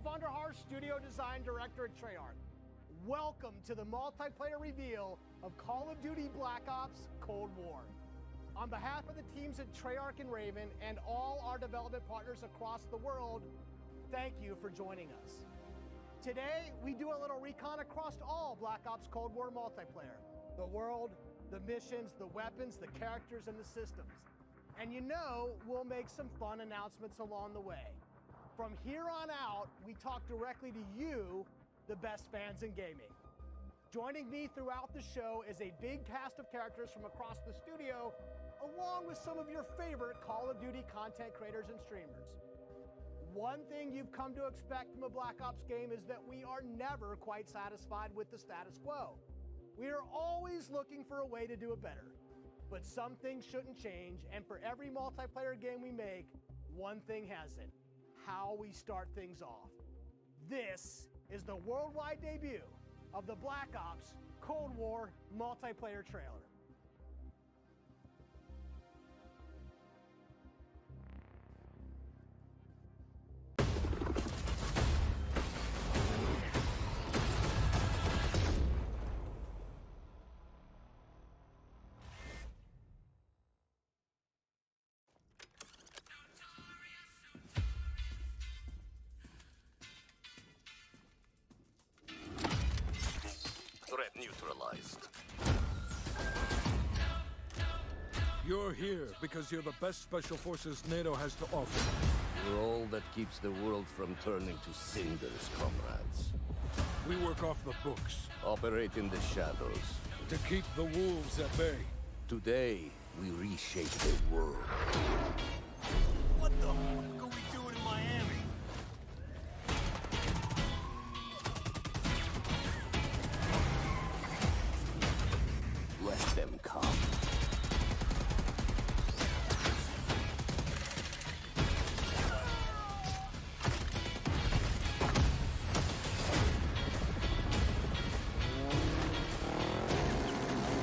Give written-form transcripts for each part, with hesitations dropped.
Vonderhaar, Studio Design Director at Treyarch. Welcome to the multiplayer reveal of Call of Duty Black Ops Cold War. On behalf of the teams at Treyarch and Raven and all our development partners across the world, thank you for joining us. Today, we do a little recon across all Black Ops Cold War multiplayer. The world, the missions, the weapons, the characters, and the systems. And you know, we'll make some fun announcements along the way. From here on out, we talk directly to you, the best fans in gaming. Joining me throughout the show is a big cast of characters from across the studio, along with some of your favorite Call of Duty content creators and streamers. One thing you've come to expect from a Black Ops game is that we are never quite satisfied with the status quo. We are always looking for a way to do it better. But some things shouldn't change, and for every multiplayer game we make, one thing hasn't: how we start things off. This is the worldwide debut of the Black Ops Cold War multiplayer trailer. Threat neutralized. You're here because you're the best special forces NATO has to offer. We're all that keeps the world from turning to cinders, comrades. We work off the books Operate in the shadows. to keep the wolves at bay. Today, we reshape the world. What the fuck are we doing in Miami? Let them come.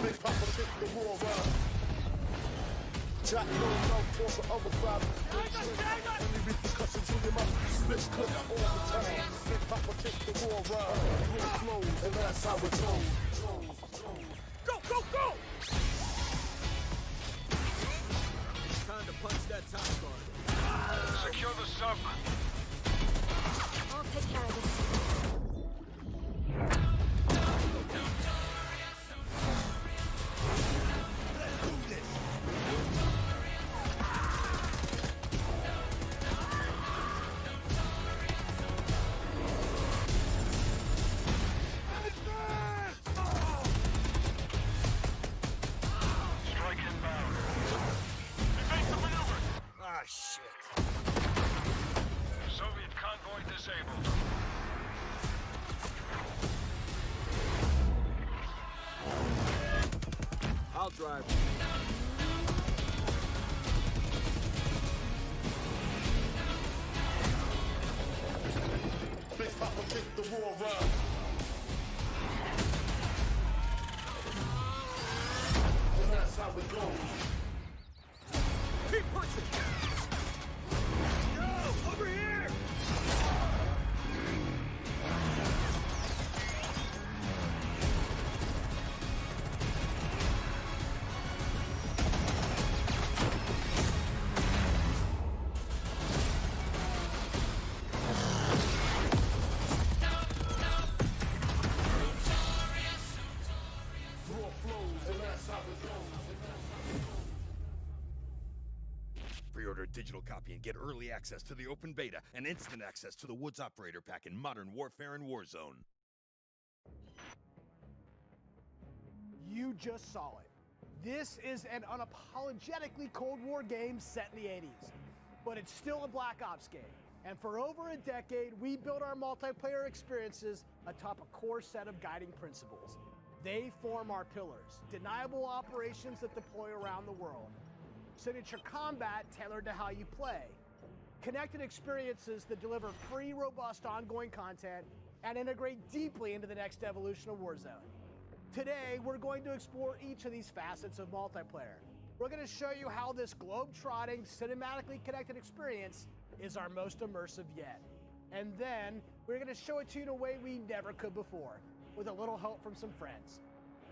Big Papa kick the war around. Jack no love force the other crowd. Any repercussions in your mouth. Split clip all the time. Big Papa kick the war around. Real flows, and that's how it goes. Go, go, go! Time to punch that top guard. Secure the sub. I'll take care of this. Strike inbound. Evasive maneuver. Ah, shit. Soviet convoy disabled. I'll drive. Big Papa kick the war around. And that's how it goes. Keep pushing! Yo, over here! Raw flows, and that's how it goes. Pre-order a digital copy and get early access to the open beta and instant access to the Woods Operator Pack in Modern Warfare and Warzone. You just saw it. This is an unapologetically Cold War game set in the 80s, but it's still a Black Ops game. And for over a decade, we built our multiplayer experiences atop a core set of guiding principles. They form our pillars: deniable operations that deploy around the world, signature combat tailored to how you play, connected experiences that deliver free, robust, ongoing content, and integrate deeply into the next evolution of Warzone. Today, we're going to explore each of these facets of multiplayer. We're going to show you how this globe-trotting, cinematically connected experience is our most immersive yet. And then we're going to show it to you in a way we never could before, with a little help from some friends.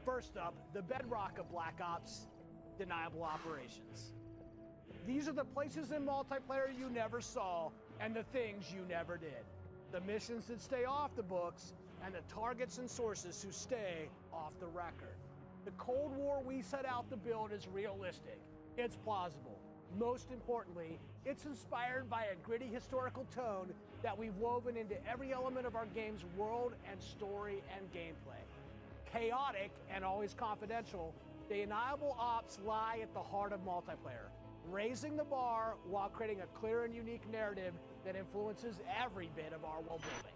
First up, the bedrock of Black Ops, deniable operations. These are the places in multiplayer you never saw and the things you never did. The missions that stay off the books and the targets and sources who stay off the record. The Cold War we set out to build is realistic. It's plausible. Most importantly, it's inspired by a gritty historical tone that we've woven into every element of our game's world and story and gameplay. Chaotic and always confidential, the deniable ops lie at the heart of multiplayer, raising the bar while creating a clear and unique narrative that influences every bit of our world building.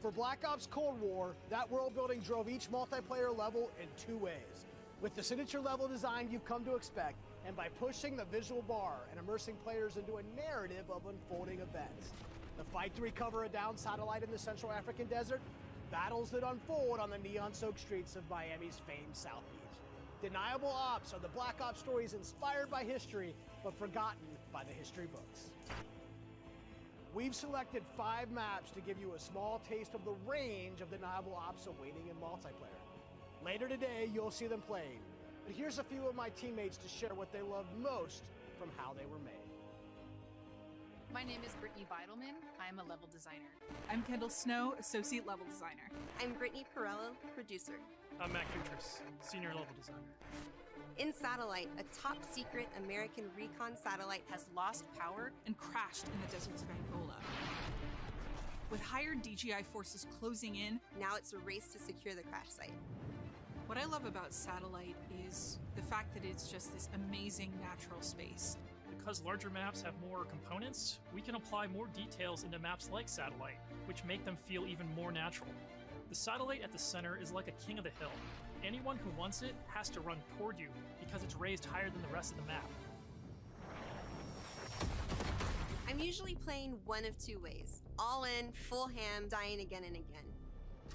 For Black Ops Cold War, that world building drove each multiplayer level in two ways. With the signature level design you've come to expect, and by pushing the visual bar and immersing players into a narrative of unfolding events. The fight to recover a downed satellite in the Central African desert, battles that unfold on the neon-soaked streets of Miami's famed South Beach. Deniable Ops are the Black Ops stories inspired by history, but forgotten by the history books. We've selected 5 maps to give you a small taste of the range of deniable ops awaiting in multiplayer. Later today, you'll see them played, but here's a few of my teammates to share what they loved most from how they were made. My name is Brittany Beidelman. I'm a level designer. I'm Kendall Snow, associate level designer. I'm Brittany Perello, producer. I'm Matt Kutris, senior level designer. In Satellite, a top secret American recon satellite Has lost power and crashed in the deserts of Angola. With hired DGI forces closing in, now it's a race to secure the crash site. what I love about Satellite is the fact that it's just this amazing natural space. Because larger maps have more components, we can apply more details into maps like Satellite, which make them feel even more natural. The satellite at the center is like a king of the hill. Anyone who wants it has to run toward you because it's raised higher than the rest of the map. I'm usually playing one of two ways. All in, full ham, dying again and again.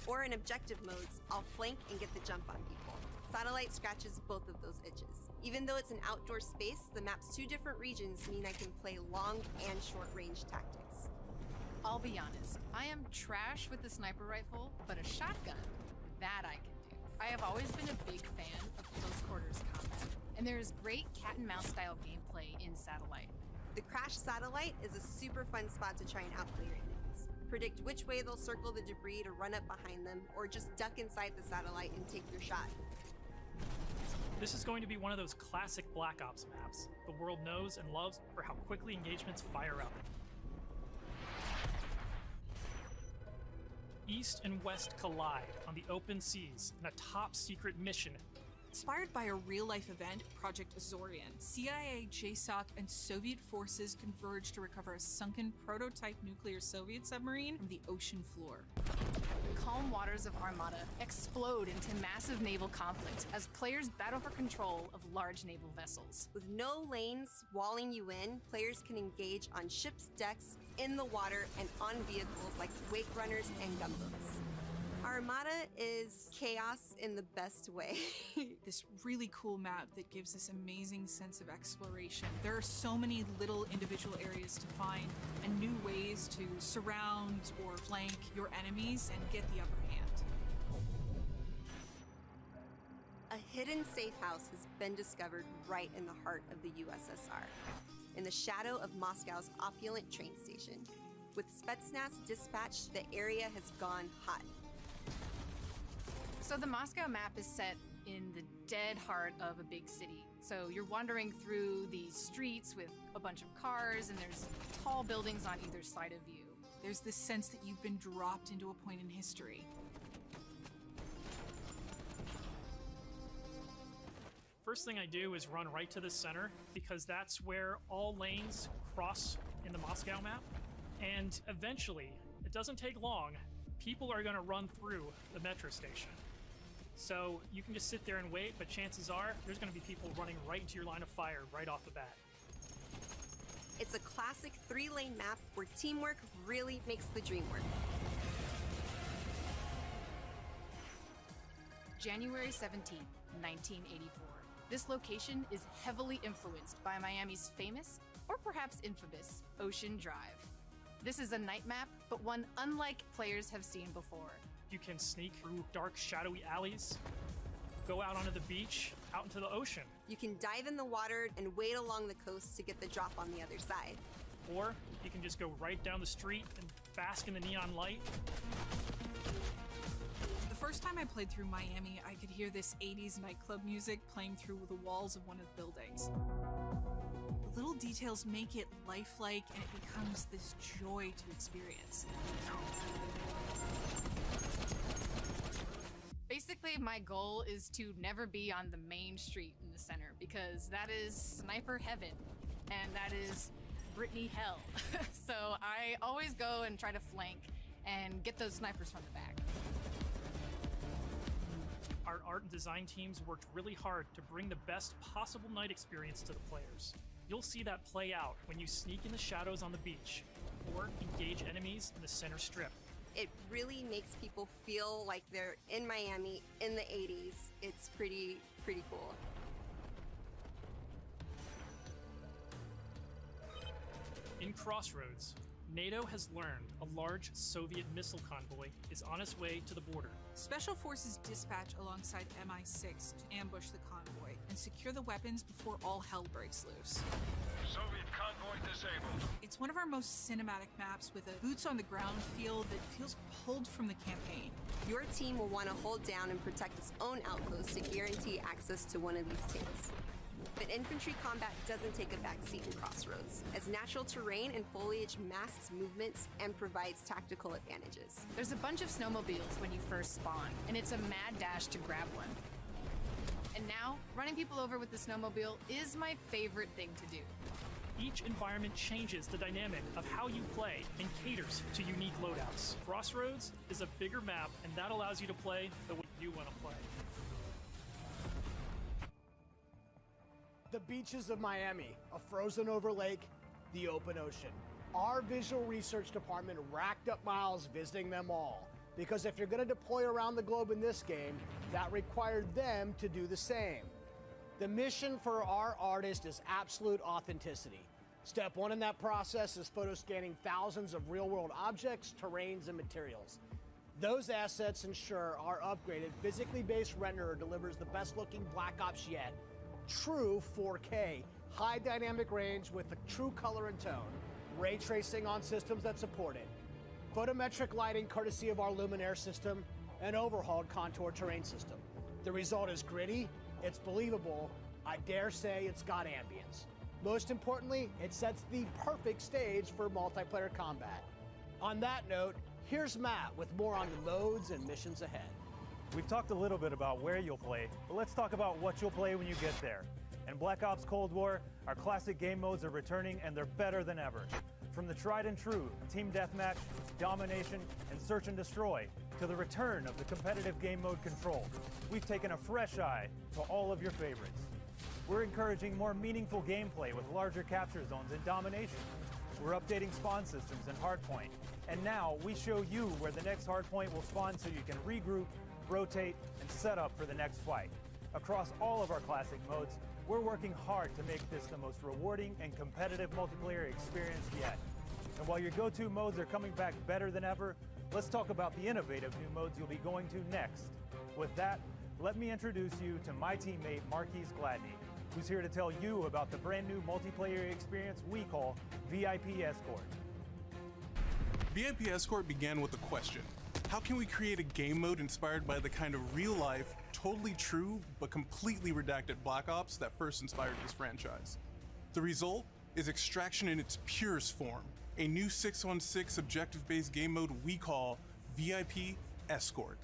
Or in objective modes, I'll flank and get the jump on people. Satellite scratches both of those itches. Even though it's an outdoor space, the map's two different regions mean I can play long and short range tactics. I'll be honest, I am trash with the sniper rifle, but a shotgun, that I can do. I have always been a big fan of close quarters combat, and there is great cat and mouse style gameplay in Satellite. The Crash Satellite is a super fun spot to try and outplay your enemies. Predict which way they'll circle the debris to run up behind them, or just duck inside the satellite and take your shot. This is going to be one of those classic Black Ops maps the world knows and loves for how quickly engagements fire up. East and West collide on the open seas in a top-secret mission. Inspired by a real-life event, Project Azorian, CIA, JSOC, and Soviet forces converged to recover a sunken prototype nuclear Soviet submarine from the ocean floor. The calm waters of Armada explode into massive naval conflict as players battle for control of large naval vessels. With no lanes walling you in, players can engage on ships' decks, in the water, and on vehicles like wake runners and gunboats. Armada is chaos in the best way. This really cool map that gives this amazing sense of exploration. There are so many little individual areas to find and new ways to surround or flank your enemies and get the upper hand. A hidden safe house has been discovered right in the heart of the USSR, in the shadow of Moscow's opulent train station. With Spetsnaz dispatched, the area has gone hot. So the Moscow map is set in the dead heart of a big city. So you're wandering through these streets with a bunch of cars, and there's tall buildings on either side of you. There's this sense that you've been dropped into a point in history. First thing I do is run right to the center because that's where all lanes cross in the Moscow map. And eventually, it doesn't take long, people are going to run through the metro station. So you can just sit there and wait, but chances are there's going to be people running right into your line of fire right off the bat. It's a classic 3-lane map where teamwork really makes the dream work. January 17th, 1984. This location is heavily influenced by Miami's famous, or perhaps infamous, Ocean Drive. This is a night map, but one unlike players have seen before. You can sneak through dark, shadowy alleys, go out onto the beach, out into the ocean. You can dive in the water and wade along the coast to get the drop on the other side. Or you can just go right down the street and bask in the neon light. The first time I played through Miami, I could hear this 80s nightclub music playing through the walls of one of the buildings. The little details make it lifelike, and it becomes this joy to experience. Basically, my goal is to never be on the main street in the center, because that is sniper heaven, and that is Brittany hell. So I always go and try to flank and get those snipers from the back. Our art and design teams worked really hard to bring the best possible night experience to the players. You'll see that play out when you sneak in the shadows on the beach or engage enemies in the center strip. It really makes people feel like they're in Miami in the 80s. It's pretty cool. In Crossroads, NATO has learned a large Soviet missile convoy is on its way to the border. Special Forces dispatch alongside MI6 to ambush the convoy and secure the weapons before all hell breaks loose. Soviet convoy disabled. It's one of our most cinematic maps with a boots-on-the-ground feel that feels pulled from the campaign. Your team will want to hold down and protect its own outpost to guarantee access to one of these tanks. But infantry combat doesn't take a backseat in Crossroads, as natural terrain and foliage masks movements and provides tactical advantages. There's a bunch of snowmobiles when you first spawn, and it's a mad dash to grab one. And now, running people over with the snowmobile is my favorite thing to do. Each environment changes the dynamic of how you play and caters to unique loadouts. Crossroads is a bigger map, and that allows you to play the way you want to play. The beaches of Miami, a frozen over lake, the open ocean. Our visual research department racked up miles visiting them all, because if you're going to deploy around the globe in this game, that required them to do the same. The mission for our artist is absolute authenticity. Step one in that process is photo scanning thousands of real-world objects, terrains, and materials. Those assets ensure our upgraded, physically based renderer delivers the best-looking Black Ops yet. True 4K, high dynamic range with the true color and tone, ray tracing on systems that support it, photometric lighting courtesy of our Luminaire system, and overhauled contour terrain system. The result is gritty, it's believable, I dare say it's got ambience. Most importantly, it sets the perfect stage for multiplayer combat. On that note, here's Matt with more on the modes and missions ahead. We've talked a little bit about where you'll play, but let's talk about what you'll play when you get there. In Black Ops Cold War, our classic game modes are returning and they're better than ever. From the tried and true Team Deathmatch, Domination, and Search and Destroy, to the return of the competitive game mode Control, we've taken a fresh eye to all of your favorites. We're encouraging more meaningful gameplay with larger capture zones in Domination. We're updating spawn systems in Hardpoint. And now we show you where the next Hardpoint will spawn so you can regroup, rotate, and set up for the next fight. Across all of our classic modes, we're working hard to make this the most rewarding and competitive multiplayer experience yet. And while your go-to modes are coming back better than ever, let's talk about the innovative new modes you'll be going to next. With that, let me introduce you to my teammate Marquise Gladney, who's here to tell you about the brand new multiplayer experience we call VIP Escort. VIP Escort began with a question. How can we create a game mode inspired by the kind of real-life, totally true, but completely redacted Black Ops that first inspired this franchise? The result is Extraction in its purest form, a new 6-on-6 objective-based game mode we call VIP Escort.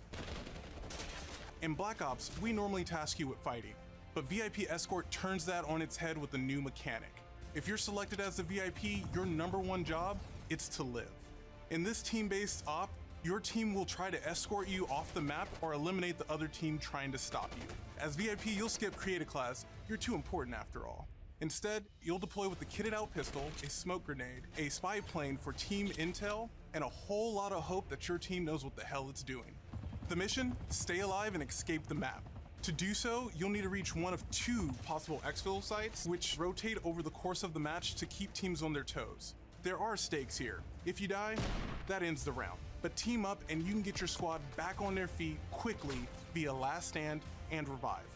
In Black Ops, we normally task you with fighting, but VIP Escort turns that on its head with a new mechanic. If you're selected as the VIP, your #1 job, it's to live. In this team-based op, your team will try to escort you off the map or eliminate the other team trying to stop you. As VIP, you'll skip Create a Class, you're too important after all. Instead, you'll deploy with a kitted out pistol, a smoke grenade, a spy plane for team intel, and a whole lot of hope that your team knows what the hell it's doing. The mission? Stay alive and escape the map. To do so, you'll need to reach one of 2 possible exfil sites, which rotate over the course of the match to keep teams on their toes. There are stakes here. If you die, that ends the round. But team up and you can get your squad back on their feet quickly via last stand and revive.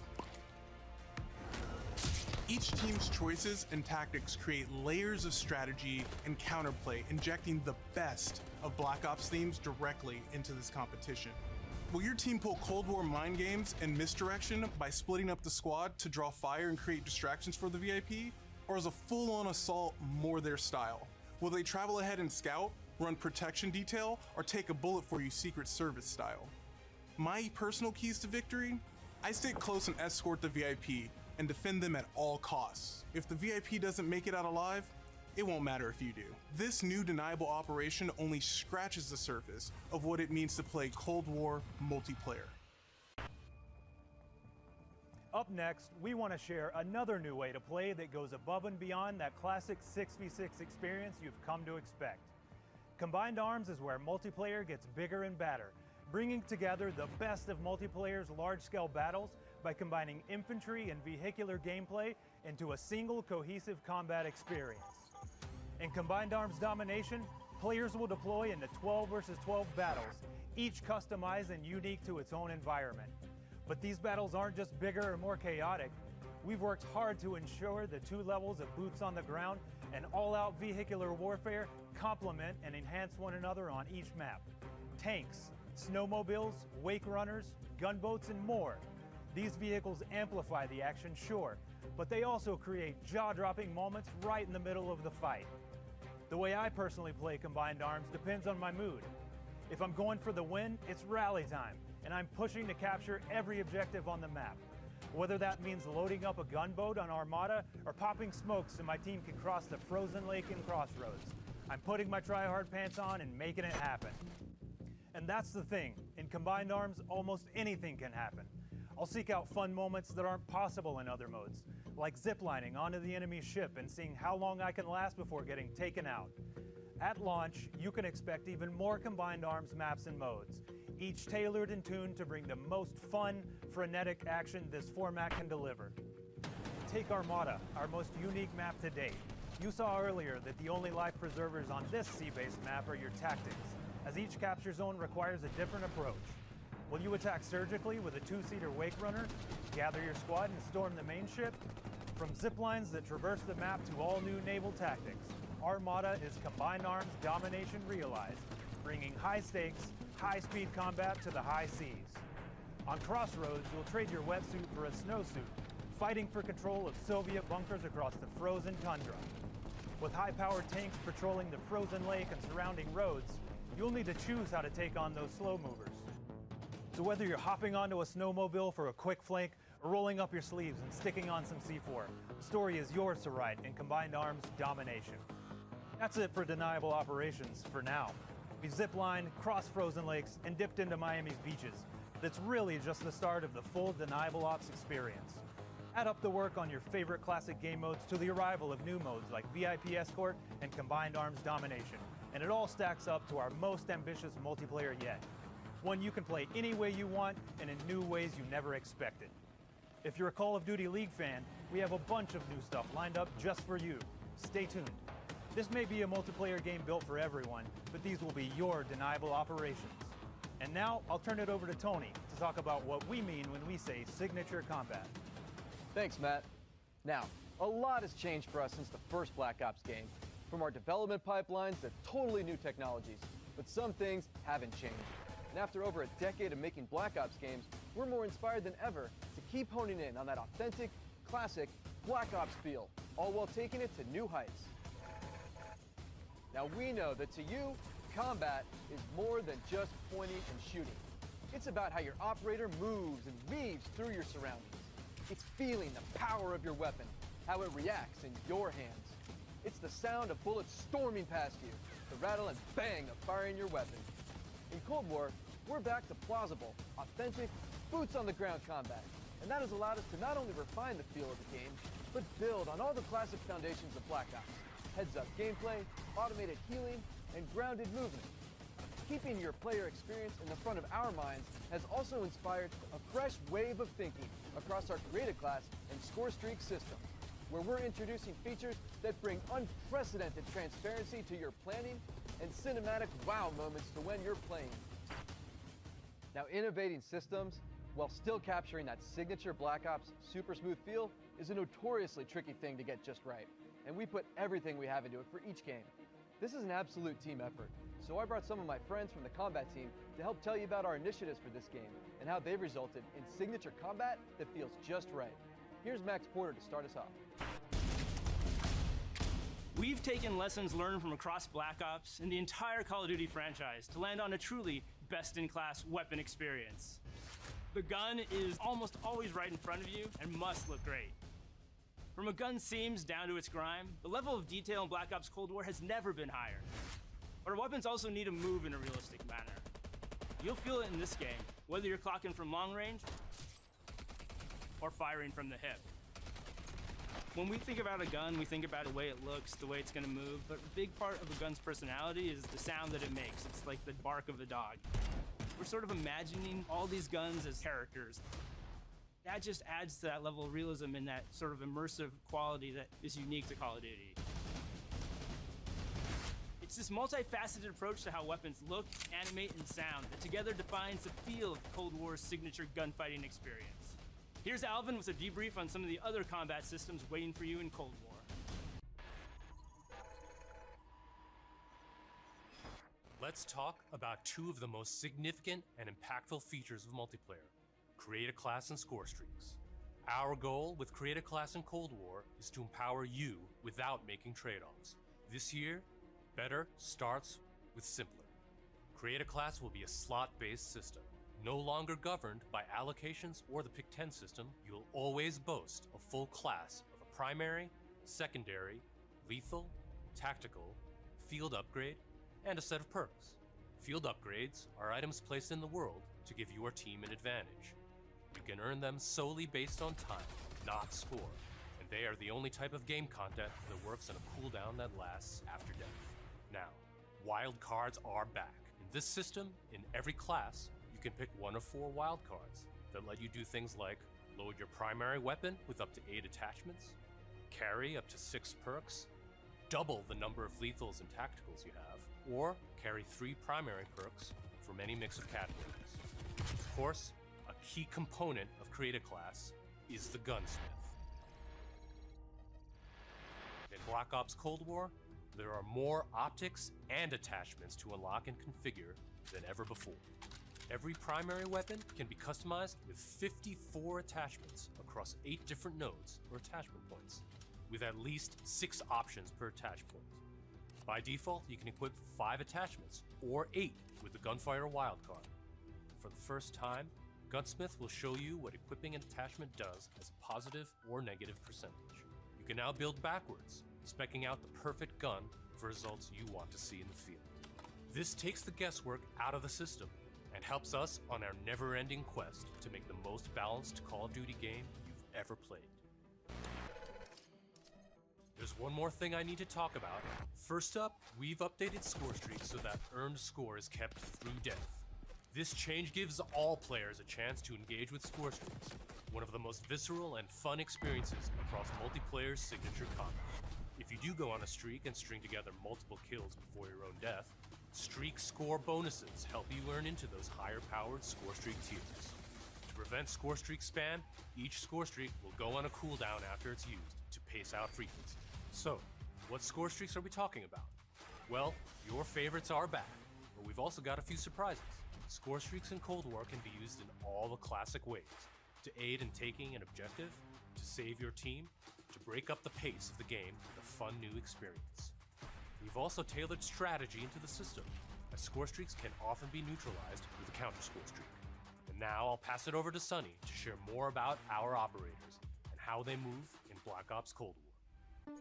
Each team's choices and tactics create layers of strategy and counterplay, injecting the best of Black Ops themes directly into this competition. Will your team pull Cold War mind games and misdirection by splitting up the squad to draw fire and create distractions for the VIP? Or is a full-on assault more their style? Will they travel ahead and scout, run protection detail, or take a bullet for you Secret Service style? My personal keys to victory? I stick close and escort the VIP and defend them at all costs. If the VIP doesn't make it out alive, it won't matter if you do. This new deniable operation only scratches the surface of what it means to play Cold War multiplayer. Up next, we want to share another new way to play that goes above and beyond that classic 6v6 experience you've come to expect. Combined Arms is where multiplayer gets bigger and badder, bringing together the best of multiplayer's large-scale battles by combining infantry and vehicular gameplay into a single cohesive combat experience. In Combined Arms Domination, players will deploy into 12 versus 12 battles, each customized and unique to its own environment. But these battles aren't just bigger or more chaotic. We've worked hard to ensure the 2 levels of boots on the ground and all-out vehicular warfare complement and enhance one another on each map. Tanks, snowmobiles, wake runners, gunboats, and more. These vehicles amplify the action, sure, but they also create jaw-dropping moments right in the middle of the fight. The way I personally play Combined Arms depends on my mood. If I'm going for the win, it's rally time, and I'm pushing to capture every objective on the map. Whether that means loading up a gunboat on Armada or popping smokes so my team can cross the frozen lake in Crossroads, I'm putting my try-hard pants on and making it happen. And that's the thing, in Combined Arms, almost anything can happen. I'll seek out fun moments that aren't possible in other modes, like ziplining onto the enemy's ship and seeing how long I can last before getting taken out. At launch, you can expect even more Combined Arms maps and modes, each tailored and tuned to bring the most fun, frenetic action this format can deliver. Take Armada, our most unique map to date. You saw earlier that the only life preservers on this sea-based map are your tactics, as each capture zone requires a different approach. Will you attack surgically with a 2-seater wake runner, gather your squad and storm the main ship? From ziplines that traverse the map to all new naval tactics, Armada is Combined Arms Domination realized, bringing high stakes, high-speed combat to the high seas. On Crossroads, you'll trade your wetsuit for a snowsuit, fighting for control of Soviet bunkers across the frozen tundra. With high-powered tanks patrolling the frozen lake and surrounding roads, you'll need to choose how to take on those slow movers. So whether you're hopping onto a snowmobile for a quick flank or rolling up your sleeves and sticking on some C4, the story is yours to write in Combined Arms Domination. That's it for Deniable Operations for now. We've ziplined, crossed frozen lakes, and dipped into Miami's beaches. That's really just the start of the full Deniable Ops experience. Add up the work on your favorite classic game modes to the arrival of new modes like VIP Escort and Combined Arms Domination, and it all stacks up to our most ambitious multiplayer yet. One you can play any way you want and in new ways you never expected. If you're a Call of Duty League fan, we have a bunch of new stuff lined up just for you. Stay tuned. This may be a multiplayer game built for everyone, but these will be your Deniable Operations. And now, I'll turn it over to Tony to talk about what we mean when we say signature combat. Thanks, Matt. Now, a lot has changed for us since the first Black Ops game, from our development pipelines to totally new technologies, but some things haven't changed. And after over a decade of making Black Ops games, we're more inspired than ever to keep honing in on that authentic, classic Black Ops feel, all while taking it to new heights. Now we know that to you, combat is more than just pointing and shooting. It's about how your operator moves and weaves through your surroundings. It's feeling the power of your weapon, how it reacts in your hands. It's the sound of bullets storming past you, the rattle and bang of firing your weapon. In Cold War, we're back to plausible, authentic, boots-on-the-ground combat, and that has allowed us to not only refine the feel of the game, but build on all the classic foundations of Black Ops. Heads-up gameplay, automated healing, and grounded movement. Keeping your player experience in the front of our minds has also inspired a fresh wave of thinking across our created class and score streak system, where we're introducing features that bring unprecedented transparency to your planning and cinematic wow moments to when you're playing. Now, innovating systems while still capturing that signature Black Ops super smooth feel is a notoriously tricky thing to get just right, and we put everything we have into it for each game. This is an absolute team effort, so I brought some of my friends from the combat team to help tell you about our initiatives for this game and how they've resulted in signature combat that feels just right. Here's Max Porter to start us off. We've taken lessons learned from across Black Ops and the entire Call of Duty franchise to land on a truly best-in-class weapon experience. The gun is almost always right in front of you and must look great. From a gun's seams down to its grime, the level of detail in Black Ops Cold War has never been higher. But our weapons also need to move in a realistic manner. You'll feel it in this game, whether you're clocking from long range or firing from the hip. When we think about a gun, we think about the way it looks, the way it's gonna move, but a big part of a gun's personality is the sound that it makes. It's like the bark of a dog. We're sort of imagining all these guns as characters. That just adds to that level of realism and that sort of immersive quality that is unique to Call of Duty. It's this multifaceted approach to how weapons look, animate, and sound that together defines the feel of Cold War's signature gunfighting experience. Here's Alvin with a debrief on some of the other combat systems waiting for you in Cold War. Let's talk about two of the most significant and impactful features of multiplayer: create a class and score streaks. Our goal with Create a Class in Cold War is to empower you without making trade-offs. This year, better starts with simpler. Create a Class will be a slot-based system. No longer governed by allocations or the Pick-10 system, you'll always boast a full class of a primary, secondary, lethal, tactical, field upgrade, and a set of perks. Field upgrades are items placed in the world to give your team an advantage. You can earn them solely based on time, not score, and they are the only type of game content that works on a cooldown that lasts after death. Now, wild cards are back. In this system, in every class, you can pick one of 4 wild cards that let you do things like load your primary weapon with up to 8 attachments, carry up to 6 perks, double the number of lethals and tacticals you have, or carry 3 primary perks from any mix of categories. Of course, a key component of Create a Class is the Gunsmith. In Black Ops Cold War, there are more optics and attachments to unlock and configure than ever before. Every primary weapon can be customized with 54 attachments across 8 different nodes or attachment points, with at least 6 options per attach point. By default, you can equip 5 attachments, or 8 with the Gunfighter wildcard. For the first time, Gunsmith will show you what equipping an attachment does as a positive or negative percentage. You can now build backwards, speccing out the perfect gun for results you want to see in the field. This takes the guesswork out of the system and helps us on our never-ending quest to make the most balanced Call of Duty game you've ever played. There's one more thing I need to talk about. First up, we've updated score streaks so that earned score is kept through death. This change gives all players a chance to engage with score streaks, one of the most visceral and fun experiences across multiplayer's signature combat. If you do go on a streak and string together multiple kills before your own death, streak score bonuses help you earn into those higher-powered score streak tiers. To prevent score streak spam, each score streak will go on a cooldown after it's used to pace out frequency. So, what score streaks are we talking about? Well, your favorites are back, but we've also got a few surprises. Score streaks in Cold War can be used in all the classic ways: to aid in taking an objective, to save your team, to break up the pace of the game with a fun new experience. We've also tailored strategy into the system, as score streaks can often be neutralized with a counter score streak. And now I'll pass it over to Sunny to share more about our operators and how they move in Black Ops Cold War.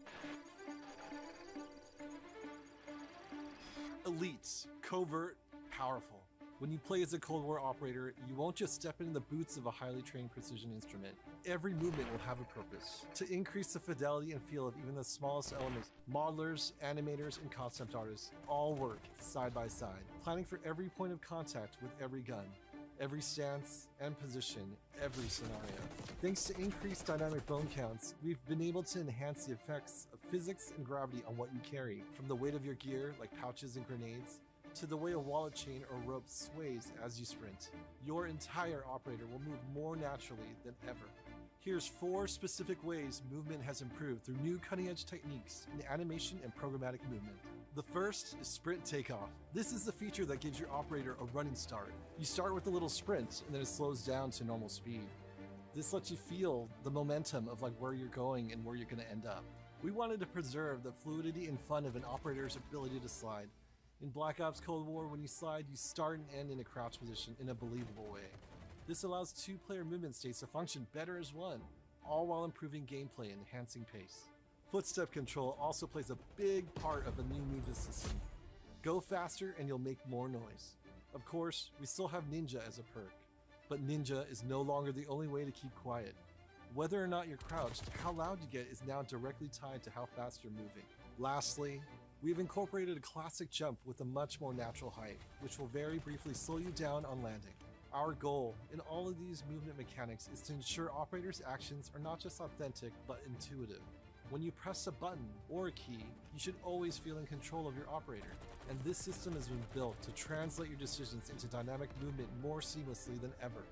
Elites, covert, powerful. When you play as a Cold War operator, you won't just step into the boots of a highly trained precision instrument. Every movement will have a purpose. To increase the fidelity and feel of even the smallest elements, modelers, animators, and concept artists all work side by side, planning for every point of contact with every gun, every stance and position, every scenario. Thanks to increased dynamic bone counts, we've been able to enhance the effects of physics and gravity on what you carry, from the weight of your gear, like pouches and grenades, to the way a wallet chain or rope sways as you sprint. Your entire operator will move more naturally than ever. Here's 4 specific ways movement has improved through new cutting-edge techniques in animation and programmatic movement. The first is sprint takeoff. This is the feature that gives your operator a running start. You start with a little sprint and then it slows down to normal speed. This lets you feel the momentum of like where you're going and where you're going to end up. We wanted to preserve the fluidity and fun of an operator's ability to slide. In Black Ops Cold War, when you slide, you start and end in a crouch position in a believable way. This allows 2-player movement states to function better as one, all while improving gameplay and enhancing pace. Footstep control also plays a big part of the new movement system. Go faster and you'll make more noise. Of course, we still have Ninja as a perk, but Ninja is no longer the only way to keep quiet. Whether or not you're crouched, how loud you get is now directly tied to how fast you're moving. Lastly, we've incorporated a classic jump with a much more natural height, which will very briefly slow you down on landing. Our goal in all of these movement mechanics is to ensure operators' actions are not just authentic, but intuitive. When you press a button or a key, you should always feel in control of your operator, and this system has been built to translate your decisions into dynamic movement more seamlessly than ever.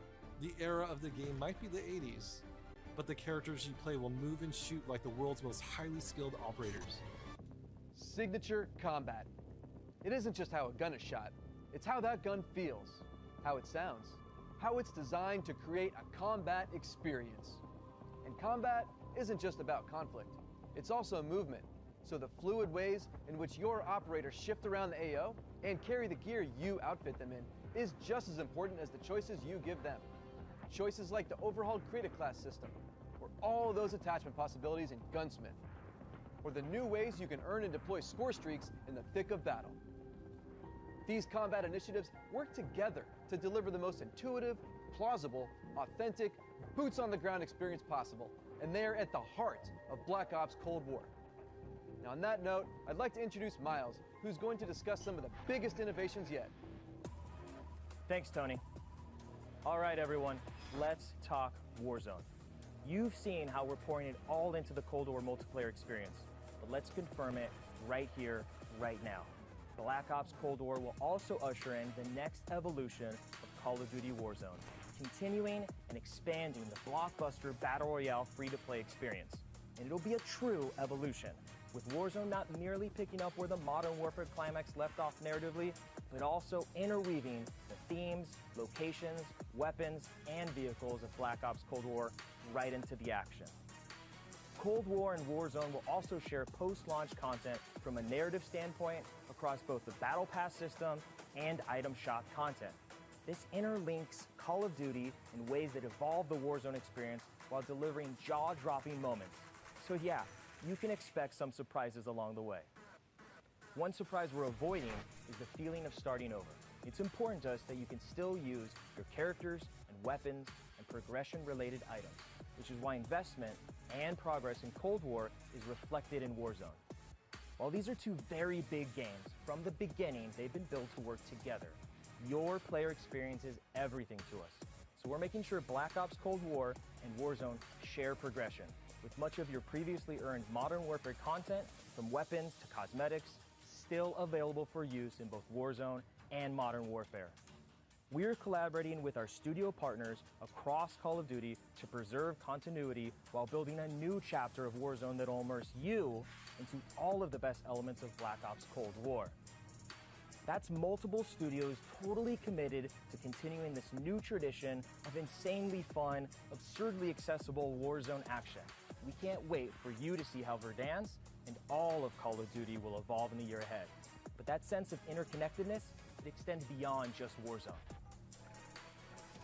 The era of the game might be the 80s, but the characters you play will move and shoot like the world's most highly skilled operators. Signature combat. It isn't just how a gun is shot, it's how that gun feels, how it sounds, how it's designed to create a combat experience. And combat isn't just about conflict, it's also movement. So the fluid ways in which your operators shift around the AO and carry the gear you outfit them in is just as important as the choices you give them. Choices like the overhauled Create a Class system, or all those attachment possibilities in Gunsmith, or the new ways you can earn and deploy score streaks in the thick of battle. These combat initiatives work together to deliver the most intuitive, plausible, authentic, boots-on-the-ground experience possible, and they are at the heart of Black Ops Cold War. Now on that note, I'd like to introduce Miles, who's going to discuss some of the biggest innovations yet. Thanks, Tony. All right, everyone, let's talk Warzone. You've seen how we're pouring it all into the Cold War multiplayer experience, but let's confirm it right here, right now. Black Ops Cold War will also usher in the next evolution of Call of Duty Warzone, continuing and expanding the blockbuster Battle Royale free-to-play experience. And it'll be a true evolution, with Warzone not merely picking up where the Modern Warfare climax left off narratively, but also interweaving the themes, locations, weapons, and vehicles of Black Ops Cold War right into the action. Cold War and Warzone will also share post-launch content from a narrative standpoint across both the Battle Pass system and item shop content. This interlinks Call of Duty in ways that evolve the Warzone experience while delivering jaw-dropping moments. So yeah, you can expect some surprises along the way. One surprise we're avoiding is the feeling of starting over. It's important to us that you can still use your characters and weapons and progression-related items, which is why investment and progress in Cold War is reflected in Warzone. While these are two very big games, from the beginning they've been built to work together. Your player experience is everything to us. So we're making sure Black Ops Cold War and Warzone share progression, with much of your previously earned Modern Warfare content, from weapons to cosmetics, still available for use in both Warzone and Modern Warfare. We're collaborating with our studio partners across Call of Duty to preserve continuity while building a new chapter of Warzone that will immerse you into all of the best elements of Black Ops Cold War. That's multiple studios totally committed to continuing this new tradition of insanely fun, absurdly accessible Warzone action. We can't wait for you to see how Verdansk and all of Call of Duty will evolve in the year ahead. But that sense of interconnectedness, it extends beyond just Warzone.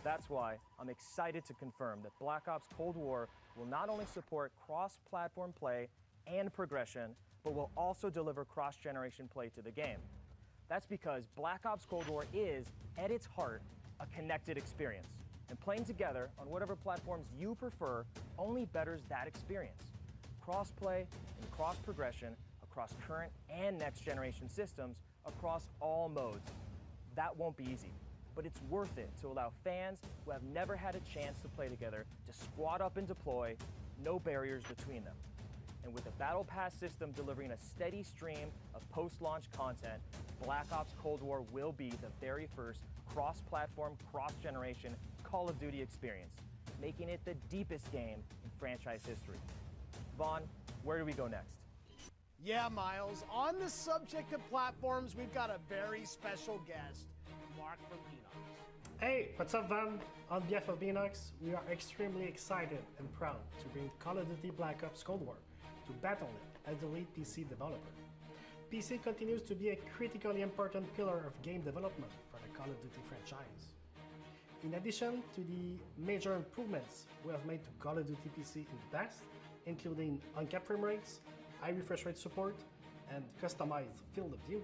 That's why I'm excited to confirm that Black Ops Cold War will not only support cross-platform play and progression, but will also deliver cross-generation play to the game. That's because Black Ops Cold War is, at its heart, a connected experience. And playing together on whatever platforms you prefer only betters that experience. Cross-play and cross-progression across current and next-generation systems across all modes. That won't be easy, but it's worth it to allow fans who have never had a chance to play together to squad up and deploy, no barriers between them. And with the Battle Pass system delivering a steady stream of post-launch content, Black Ops Cold War will be the very first cross-platform, cross-generation Call of Duty experience, making it the deepest game in franchise history. Vaughn, where do we go next? Yeah, Miles, on the subject of platforms, we've got a very special guest, Mark from Beenox. Hey, what's up, Van? On behalf of Beenox, we are extremely excited and proud to bring Call of Duty Black Ops Cold War to Battle.net as the lead PC developer. PC continues to be a critically important pillar of game development for the Call of Duty franchise. In addition to the major improvements we have made to Call of Duty PC in the past, including uncapped frame rates, high refresh rate support, and customized field of view,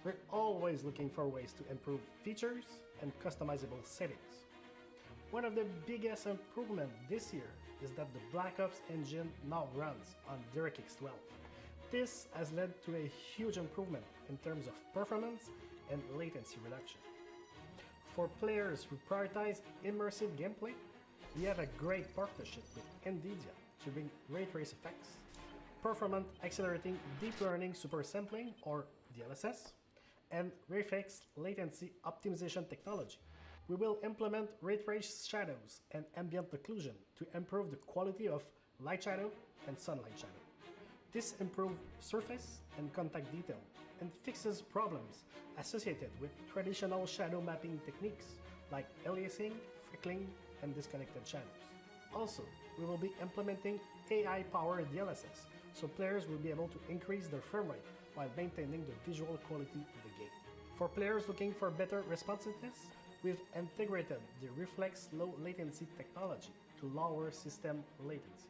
we're always looking for ways to improve features and customizable settings. One of the biggest improvements this year is that the Black Ops engine now runs on DirectX 12. This has led to a huge improvement in terms of performance and latency reduction. For players who prioritize immersive gameplay, we have a great partnership with NVIDIA to bring ray trace effects, performant accelerating deep learning super sampling or DLSS, and Rayflex latency optimization technology. We will implement ray trace shadows and ambient occlusion to improve the quality of light shadow and sunlight shadow. This improves surface and contact detail and fixes problems associated with traditional shadow mapping techniques like aliasing, freckling, and disconnected shadows. Also, we will be implementing AI-powered DLSS, so players will be able to increase their frame rate while maintaining the visual quality of the game. For players looking for better responsiveness, we've integrated the Reflex low latency technology to lower system latency.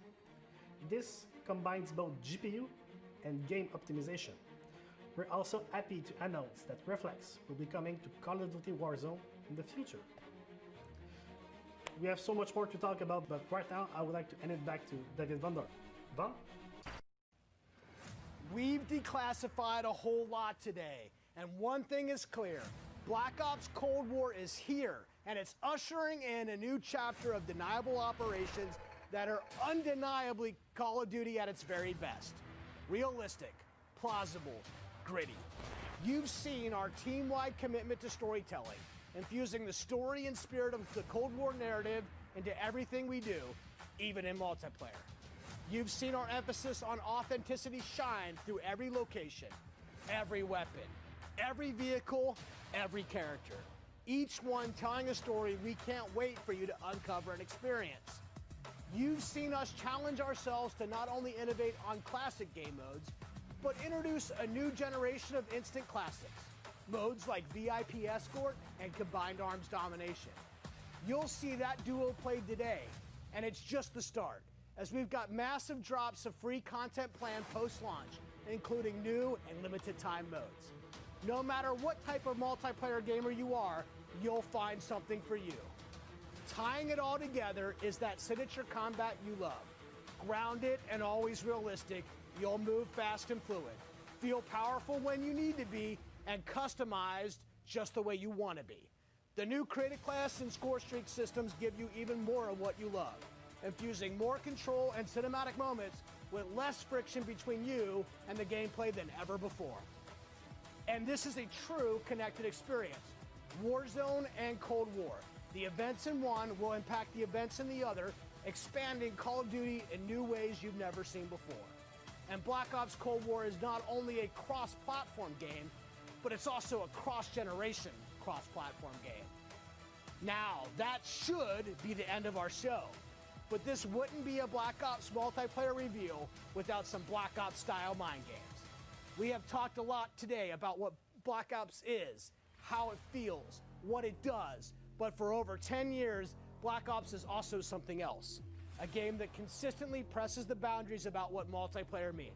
This combines both GPU and game optimization. We're also happy to announce that Reflex will be coming to Call of Duty Warzone in the future. We have so much more to talk about, but right now I would like to hand it back to David Van Dorp. Van? We've declassified a whole lot today, and one thing is clear. Black Ops Cold War is here, and it's ushering in a new chapter of deniable operations that are undeniably Call of Duty at its very best. Realistic, plausible, gritty. You've seen our team-wide commitment to storytelling, infusing the story and spirit of the Cold War narrative into everything we do, even in multiplayer. You've seen our emphasis on authenticity shine through every location, every weapon, every vehicle, every character. Each one telling a story we can't wait for you to uncover and experience. You've seen us challenge ourselves to not only innovate on classic game modes, but introduce a new generation of instant classics. Modes like VIP Escort and Combined Arms Domination. You'll see that duo played today, and it's just the start, as we've got massive drops of free content planned post-launch, including new and limited time modes. No matter what type of multiplayer gamer you are, you'll find something for you. Tying it all together is that signature combat you love. Grounded and always realistic, you'll move fast and fluid, feel powerful when you need to be, and customized just the way you want to be. The new Creative Class and Score Streak systems give you even more of what you love, infusing more control and cinematic moments with less friction between you and the gameplay than ever before. And this is a true connected experience. Warzone and Cold War. The events in one will impact the events in the other, expanding Call of Duty in new ways you've never seen before. And Black Ops Cold War is not only a cross-platform game, but it's also a cross-generation cross-platform game. Now, that should be the end of our show, but this wouldn't be a Black Ops multiplayer reveal without some Black Ops style mind games. We have talked a lot today about what Black Ops is, how it feels, what it does, but for over 10 years, Black Ops is also something else. A game that consistently presses the boundaries about what multiplayer means.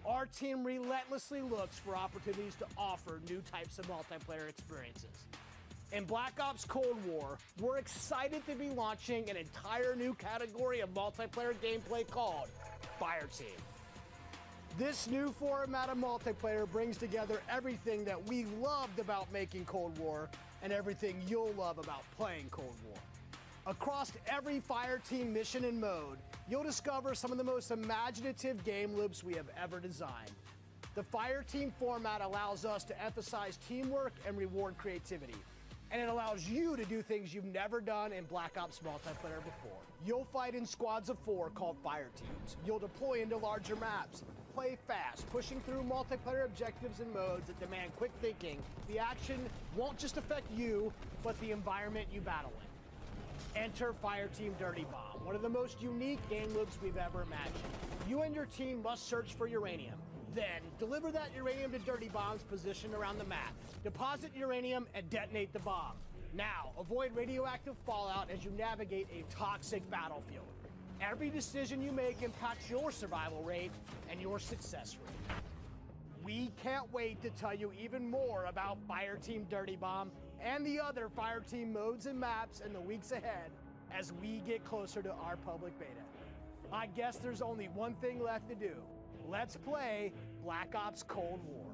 Our team relentlessly looks for opportunities to offer new types of multiplayer experiences. In Black Ops Cold War, we're excited to be launching an entire new category of multiplayer gameplay called Fireteam. This new format of multiplayer brings together everything that we loved about making Cold War and everything you'll love about playing Cold War. Across every Fireteam mission and mode, you'll discover some of the most imaginative game loops we have ever designed. The Fireteam format allows us to emphasize teamwork and reward creativity, and it allows you to do things you've never done in Black Ops multiplayer before. You'll fight in squads of 4 called Fireteams. You'll deploy into larger maps, play fast, pushing through multiplayer objectives and modes that demand quick thinking. The action won't just affect you, but the environment you battle in. Enter Fireteam Dirty Bomb, one of the most unique game loops we've ever imagined. You and your team must search for uranium. Then, deliver that uranium to Dirty Bomb's position around the map. Deposit uranium and detonate the bomb. Now, avoid radioactive fallout as you navigate a toxic battlefield. Every decision you make impacts your survival rate and your success rate. We can't wait to tell you even more about Fireteam Dirty Bomb and the other Fireteam modes and maps in the weeks ahead as we get closer to our public beta. I guess there's only one thing left to do. Let's play Black Ops Cold War.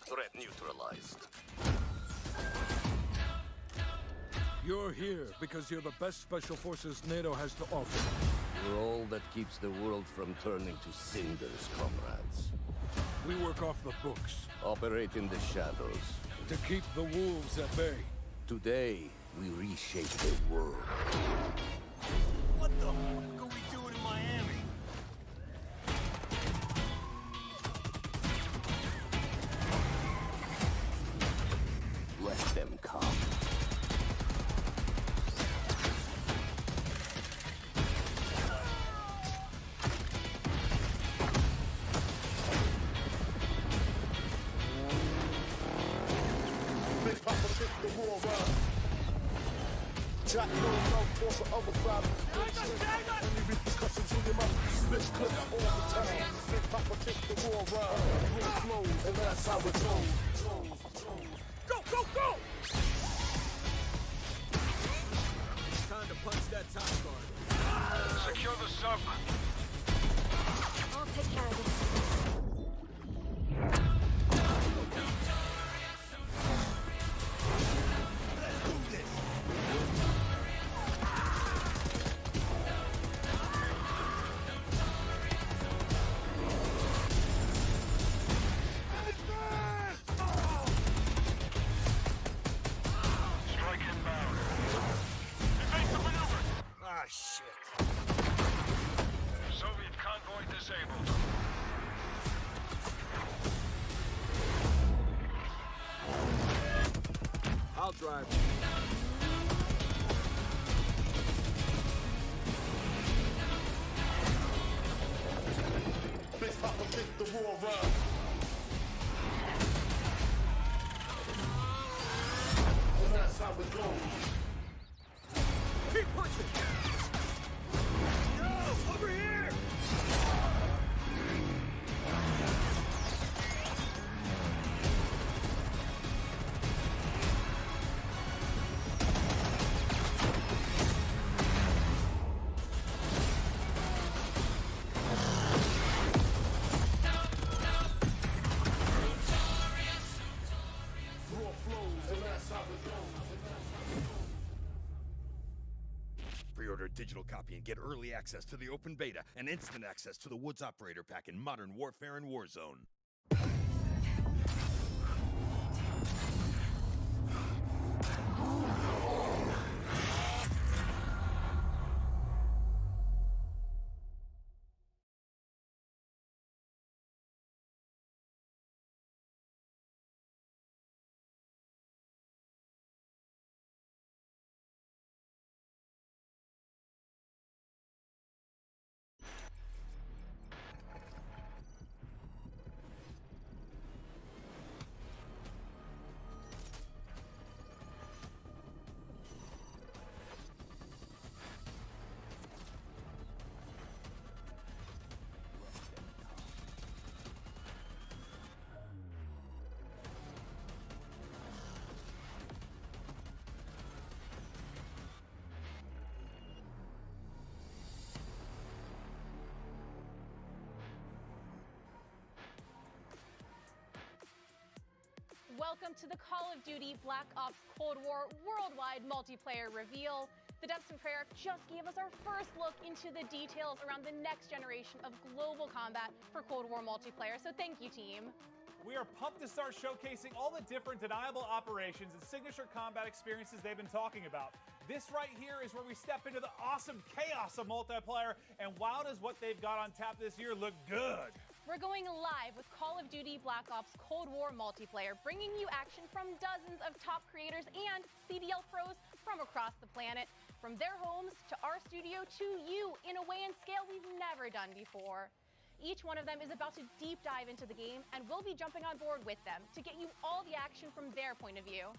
Threat neutralized. You're here because you're the best special forces NATO has to offer. You're all that keeps the world from turning to cinders, comrades. We work off the books. Operate in the shadows. To keep the wolves at bay. Today, we reshape the world. What the fuck are we doing in Miami? Let them come. Big Papa hit the war around. Jack no force the other side. Any repercussions in your mouth. Split clip all the time. Big Papa hit the war around. Roll flows, and that's how it goes. Go, go, go! Time to punch that top guard. Secure the sub. I'll take care of this. Strike inbound. Evasive maneuver. Ah, shit. Soviet convoy disabled. I'll drive. Big Papa hit the war around. And that's how it goes. Keep pushing! No! Over here! Raw flows, and that's how it goes. Pre-order a digital copy and get early access to the open beta and instant access to the Woods Operator Pack in Modern Warfare and Warzone. welcome to the Call of Duty Black Ops Cold War worldwide multiplayer reveal. The devs from Treyarch just gave us our first look into the details around the next generation of global combat for Cold War multiplayer, so thank you, team. We are pumped to start showcasing all the different deniable operations and signature combat experiences they've been talking about. This right here is where we step into the awesome chaos of multiplayer, and wow, does what they've got on tap this year look good. We're going live with Call of Duty Black Ops Cold War multiplayer, bringing you action from dozens of top creators and CDL pros from across the planet, from their homes to our studio to you in a way and scale we've never done before. Each one of them is about to deep dive into the game, and we'll be jumping on board with them to get you all the action from their point of view.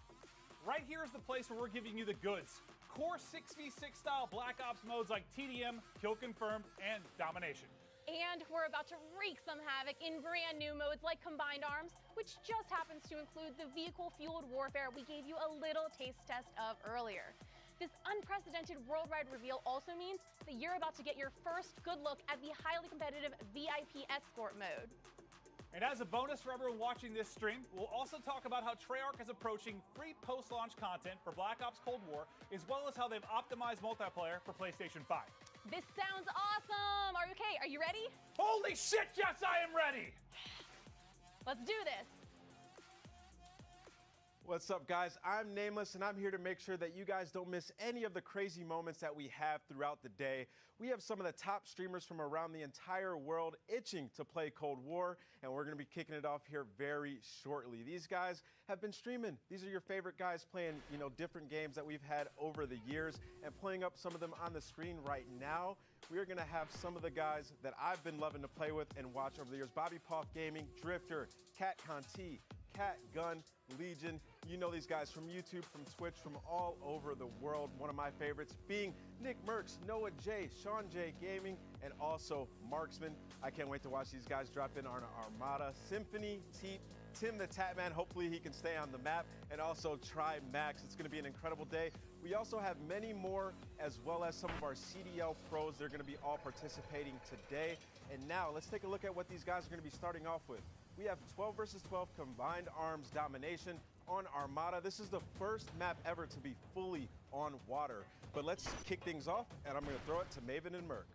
Right here is the place where we're giving you the goods. Core 6v6 style Black Ops modes like TDM, Kill Confirmed, and Domination. And we're about to wreak some havoc in brand new modes like Combined Arms, which just happens to include the vehicle-fueled warfare we gave you a little taste test of earlier. This unprecedented worldwide reveal also means that you're about to get your first good look at the highly competitive VIP Escort mode. And as a bonus for everyone watching this stream, we'll also talk about how Treyarch is approaching free post-launch content for Black Ops Cold War, as well as how they've optimized multiplayer for PlayStation 5. This sounds awesome! Are you okay? Are you ready? Holy shit, yes, I am ready! Let's do this! What's up, guys? I'm Nameless, and I'm here to make sure that you guys don't miss any of the crazy moments that we have throughout the day. We have some of the top streamers from around the entire world itching to play Cold War, and we're going to be kicking it off here very shortly. These guys have been streaming. These are your favorite guys playing, different games that we've had over the years, and playing up some of them on the screen right now. We are going to have some of the guys that I've been loving to play with and watch over the years. Bobby Poff Gaming, Drifter, Cat Conti, Cat Gun, Legion. You know these guys from YouTube, from Twitch, from all over the world. One of my favorites being Nick Merckx, Noah J, Sean J Gaming, and also Marksman. I can't wait to watch these guys drop in on Armada. Symphony, Teep, Tim the Tatman. Hopefully he can stay on the map. And also Try Max. It's going to be an incredible day. We also have many more, as well as some of our CDL pros. They're going to be all participating today. And now let's take a look at what these guys are going to be starting off with. We have 12 versus 12 Combined Arms Domination on Armada. This is the first map ever to be fully on water. But let's kick things off, and I'm going to throw it to Maven and Merc.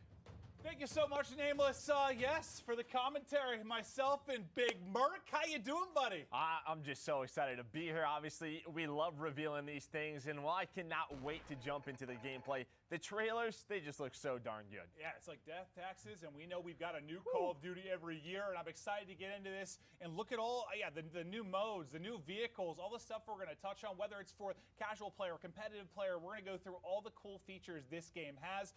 Thank you so much, Nameless. Yes, for the commentary, myself and Big Merc. How you doing, buddy? I'm just so excited to be here. Obviously, we love revealing these things, and while I cannot wait to jump into the gameplay, the trailers, they just look so darn good. Yeah, it's like death taxes, and we know we've got a new Call of Duty every year, and I'm excited to get into this and look at all, the new modes, the new vehicles, all the stuff we're going to touch on, whether it's for casual player, competitive player. We're going to go through all the cool features this game has.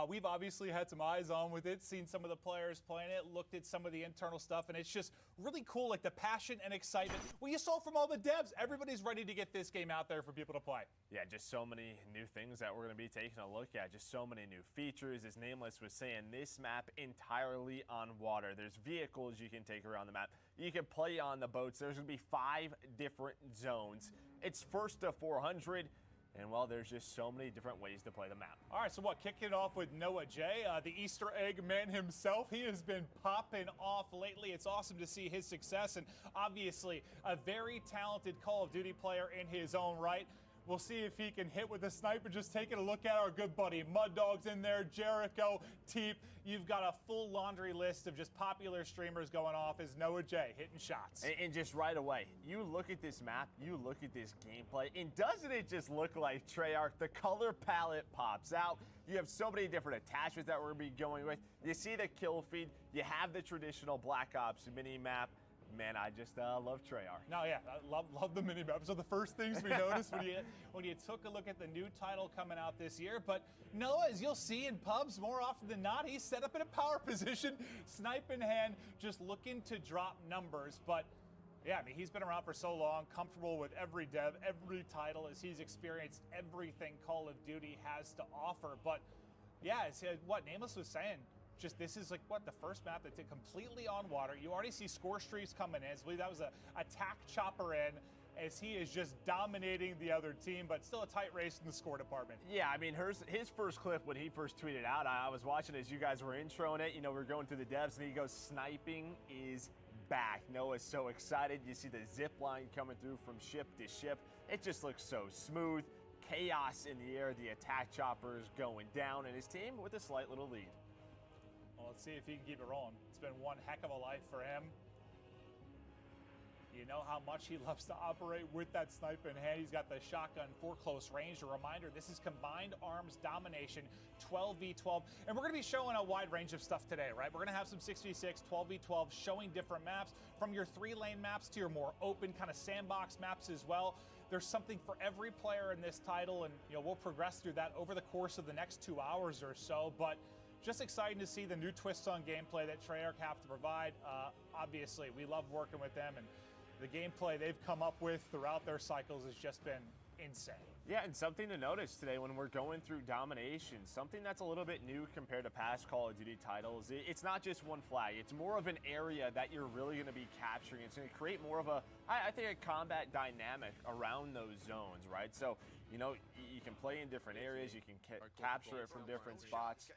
We've obviously had some eyes on with it, seen some of the players playing it, looked at some of the internal stuff, and it's just really cool, like the passion and excitement. Well, you saw from all the devs, everybody's ready to get this game out there for people to play. Yeah, just so many new things that we're going to be taking a look at, just so many new features. As Nameless was saying, this map entirely on water. There's vehicles you can take around the map. You can play on the boats. There's going to be 5 different zones. It's first to 400. And, well, there's just so many different ways to play the map. All right, so kicking it off with Noah J, the Easter egg man himself. He has been popping off lately. It's awesome to see his success, and obviously a very talented Call of Duty player in his own right. We'll see if he can hit with a sniper. Just taking a look at our good buddy Mud Dog's in there, Jericho, Teep. You've got a full laundry list of just popular streamers going off as Noah J hitting shots. And just right away, you look at this map, you look at this gameplay, and doesn't it just look like Treyarch? The color palette pops out. You have so many different attachments that we're going to be going with. You see the kill feed. You have the traditional Black Ops mini map. Man, I just love Treyarch. No, yeah, I love the mini-maps. So the first things we noticed when you took a look at the new title coming out this year. But Noah, as you'll see in pubs more often than not, he's set up in a power position, snipe in hand, just looking to drop numbers. But yeah, I mean, he's been around for so long, comfortable with every dev, every title, as he's experienced everything Call of Duty has to offer. But yeah, it's what Nameless was saying. Just this is like the first map that's completely on water. You already see score streaks coming in. I believe that was a attack chopper in, as he is just dominating the other team, but still a tight race in the score department. Yeah, I mean, his first clip when he first tweeted out, I was watching as you guys were introing it. You know, we were going through the devs, and he goes, "Sniping is back. Noah's so excited. You see the zip line coming through from ship to ship. It just looks so smooth. Chaos in the air. The attack chopper is going down, and his team with a slight little lead. Well, let's see if he can keep it rolling. It's been one heck of a life for him. You know how much he loves to operate with that sniper in hand. He's got the shotgun for close range. A reminder, this is combined arms domination, 12v12. And we're going to be showing a wide range of stuff today, right? We're going to have some 6v6, 12v12, showing different maps, from your 3-lane maps to your more open kind of sandbox maps as well. There's something for every player in this title, and we'll progress through that over the course of the next 2 hours or so. But just exciting to see the new twists on gameplay that Treyarch have to provide. Obviously, we love working with them, and the gameplay they've come up with throughout their cycles has just been insane. Yeah, and something to notice today when we're going through domination, something that's a little bit new compared to past Call of Duty titles. It's not just one flag. It's more of an area that you're really going to be capturing. It's going to create more of a, I think, a combat dynamic around those zones, right? So, you can play in different areas. You can capture it from different spots.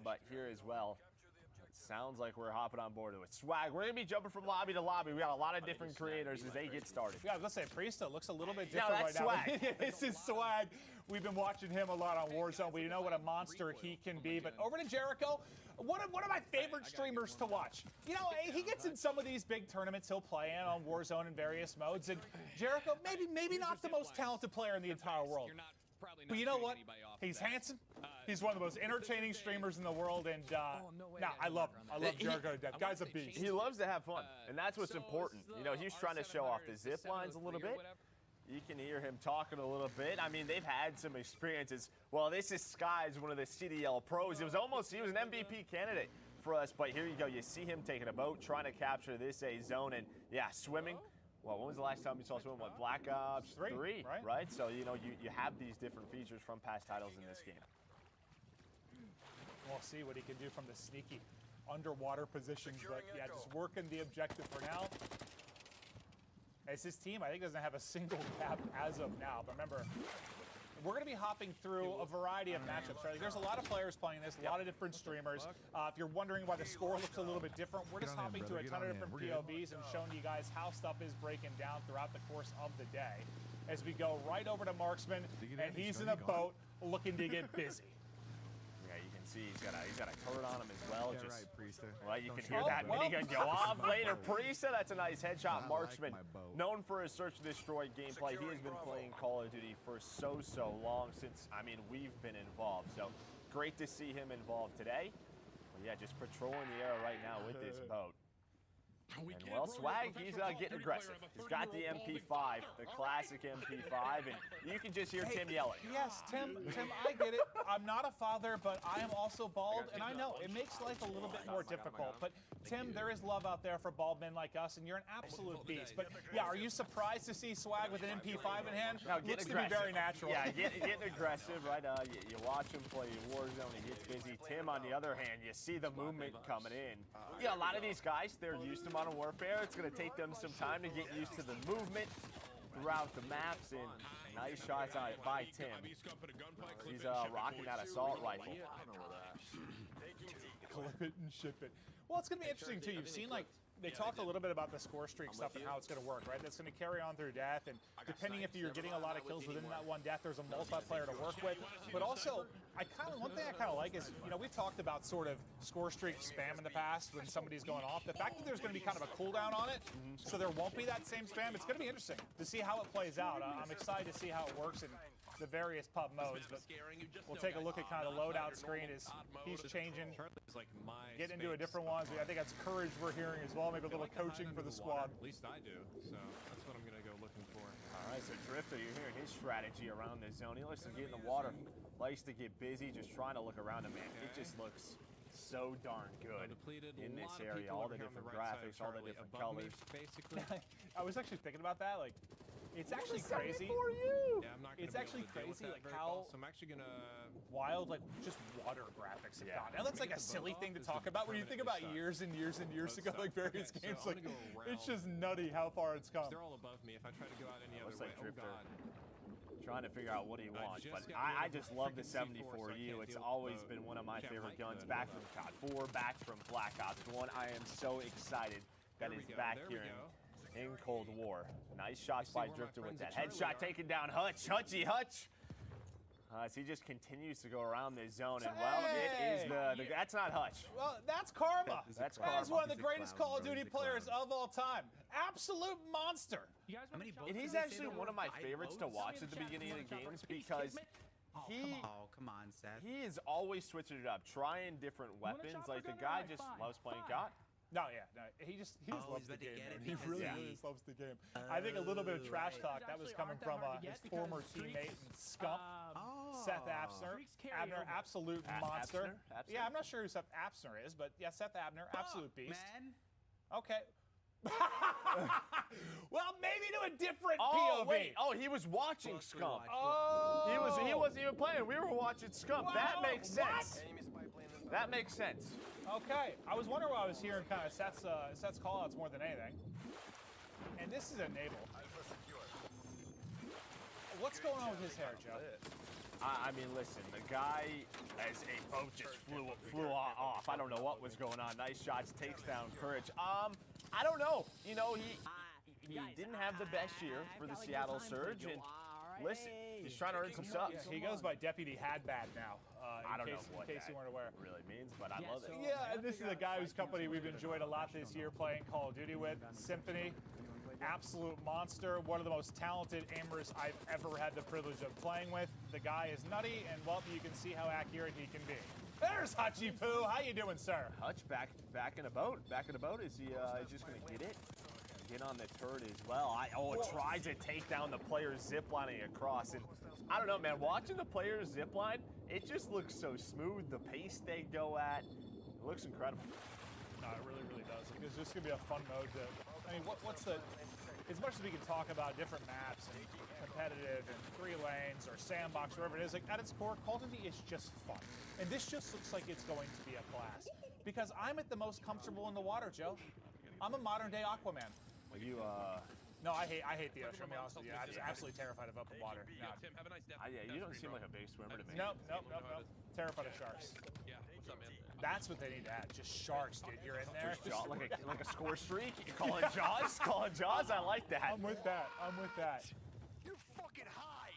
But here as well, sounds like we're hopping on board with Swag. We're going to be jumping from lobby to lobby. We got a lot of different creators as they get started. Yeah, let's say Priesta looks a little bit different right Swag. now. This is Swag. We've been watching him a lot on Warzone. We know what a monster he can be. But over to Jericho, one of my favorite streamers to watch. He gets in some of these big tournaments he'll play in on Warzone in various modes. And Jericho, maybe not the most talented player in the entire world. But you know what? He's handsome. He's one of the most entertaining streamers in the world, and I love him. I love Jericho to death. Guy's a beast. He loves to have fun, and that's what's important. He's trying to show off the zip lines a little bit. You can hear him talking a little bit. I mean, they've had some experiences. Well, this is Skies, one of the CDL pros. He was an MVP candidate for us, but here you go. You see him taking a boat, trying to capture this A zone, and swimming. Well, when was the last time you saw someone with Black Ops 3, right? So, you have these different features from past titles in this game. We'll see what he can do from the sneaky underwater positions, but just working the objective for now. As his team, I think, doesn't have a single cap as of now, but remember, we're going to be hopping through a variety of matchups, right? There's a lot of players playing this, a lot of different streamers. If you're wondering why the score looks a little bit different, we're just hopping to a ton of different POVs and showing you guys how stuff is breaking down throughout the course of the day. As we go right over to Marksman, and he's in a boat looking to get busy. Yeah, you can see he's got a turret on him as well. Yeah, right, Priesta. Well, you can hear that minigun go off later. Priesta, that's a nice headshot. Marksman, known for his search and destroy gameplay. He has been playing Call of Duty for so long since, we've been involved. So great to see him involved today. But just patrolling the air right now with this boat. And well, Swag, he's getting aggressive. He's got the MP5, the classic MP5, and you can just hear Tim yelling. Yes, Tim, I get it. I'm not a father, but I am also bald, and I know it makes life a little bit more difficult. But Tim, there is love out there for bald men like us, and you're an absolute beast. But are you surprised to see Swag with an MP5 in hand? No, looks to be very natural. Yeah, getting aggressive, right? You watch him play Warzone, he gets busy. Tim, on the other hand, you see the movement coming in. A lot of these guys, they're used to Modern Warfare. It's going to take them some time to get used to the movement throughout the maps, and nice shots by Tim. He's rocking that assault rifle. Clip it and ship it. Well, it's going to be interesting, too. You've seen, they talked a little bit about the score streak stuff and how it's going to work, right? That's going to carry on through death, and depending if you're getting a lot of kills within that one death, there's a multiplayer to work with. But also, one thing I kind of like is, we've talked about sort of score streak spam in the past when somebody's going off. The fact that there's going to be kind of a cooldown on it, so there won't be that same spam, it's going to be interesting to see how it plays out. I'm excited to see how it works in the various pub modes, but we'll take a look at kind of the loadout screen as he's changing, getting into a different one. I think that's courage we're hearing as well, maybe a little coaching for the squad. At least I do, so that's what I'm going to go looking for. All right, so Drifter, you're hearing his strategy around this zone. He likes to get in the water, likes to get busy, just trying to look around him, man. It just looks so darn good in this area. All the different graphics, all the different colors. Basically. I was actually thinking about that, it's actually crazy. Yeah, I'm not it's actually crazy, how so I'm actually gonna wild, just water graphics have gotten. And that's a silly thing to talk about when you think about years and years and years ago, various games. It's just nutty how far it's come. They're all above me. If I try to go out any other way, oh God. Trying to figure out what he wants, but I just love the 74U. It's always been one of my favorite guns, back from COD 4, back from Black Ops 1. I am so excited that is back here in Cold War. Nice shots by Drifter with that headshot, taking down Hutch. Hutch. As he just continues to go around this zone, and well, it is that's not Hutch. Well, that's Karma. That's That is Karma. one of the greatest Call of Duty players of all time. Absolute monster. And he's actually one of my favorites to watch at the beginning of the games because come on, Seth. he is always switching it up, trying different weapons. Like the guy just loves playing God. No, he just loves the game. He really just loves the game. I think a little bit of trash talk that was coming from his former teammate and scump, Seth Abner. Abner, absolute monster. Abner? Yeah, I'm not sure who Seth Abner is, but yeah, Seth Abner, absolute beast. Man. Okay. Well, maybe to a different Oh, POV. wait. Oh, he was watching Scump. Oh. He wasn't even playing. We were watching Scump. That makes sense. That makes sense. Okay, I was wondering why I was hearing kind of Seth's callouts more than anything. And this is a Naval. What's going on with his hair, Joe? I mean, listen, the guy, as a boat just flew off. I don't know what was going on. Nice shots, takes down Courage. I don't know. You know, he didn't have the best year for the Seattle Surge, and listen, he's trying to earn some subs. He goes by Deputy Hadbad now. I don't know what in case that you weren't aware. really means, but I love it. Yeah, and this is a guy whose company we've enjoyed a lot this year playing Call of Duty with, Symphony. Absolute monster, one of the most talented aimers I've ever had the privilege of playing with. The guy is nutty, and well, you can see how accurate he can be. There's Hutchie Poo. How you doing, sir? Hutch back in a boat. Back in a boat. Is he just going to get it? Get on the turret as well. Tries to take down the player ziplining across. And I don't know, man. Watching the players zipline, it just looks so smooth. The pace they go at, it looks incredible. No, it really, really does. Like, it's just going to be a fun mode to... I mean, what's the... As much as we can talk about different maps and competitive and 3 lanes or sandbox, wherever it is, like at its core, Call of Duty is just fun. And this just looks like it's going to be a blast. Because I'm at the most comfortable in the water, Joe. I'm a modern-day Aquaman. You, No, I hate the ocean. I'll be honest with you. I'm just absolutely terrified of open water. No. Tim, have a nice day. Yeah, you don't seem like a big swimmer to me. Nope. Terrified of sharks. Yeah, what's up, man? That's what they need to add. Just sharks, dude. You're in there. Like a score streak? You call it Jaws? Call it Jaws? I like that. I'm with that. You're fucking high.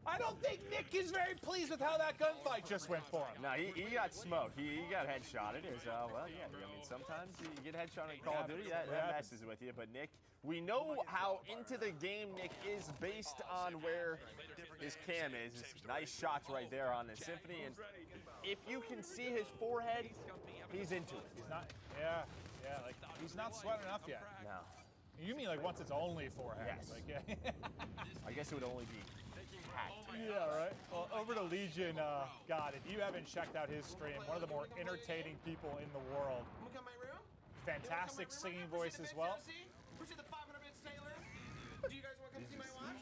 I don't think Nick is very pleased with how that gunfight just went for him. No, he got smoked. He got headshotted. Well, yeah. I mean, sometimes you get headshotted in Call of Duty. That messes with you. But Nick, we know how into the game Nick is based on where his cam is. Nice shots right there on the Symphony. And if you can see his forehead, he's into it. He's not. Yeah. Like he's not sweating enough yet. No. You mean like once it's only forehead? Yes. Like, yeah. I guess it would only be hat. Yeah, right. Well, over to Legion. God, if you haven't checked out his stream, one of the more entertaining people in the world. Fantastic singing voice as well. Appreciate the 500-bit sailor. Do you guys want to come see my watch?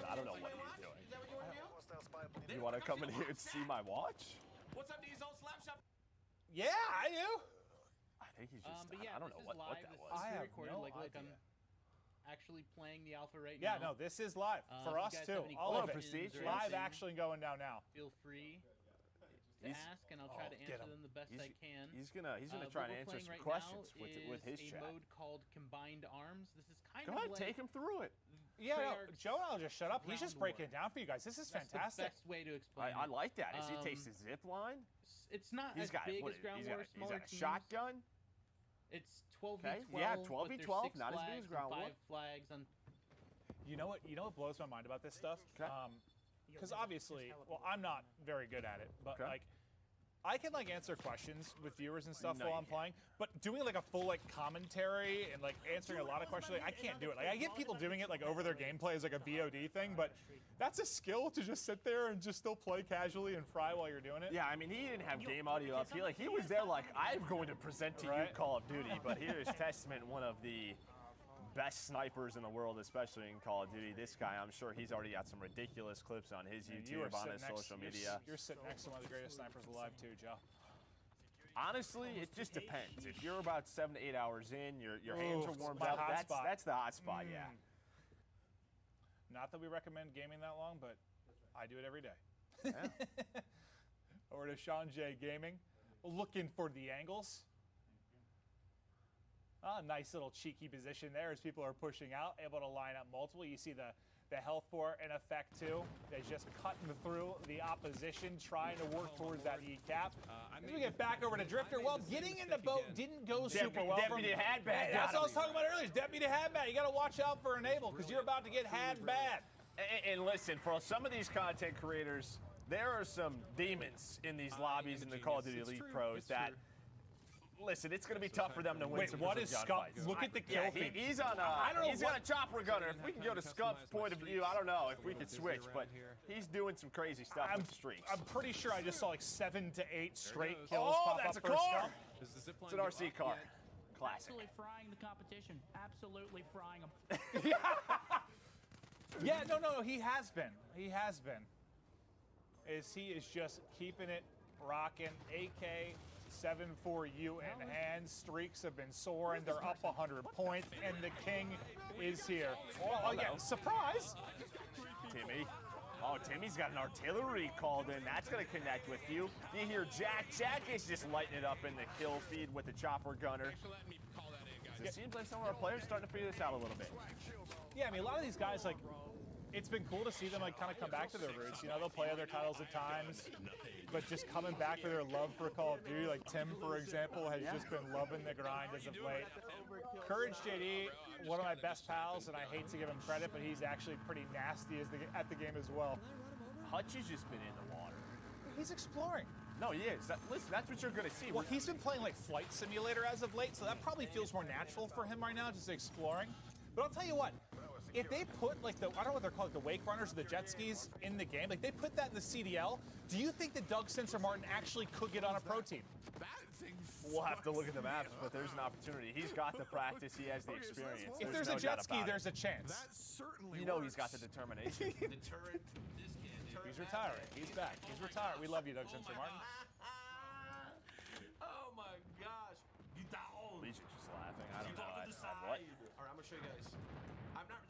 I don't know what he's doing. Is that what you want to do? You want to come in here and see my watch? What's up, Diesel? Slapshot. Yeah, I do. I think he's just. But yeah, I don't know what that was. I have recorded. no Look, idea. I'm actually playing the alpha right Yeah, now. no, this is live for if us you guys too. have any All of it. questions or Live anything, action going down now. Feel free to ask, and I'll try to get answer him. them the best I can. He's gonna What try to we're answer playing some right questions now with his is chat. a mode called Combined Arms. This is kind Go of ahead, like take him through it. Yeah, no, Treyarch's Joe and I'll just shut up. He's just Ground breaking it down for you guys. This is That's fantastic. the best way to explain I it. like that. As he takes his zip line. It's not He's as got big what as is- Ground he's War. got, he's Smaller got a teams. shotgun. It's 12v12. Okay, yeah, but 12v12, there's 6 not as big flags as Ground and War. 5 flags on. You know what blows my mind about this stuff? Because obviously, well, I'm not very good at it, but like, I can like answer questions with viewers and stuff No, while you I'm playing. But doing like a full like commentary and like answering a lot of questions, like I can't do it. Like I get people doing it like over their gameplay as like a VOD thing, but that's a skill to just sit there and just still play casually and fry while you're doing it. Yeah, I mean, he didn't have game audio up. He was there like, I'm going to present to you Call of Duty, but here is Testament, one of the best snipers in the world, especially in Call of Duty. This guy, I'm sure he's already got some ridiculous clips on his YouTube, on his social media. You're sitting next to one of the greatest snipers alive too, Joe. Honestly, it just depends. If you're about 7 to 8 hours in, your hands are warmed up. That's the hot spot, yeah. Not that we recommend gaming that long, but I do it every day. Yeah. Over to Sean J Gaming. looking for the angles. Nice little cheeky position there as people are pushing out, able to line up multiple. You see the health bar in effect too. They're just cutting through the opposition, trying to work towards that E-cap. As we get back over to Drifter, well, getting in the boat didn't go super well. Deputy had bad. That's what I was talking about earlier. Deputy had bad. You got to watch out for Enable because you're about to get had bad. And listen, for some of these content creators, there are some demons in these lobbies in the Call of Duty Elite Pros that. Listen, it's going to be tough for them to win. Wait, what is Scump? Look at the kill feed. He's on he's got a chopper gunner. If we can go to Scump's point of view, I don't know if we could switch, but he's doing some crazy stuff with the streaks. I'm pretty sure I just saw like 7 to 8 straight kills pop that's up a for car. Scump. It's an RC car. Classic. Absolutely frying the competition. Absolutely frying them. Yeah, no, he has been. He has been. He is just keeping it rocking. AK 7-4U in hand. Streaks have been soaring. They're up 100 points, and the king is here. Oh, yeah, surprise! Timmy. Oh, Timmy's got an artillery called in. That's going to connect with you. You hear Jack. Jack is just lighting it up in the kill feed with the chopper gunner. It seems like some of our players are starting to figure this out a little bit. Yeah, I mean, a lot of these guys, like, it's been cool to see them, like, kind of come back to their roots. You know, they'll play other titles at times, but just coming back to their love for Call of Duty. Like, Tim, for example, has just been loving the grind as of late. Courage JD, one of my best pals, and I hate to give him credit, but he's actually pretty nasty at the game as well. Hutch has just been in the water. He's exploring. No, he is. Listen, that's what you're going to see. Well, he's been playing, like, Flight Simulator as of late, so that probably feels more natural for him right now, just exploring. But I'll tell you what, if they put, like, I don't know what they're called, the wake runners or the jet skis in the game, like, they put that in the CDL, do you think that Doug Sensor Martin actually could get on a pro team? We'll have to look at the maps, but there's an opportunity. He's got the practice. He has the experience. If there's a jet ski, there's a chance. You know he's got the determination. He's retiring. He's back. He's retired. We love you, Doug Sensor Martin. Oh my gosh. Legion's just laughing. I don't know. What? All right, I'm gonna show you guys.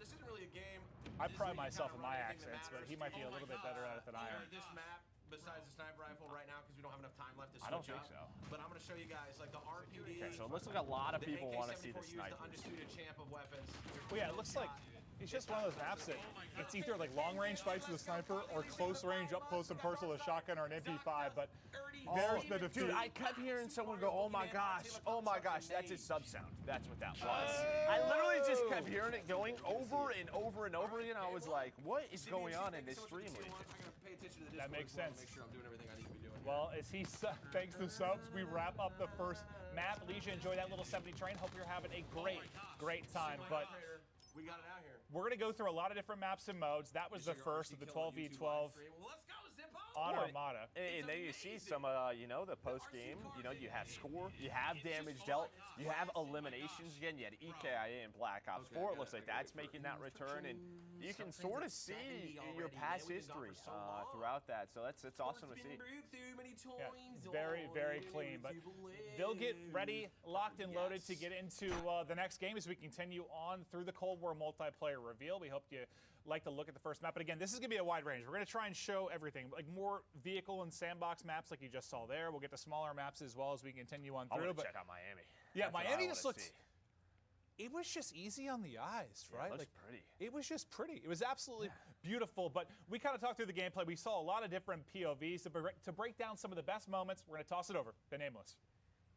This isn't really a game. I pride myself in my accents, but he might be a little bit better at it than I am. This map, besides the sniper rifle right now, because we don't have enough time left to switch I don't think up. so. But I'm gonna show you guys like the RPD. Okay, so it looks like a lot of people want to see the sniper. The undisputed champ of weapons. Well, yeah, it looks like it's just one of those maps that it's either like long range fights with a sniper or close range up close and personal with a shotgun or an MP5, but there's the defeat. Dude, I kept hearing someone go, oh my gosh, that's his sub sound. That's what that was. I literally just kept hearing it going over and over and over again. I was like, what is going on in this stream? That makes sense. Make sure I'm doing everything I need to be doing. Well, as thanks to subs, we wrap up the first map. Leisha, enjoy that little 70 train. Hope you're having a great time. But we got it out here. We're going to go through a lot of different maps and modes. That was the first of the 12v12 on Armada. And then you see some, the post game. You have score, you have damage dealt, you have eliminations again. You had EKIA and Black Ops 4. It looks like that's making that return, and you can sort of see your past history throughout that. So it's awesome to see. Yeah, very clean. But they'll get ready, locked and loaded to get into the next game as we continue on through the Cold War multiplayer reveal. We hope you like to look at the first map. But again, this is going to be a wide range. We're going to try and show everything, like more vehicle and sandbox maps like you just saw there. We'll get to smaller maps as well as we continue on through. I want to check out Miami. Yeah, That's Miami just looked... It was just easy on the eyes, right? It looks pretty. It was just pretty. It was absolutely beautiful. But we kind of talked through the gameplay. We saw a lot of different POVs. To break down some of the best moments, we're going to toss it over to Nameless.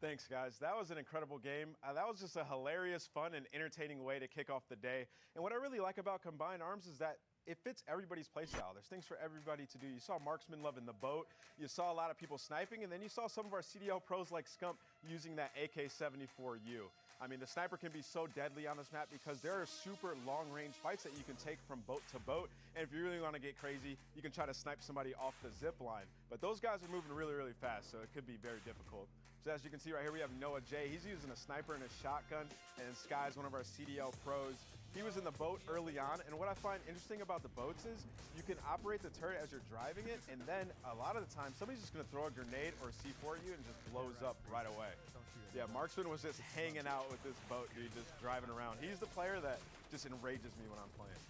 Thanks, guys. That was an incredible game. That was just a hilarious, fun, and entertaining way to kick off the day. And what I really like about Combined Arms is that it fits everybody's playstyle. There's things for everybody to do. You saw Marksman loving the boat. You saw a lot of people sniping, and then you saw some of our CDL pros like Scump using that AK-74U. I mean, the sniper can be so deadly on this map because there are super long-range fights that you can take from boat to boat. And if you really want to get crazy, you can try to snipe somebody off the zip line. But those guys are moving really fast, so it could be very difficult. So as you can see right here, we have Noah J. He's using a sniper and a shotgun, and Sky's one of our CDL pros. He was in the boat early on, and what I find interesting about the boats is you can operate the turret as you're driving it, and then a lot of the time, somebody's just gonna throw a grenade or a C4 at you and just blows up right away. Yeah, Marksman was just hanging out with this boat, dude, just driving around. He's the player that just enrages me when I'm playing.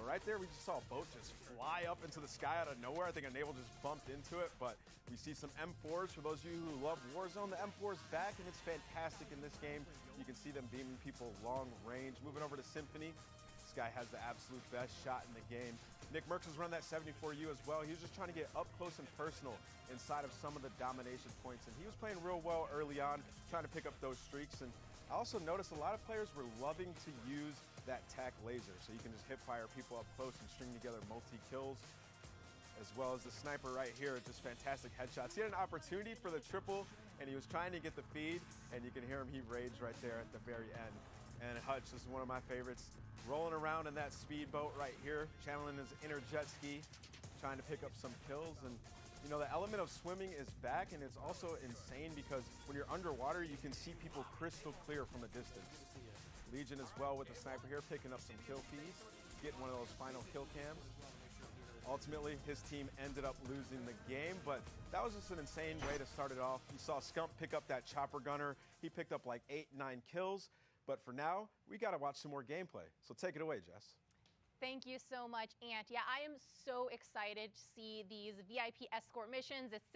But right there, we just saw a boat just fly up into the sky out of nowhere. I think a naval just bumped into it, but we see some M4s. For those of you who love Warzone, the M4 is back, and it's fantastic in this game. You can see them beaming people long range. Moving over to Symphony. This guy has the absolute best shot in the game. Nick Merckx was running that 74U as well. He was just trying to get up close and personal inside of some of the domination points, and he was playing real well early on, trying to pick up those streaks. And I also noticed a lot of players were loving to use that TAC laser, so you can just hip fire people up close and string together multi-kills, as well as the sniper right here, just fantastic headshots. He had an opportunity for the triple, and he was trying to get the feed, and you can hear him, he rage right there at the very end. And Hutch, this is one of my favorites, rolling around in that speedboat right here, channeling his inner jet ski, trying to pick up some kills. And you know, the element of swimming is back, and it's also insane because when you're underwater, you can see people crystal clear from a distance. Legion as well with the sniper here, picking up some kill feeds, getting one of those final kill cams. Ultimately, his team ended up losing the game, but that was just an insane way to start it off. You saw Scump pick up that chopper gunner. He picked up like 8-9 kills, but for now, we gotta watch some more gameplay. So take it away, Jess. Thank you so much, Ant. Yeah, I am so excited to see these VIP escort missions. It's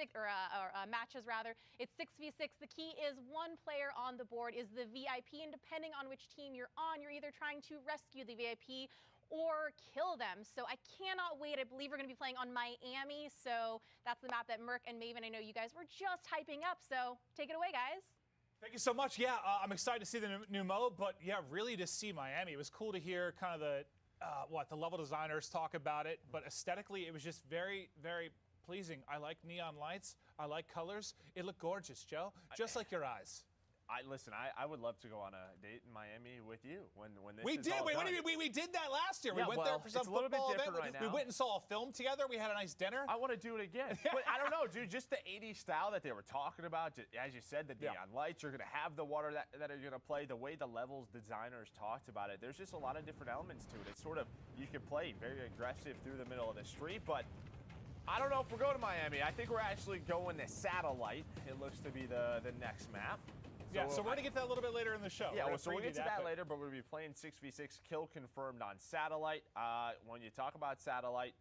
matches rather. It's 6v6. The key is one player on the board is the VIP, and depending on which team you're on, you're either trying to rescue the VIP or kill them. So I cannot wait. I believe we're going to be playing on Miami. So that's the map that Merc and Maven, I know you guys were just hyping up. So take it away, guys. Thank you so much. Yeah, I'm excited to see the new mode, but yeah, really to see Miami. It was cool to hear kind of the level designers talk about it, but aesthetically it was just very, very pleasing. I like neon lights. I like colors. It looked gorgeous, Joe, just like your eyes. Listen, I would love to go on a date in Miami with you when this we is did. all Wait, done. we did that last year. Yeah, we went there for some it's a little bit football different event. right now. We went and saw a film together. We had a nice dinner. I want to do it again. But I don't know, dude, just the 80s style that they were talking about, as you said, the neon lights, you're going to have the water that are going to play, the way the levels designers talked about it. There's just a lot of different elements to it. It's sort of, you can play very aggressive through the middle of the street, but I don't know if we're going to Miami. I think we're actually going to Satellite. It looks to be the next map. So we're going to get to that a little bit later in the show. Yeah, so we'll get to that later, but we're going to be playing 6v6 kill confirmed on Satellite. When you talk about Satellite,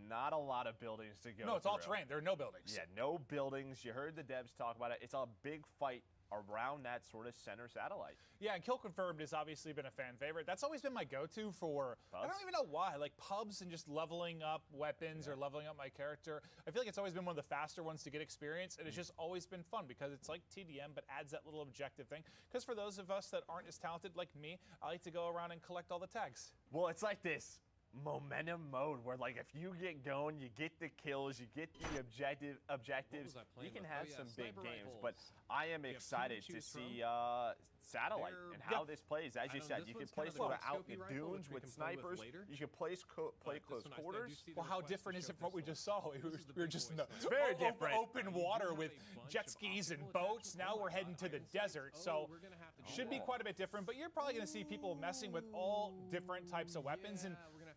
not a lot of buildings to go No, it's all through. terrain. There are no buildings. Yeah, no buildings. You heard the devs talk about it. It's a big fight around that sort of center satellite. Yeah, and Kill Confirmed has obviously been a fan favorite. That's always been my go-to for, I don't even know why, like pubs and just leveling up weapons or leveling up my character. I feel like it's always been one of the faster ones to get experience, and it's just always been fun because it's like TDM, but adds that little objective thing. Because for those of us that aren't as talented like me, I like to go around and collect all the tags. Well, it's like this momentum mode where, like, if you get going, you get the kills, you get the objectives, you can have some big games. But I am excited to see Satellite and how this plays. As you said, you can play sort of out in the dunes with snipers. You can play close quarters. Well, how different is it from what we just saw? We were just in the very different. Open water with jet skis and boats. Now we're heading to the desert, so should be quite a bit different. But you're probably going to see people messing with all different types of weapons. And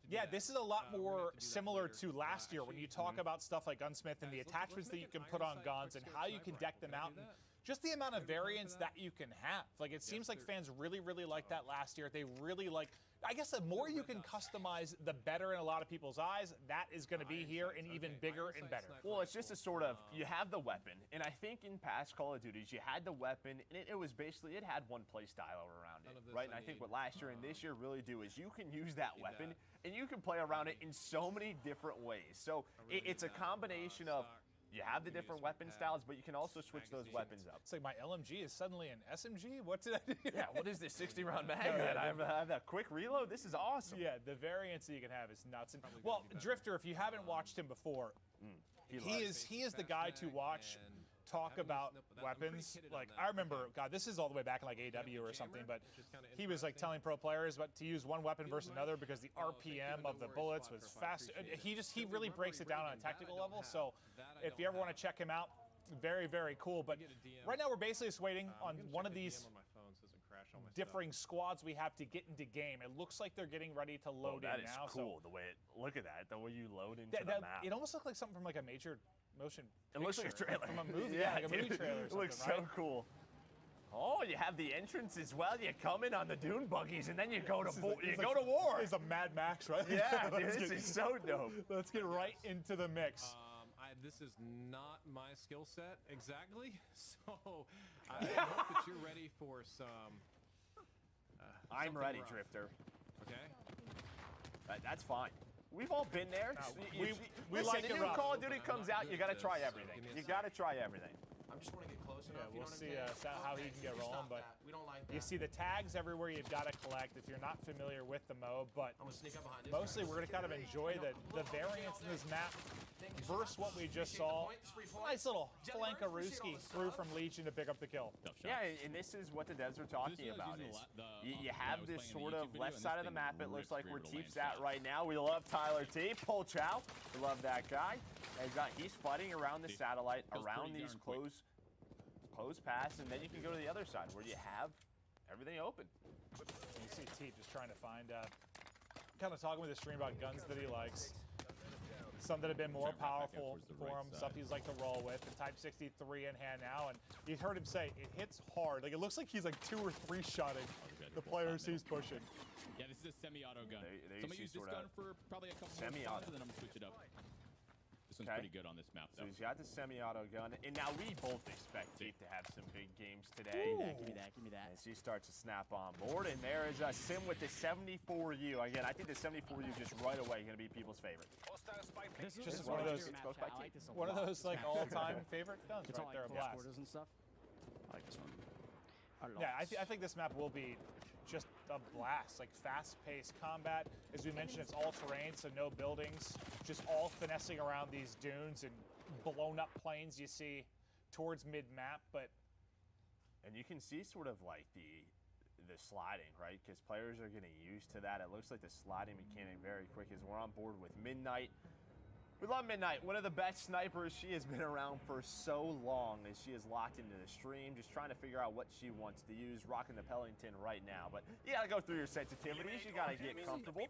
yeah, this is a lot more similar to last year when you talk about stuff like Gunsmith and the attachments that you can put on guns and how you can deck them out. And just the amount of variance that you can have. Like, it seems like fans really, really liked that last year. They really like, I guess the more you can customize, the better in a lot of people's eyes. That is going to be here and even bigger and better. Well, it's just a sort of, you have the weapon. And I think in past Call of Duties, you had the weapon, and it was basically, it had one play style around it, right? And I think what last year and this year really do is you can use that weapon, and you can play around it in so many different ways. So it's a combination of, you have the different weapon styles, but you can also switch those weapons up. It's like my LMG is suddenly an SMG? What did I do? Yeah, what is this 60-round mag? I have that quick reload? This is awesome. Yeah, the variance that you can have is nuts. And, well, Drifter, if you haven't watched him before, he is the guy to watch talk about weapons. Like, I remember, God, this is all the way back in like AW or something, but he was like telling pro players what to use one weapon versus another because the RPM of the bullets was fast. He really breaks it down on a technical level. So if you ever want to check him out, very, very cool. But right now we're basically just waiting on one of these differing squads we have to get into game. It looks like they're getting ready to load in now. That is cool, the way look at that, the way you load into the map. It almost looks like something from like a major motion It looks like a trailer. From a movie, yeah, like a movie trailer or something, it looks right? so cool. Oh, you have the entrance as well. You come in on the dune buggies, and then you go to war. It's a Mad Max, right? Yeah, dude, this is so dope. Let's get right into the mix. This is not my skill set exactly, so I hope that you're ready for some. I'm something ready, rough. Drifter. Okay. That's fine. We've all been there. We Listen, like the it new rough. Call of Duty I'm comes not out, good you got to at try this, so everything. give me a You second. got to try everything. I'm just want to get close Yeah, enough. we'll you know see what how he can get rolling, but we don't like that. you see the tags everywhere you've got to collect if you're not familiar with the mode, but I'm gonna sneak up behind this mostly guy. we're going to kind of enjoy the variance in this map versus what we just saw. Nice little Flankarooski through from Legion to pick up the kill. Yeah, and this is what the devs are talking about. Is you have this sort of left side of the map, it looks like where Teep's at right now. We love Tyler Teep, Pol Chow. We love that guy. He's fighting around the satellite, around these closed paths, and then you can go to the other side where you have everything open. You see Teep just trying to find, kind of talking with his stream about guns that he likes. Some that have been more powerful for him, stuff he's like to roll with. The Type 63 in hand now, and you heard him say it hits hard. Like it looks like he's like 2 or 3 shotting the players he's pushing. Yeah, this is a semi-auto gun. They So I'm gonna use this gun for probably a couple more rounds, and then I'm gonna switch it up. This one's pretty good on this map, So though. he's got the semi-auto gun, and now we both expect Teep to have some big games today. Give me that, give me that. As he starts to snap on board, and there is a Sim with the 74U. Again, I think the 74U just right away going to be people's favorite. This is Just one of those, one of those like all-time favorite guns It's right all there, a like blast. quarters and stuff. I like this one. Yeah, I think this map will be just a blast, like fast-paced combat. As we mentioned, it's all terrain, so no buildings, just all finessing around these dunes and blown-up planes you see towards mid-map, but... And you can see sort of like the sliding, right? Because players are getting used to that. It looks like the sliding mechanic very quick as we're on board with Midnight. We love Midnight, one of the best snipers. She has been around for so long as she is locked into the stream, just trying to figure out what she wants to use, rocking the Pellington right now. But you gotta go through your sensitivities, you gotta get comfortable.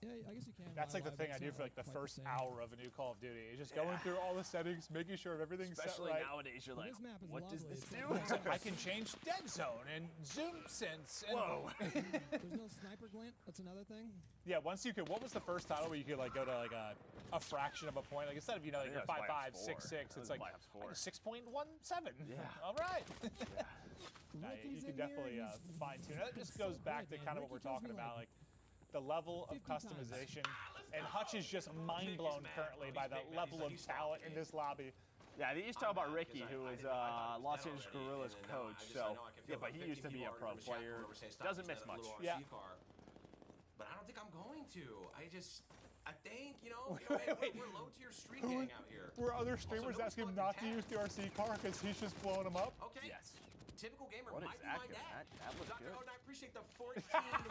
Yeah, I guess you can. That's like the thing I do for like the first hour of a new Call of Duty. Is just going through all the settings, making sure everything's Especially set right. nowadays, you're like, This map is what does lovely. this It's do? I can change dead zone and zoom sense. And Whoa. There's no sniper glint. That's another thing. Yeah, once you could. What was the first title where you could like go to like a fraction of a point? Like instead of like Yeah, you're it's Black 5.5, Ops 4. 6.6, it's like Black Ops 4. 6.17. Yeah. All right. What You things can in here definitely is fine tune. That just goes back to kind of what we're talking about, like the level of 50 times. customization. And Hutch is just mind blown currently by the level of talent in this lobby. Yeah, they used to talk about Ricky, who is Los Angeles Guerrillas coach. So, yeah, but he used to be a pro player. Doesn't miss much. Yeah. But I don't think I'm going to. I think, hey, we're low tier street gang out here. Were other streamers asking him not to use the RC car because he's just blowing them up? Okay. Yes. Typical gamer What might is be that my good? dad. That looks Dr. good. Odin, I appreciate the 14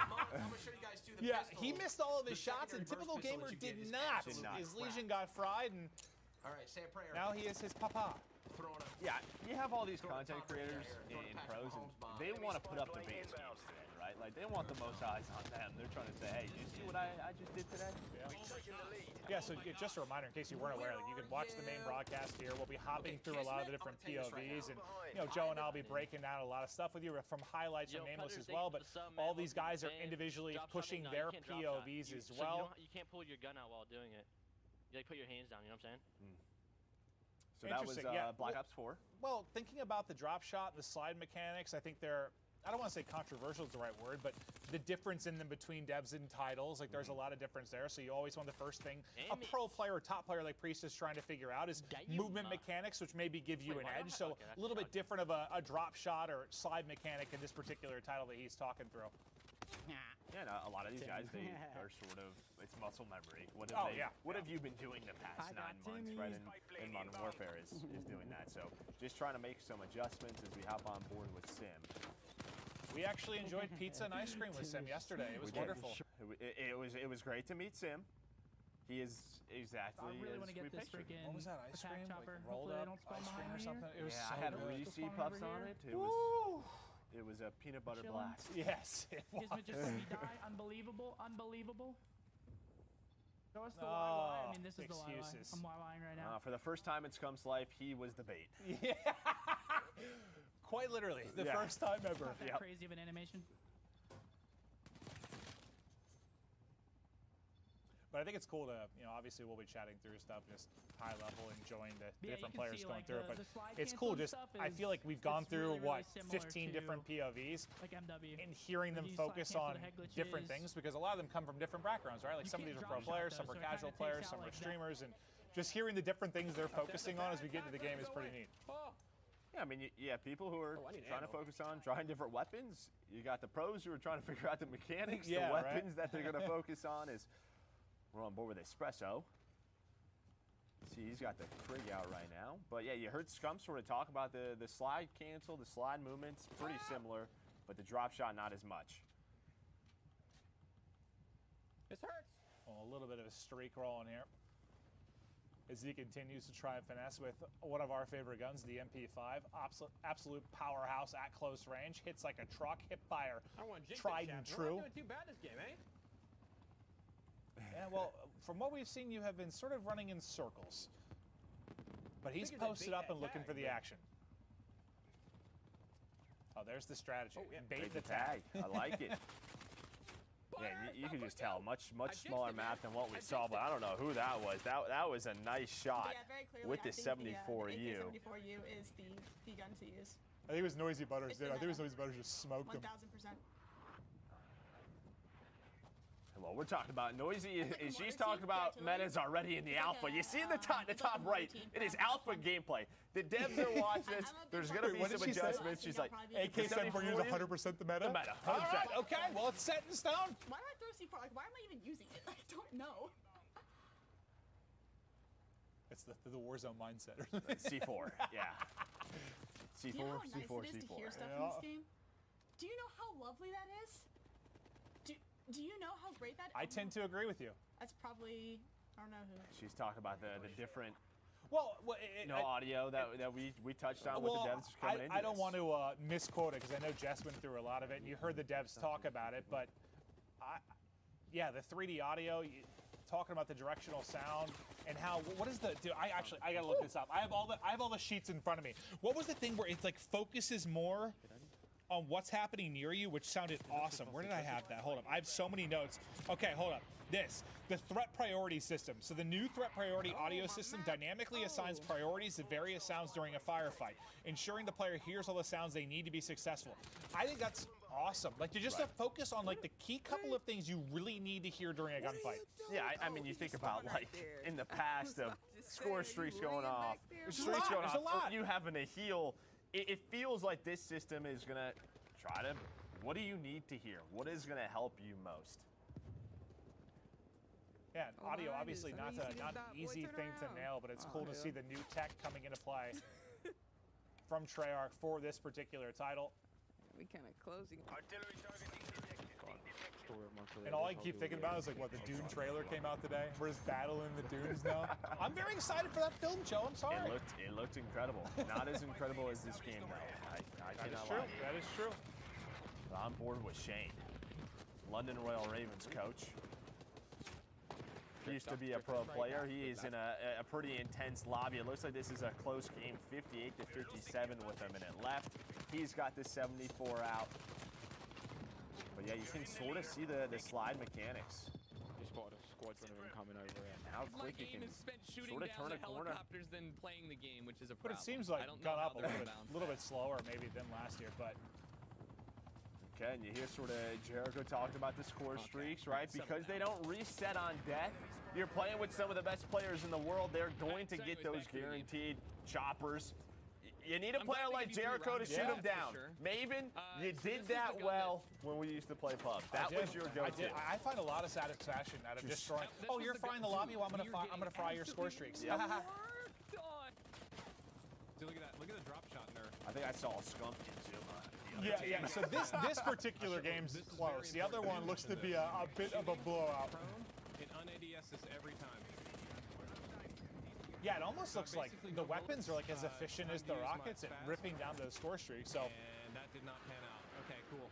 months. I'm gonna show you guys too. The Yeah, pistol, he missed all of his the shots, and secondary typical burst pistol gamer that you get did is not. absolute His crap. Legion got fried, and All right, say a prayer. now he is his papa. Throwing a Yeah, you have all these Throwing content top right creators here, throwing in Patrick pros, and Mahomes bomb. they want to put up the biggest games today, right? Like, they want the most eyes on them. They're trying to say, hey, did you see what I just did today? Yeah, so just a reminder in case you weren't aware, like you can watch the main broadcast here. We'll be hopping through a lot of the different POVs, and Joe and I'll be breaking down a lot of stuff with you from highlights from Nameless as well. But all these guys are individually pushing their POVs as well. You can't pull your gun out while doing it. You like put your hands down. You know what I'm saying? So that was Interesting, yeah. Black Ops 4. Well, thinking about the drop shot, the slide mechanics, I think they're, I don't want to say controversial is the right word, but the difference in them between devs and titles, like there's a lot of difference there. So you always want the first thing a pro player or top player like Priest is trying to figure out is movement mechanics, which maybe give you an edge. So a little bit different of a drop shot or slide mechanic in this particular title that he's talking through. Yeah, no, a lot of these guys, they are sort of, it's muscle memory. What have you been doing the past 9 months, right? And Modern Warfare is doing that. So just trying to make some adjustments as we hop on board with Sim. We actually enjoyed pizza and ice cream with Sim yesterday. It was wonderful. It was great to meet Sim. He is exactly I really as want to get we this What pictured. freaking was that ice attack cream? chopper. Like rolled Hopefully they up don't spawn ice cream behind or me something? It was Yeah, so I had good. Reese Spawn Puffs over on here. it. It was a peanut butter Chillin'. blast. Yes, it was. Gizmo just let me die. Unbelievable. Unbelievable. Show us the Oh, YY. I mean, this is excuses. the YY. I'm YYing right now. For the first time in Scum's life, he was the bait. Yeah. Quite literally, the Yeah. first time ever. Not that crazy of an animation. But I think it's cool to, obviously we'll be chatting through stuff, just high level, enjoying the Yeah, different you can players see, going like, through it. the But slide it's cancel cool. and Just stuff I feel like we've gone it's through really, really similar 15 to, different POVs, like MW. and hearing them Where you slide focus cancel on the head glitches. different things because a lot of them come from different backgrounds, right? Like You some of can't these are drop pro players, shot, some though, are so it casual kinda players, takes some out, are like, that- streamers, and just hearing the different things they're focusing on as we get into the game is pretty neat. Yeah, I mean, people who are trying to focus on trying different weapons. You got the pros who are trying to figure out the mechanics, Yeah, the right. weapons that they're going to focus on. Is we're on board with Espresso. See, he's got the Krig out right now. But yeah, you heard Scump sort of talk about the slide cancel, the slide movements, pretty similar, but the drop shot not as much. This hurts. Well, a little bit of a streak rolling here as he continues to try and finesse with one of our favorite guns, the MP5. Absolute powerhouse at close range. Hits like a truck. Hip fire. Tried and true. We're not doing too bad this game, eh? Yeah, well, from what we've seen, you have been sort of running in circles. But he's Figured they'd posted bait up that and looking tag, for the but- action. Oh, there's the strategy. Oh, yeah. Bait Take the tag. I like it. Yeah, you can just tell much smaller map than what we saw, but I don't know who that was. That was a nice shot Yeah, very clearly, with I the think the 74U. AK-74U is the gun to use. I think it was Noisy Butters, It's dude. the I think it was meta. Noisy Butters just smoked him. 1000%. Well, we're talking about Noisy. She's talking about metas already in the alpha. You see in the top right, it is alpha gameplay. The devs are watching this. There's going to be What did some she say? adjustments. She's like, AK-74U is 100% the meta? The meta, All 100%. right, okay. Well, it's set in stone. Why do I throw C4? Like, why am I even using it? I don't know. It's the Warzone mindset. C4, yeah. C4, Do you know how nice C4, it is to C4. hear stuff in this game? Do you know how lovely that is? Do you know how great that is? I tend to agree with you. That's probably, I don't know who. She's talking about the different Well, audio that we touched on with the devs coming into I don't this. want to misquote it because I know Jess went through a lot of it, and you heard the devs talk about it. But yeah, the 3D audio, talking about the directional sound and how what is the? Dude, I gotta look this up. I have all the sheets in front of me. What was the thing where it like focuses more on what's happening near you, which sounded awesome. Where did I have that? Hold up. I have so many notes. Okay, hold up. The threat priority system. So the new threat priority audio system dynamically assigns priorities to various sounds during a firefight, ensuring the player hears all the sounds they need to be successful. I think that's awesome. Like, to just to focus on like the key couple of things you really need to hear during a gunfight. Yeah, I mean, you think about like in the past of score streaks going off, There's a lot. you having a heal. It feels like this system is gonna try to. What do you need to hear? What is gonna help you most? Yeah, and audio obviously not an easy thing to nail, but it's cool to see the new tech coming into play from Treyarch for this particular title. We kind of closing. And all I keep thinking about is like what the Dune trailer came out today. We're just battling the dunes now. I'm very excited for that film, Joe. I'm sorry. It looked incredible. Not as incredible as this game though. I That is cannot true. lie. That is true. But I'm bored with Shane, London Royal Ravens coach. He used to be a pro player. He is in a pretty intense lobby. It looks like this is a close game, 58 to 57 with a minute left. He's got the 74 out. But yeah, you can sort of see the slide mechanics. You spotted a squadron of them coming over here. And how My quick you game can is spent shooting sort of down turn the a corner. helicopters than playing the game, which is a But problem. it seems like I don't gone know up how a they're little gonna bit slower maybe than last year, but Okay, and you hear sort of Jericho talked about the score streaks, right? Because they don't reset on death. You're playing with some of the best players in the world. They're going to get those guaranteed choppers. You need a player like Jericho to shoot them down. Maven, you did that well when we used to play pub. That was your go-to. I find a lot of satisfaction out of destroying. Oh, you're frying the lobby. Well, I'm gonna fry your score streaks. Yep. Dude, look at that. Look at the drop shot in there. I think I saw a skunk in Zoom. Yeah. So this particular game's close. The other one looks to be a bit of a blowout. It un-ADS this every time. Yeah, it almost looks like the weapons are like as efficient as the rockets at ripping down those score streaks. So. And that did not pan out. Okay, cool.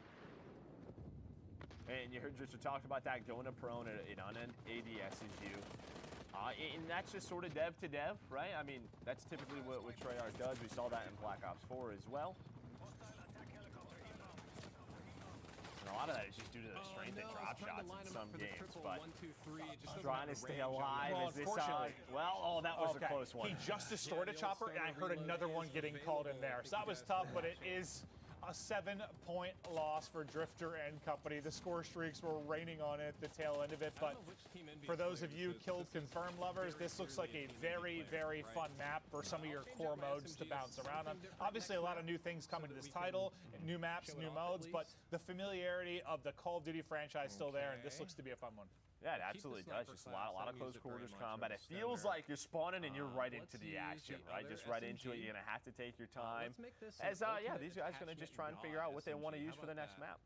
And you heard just talked about that going to prone. It un-ADSs you. And that's just sort of dev to dev, right? I mean, that's typically what Treyarch does. We saw that in Black Ops 4 as well. lot of that is just due to the strength and drop shots in some games, but 1, 2, 3, it just doesn't trying have to the stay range on it. alive. Well, Is this unfortunately. that was a close one. He just destroyed a chopper, and I heard another one getting called in there. So that was tough, but it is a 7-point loss for Drifter and company. The score streaks were raining on it at the tail end of it, but for those of you Killed Confirmed lovers, this looks like a very, very fun map for some of your core modes to bounce around on. Obviously, a lot of new things coming to this title, new maps, new modes, but the familiarity of the Call of Duty franchise is still there, and this looks to be a fun one. Yeah, it absolutely does. Just a lot of close quarters combat. It feels like you're spawning and you're right into the action, right? Just right into it. You're gonna have to take your time. As these guys are gonna just try and figure out what they want to use for the next map.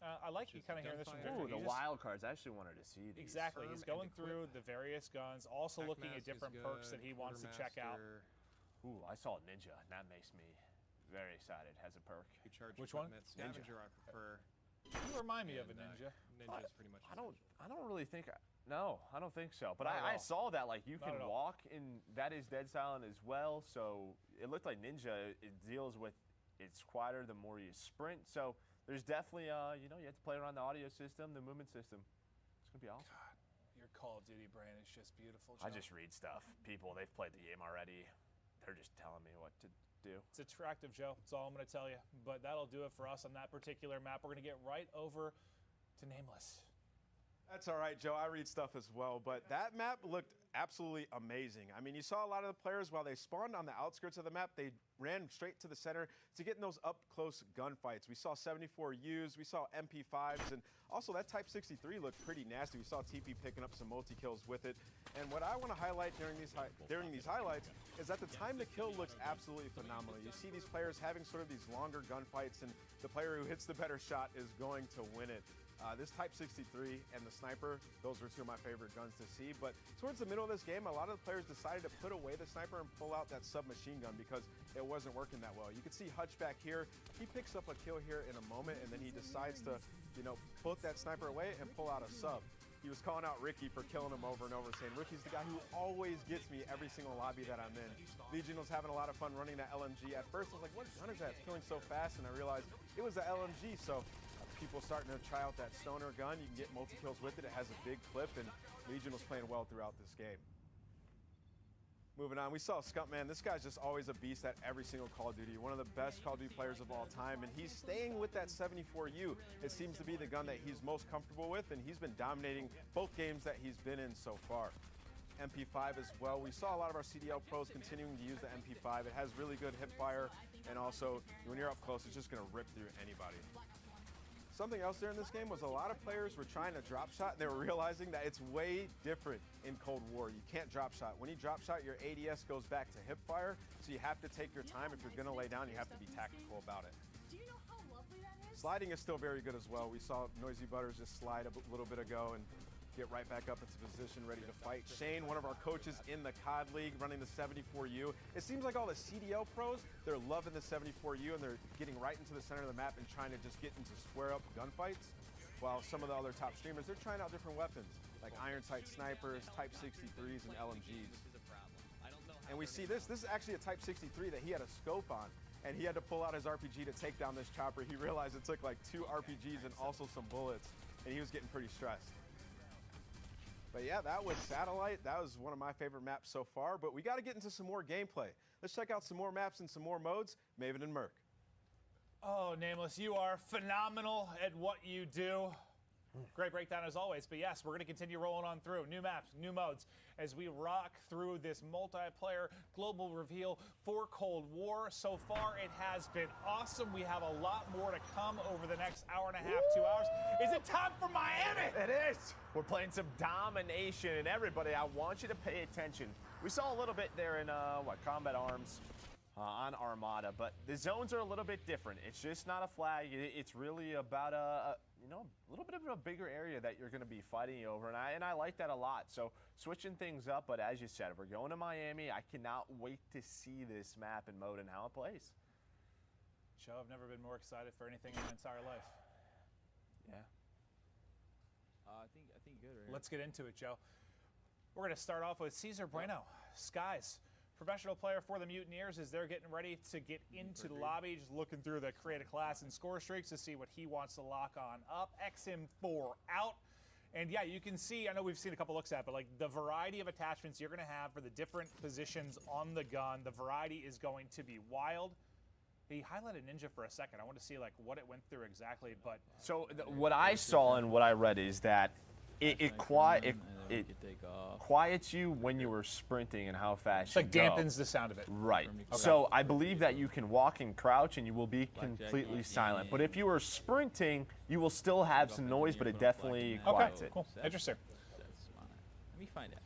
I like you kind of hearing this from Drifter. Ooh, the wild cards. I actually wanted to see these. Exactly. He's going through the various guns, also looking at different perks that he wants to check out. Ooh, I saw Ninja, and that makes me very excited. Has a perk. Which one? Scavenger, I prefer. You remind me of a Ninja. Ninja's pretty much. I don't really think. No, I don't think so. But I saw that like you can walk, and that is Dead Silent as well. So it looked like Ninja. It deals with it's quieter the more you sprint. So there's definitely you have to play around the audio system, the movement system. It's gonna be awesome. God, your Call of Duty brain is just beautiful, I Joe. just read stuff. People, they've played the game already. They're just telling me what to do. It's attractive, Joe. That's all I'm going to tell you. But that'll do it for us on that particular map. We're going to get right over to Nameless. That's all right, Joe. I read stuff as well, but that map looked absolutely amazing. I mean, you saw a lot of the players, while they spawned on the outskirts of the map, they ran straight to the center to get in those up-close gunfights. We saw 74Us, we saw MP5s, and also that Type 63 looked pretty nasty. We saw TP picking up some multi-kills with it. And what I want to highlight during these highlights is that the time to kill looks absolutely phenomenal. You see these players having sort of these longer gunfights, and the player who hits the better shot is going to win it. This Type 63 and the Sniper, those are two of my favorite guns to see. But towards the middle of this game, a lot of the players decided to put away the Sniper and pull out that submachine gun because it wasn't working that well. You can see Hutch back here. He picks up a kill here in a moment, and then he decides to, put that Sniper away and pull out a sub. He was calling out Ricky for killing him over and over, saying Ricky's the guy who always gets me every single lobby that I'm in. Legion was having a lot of fun running that LMG. At first, I was like, what gun is that? It's killing so fast, and I realized it was the LMG. So people starting to try out that stoner gun. You can get multi-kills with it. It has a big clip, and Legion was playing well throughout this game. Moving on, we saw Scumpman. This guy's just always a beast at every single Call of Duty. One of the best Call of Duty players of all time, and he's staying with that 74U. It seems to be the gun that he's most comfortable with, and he's been dominating both games that he's been in so far. MP5 as well. We saw a lot of our CDL pros continuing to use the MP5. It has really good hip fire, and also when you're up close, it's just going to rip through anybody. Something else there in this game was a lot of players were trying to drop shot, and they were realizing that it's way different in Cold War. You can't drop shot. When you drop shot, your ADS goes back to hip fire, so you have to take your time. If you're going to lay down, you have to be tactical about it. Do you know how lovely that is? Sliding is still very good as well. We saw Noisy Butters just slide a little bit ago and get right back up into position, ready to fight. Shane, one of our coaches in the COD League, running the 74U. It seems like all the CDL pros, they're loving the 74U, and they're getting right into the center of the map and trying to just get into square-up gunfights, while some of the other top streamers, they're trying out different weapons, like iron sight snipers, Type 63s, and LMGs. And we see this is actually a Type 63 that he had a scope on, and he had to pull out his RPG to take down this chopper. He realized it took like 2 RPGs and also some bullets, and he was getting pretty stressed. But yeah, that was Satellite. That was one of my favorite maps so far, but we got to get into some more gameplay. Let's check out some more maps and some more modes. Maven and Merc. Oh, Nameless, you are phenomenal at what you do. Great breakdown as always, but yes, we're going to continue rolling on through. New maps, new modes, as we rock through this multiplayer global reveal for Cold War. So far, it has been awesome. We have a lot more to come over the next hour and a half, 2 hours. Is it time for Miami? It is. We're playing some domination, and everybody, I want you to pay attention. We saw a little bit there in, Combat Arms on Armada, but the zones are a little bit different. It's just not a flag. It's really about a little bit of a bigger area that you're going to be fighting over, and I like that a lot. So switching things up, but as you said, we're going to Miami. I cannot wait to see this map and mode and how it plays. Joe, I've never been more excited for anything in my entire life. Yeah. I think good. Right? Let's get into it, Joe. We're going to start off with Cesar Bueno, Skies, professional player for the Mutineers as they're getting ready to get into the lobby, just looking through the create a class and score streaks to see what he wants to lock on up. XM4 out. And yeah, you can see, I know we've seen a couple looks at it, but like the variety of attachments you're going to have for the different positions on the gun, the variety is going to be wild. He highlighted Ninja for a second. I want to see like what it went through exactly, but So what I saw and what I read is that it quiets you when you were sprinting and how fast it's like you go. dampens the sound of it. Right. Okay. So I believe that you can walk and crouch and you will be completely silent. But if you are sprinting, you will still have some noise, but it definitely quiets it. Cool. Interesting. Let me find out.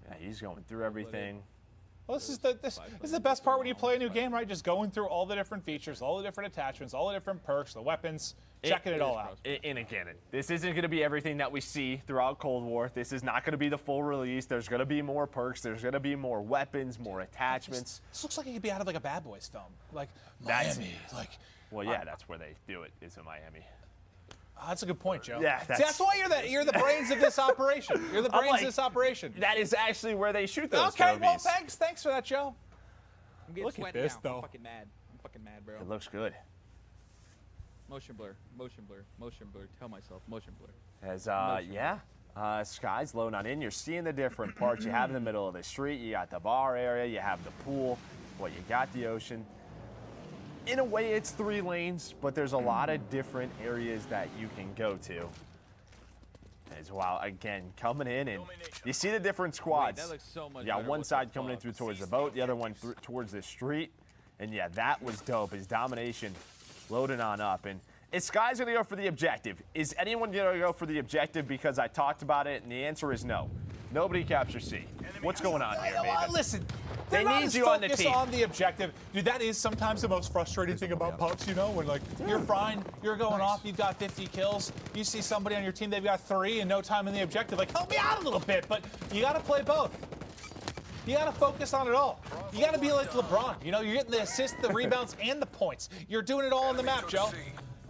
Yeah, he's going through everything. Well, this is the best part when you play a new game, right? Just going through all the different features, all the different attachments, all the different perks, the weapons, checking it all out. And again, this isn't going to be everything that we see throughout Cold War. This is not going to be the full release. There's going to be more perks. There's going to be more weapons, more attachments. This looks like it could be out of like a Bad Boys film, like That's- Miami. Like, Well, yeah, that's where they do it. Is in Miami. That's a good point, Joe. Yeah, See, that's why you're the brains of this operation. You're the I'm brains like, of this operation. That is actually where they shoot those Okay, well, movies. thanks for that, Joe. I'm getting Look at sweaty this, now. though. I'm fucking mad. I'm fucking mad, bro. It looks good. Motion blur. Motion blur. Motion blur. Tell myself. Motion blur. As Sky's loading on in. You're seeing the different parts. You have in the middle of the street. You got the bar area. You have the pool. Well, you got the ocean. In a way, it's 3 lanes, but there's a lot of different areas that you can go to. As well, again, coming in, and you see the different squads. Wait, that looks so much You got better. one What side the coming in fuck? through towards the boat, the other one towards the street. And yeah, that was dope. His domination loading on up. And is Sky's going to go for the objective? Is anyone going to go for the objective because I talked about it? And the answer is no. Nobody captures C. What's going on here, Maven? Listen, They they're not need as you on the focused team. on the objective. Dude, that is sometimes the most frustrating thing about pubs, you know, when like you're fine, you're going off, you've got 50 kills, you see somebody on your team, they've got 3 and no time in the objective, like help me out a little bit, but you gotta play both. You gotta focus on it all. You gotta be like LeBron, you know, you're getting the assists, the rebounds, and the points. You're doing it all on the map, Joe.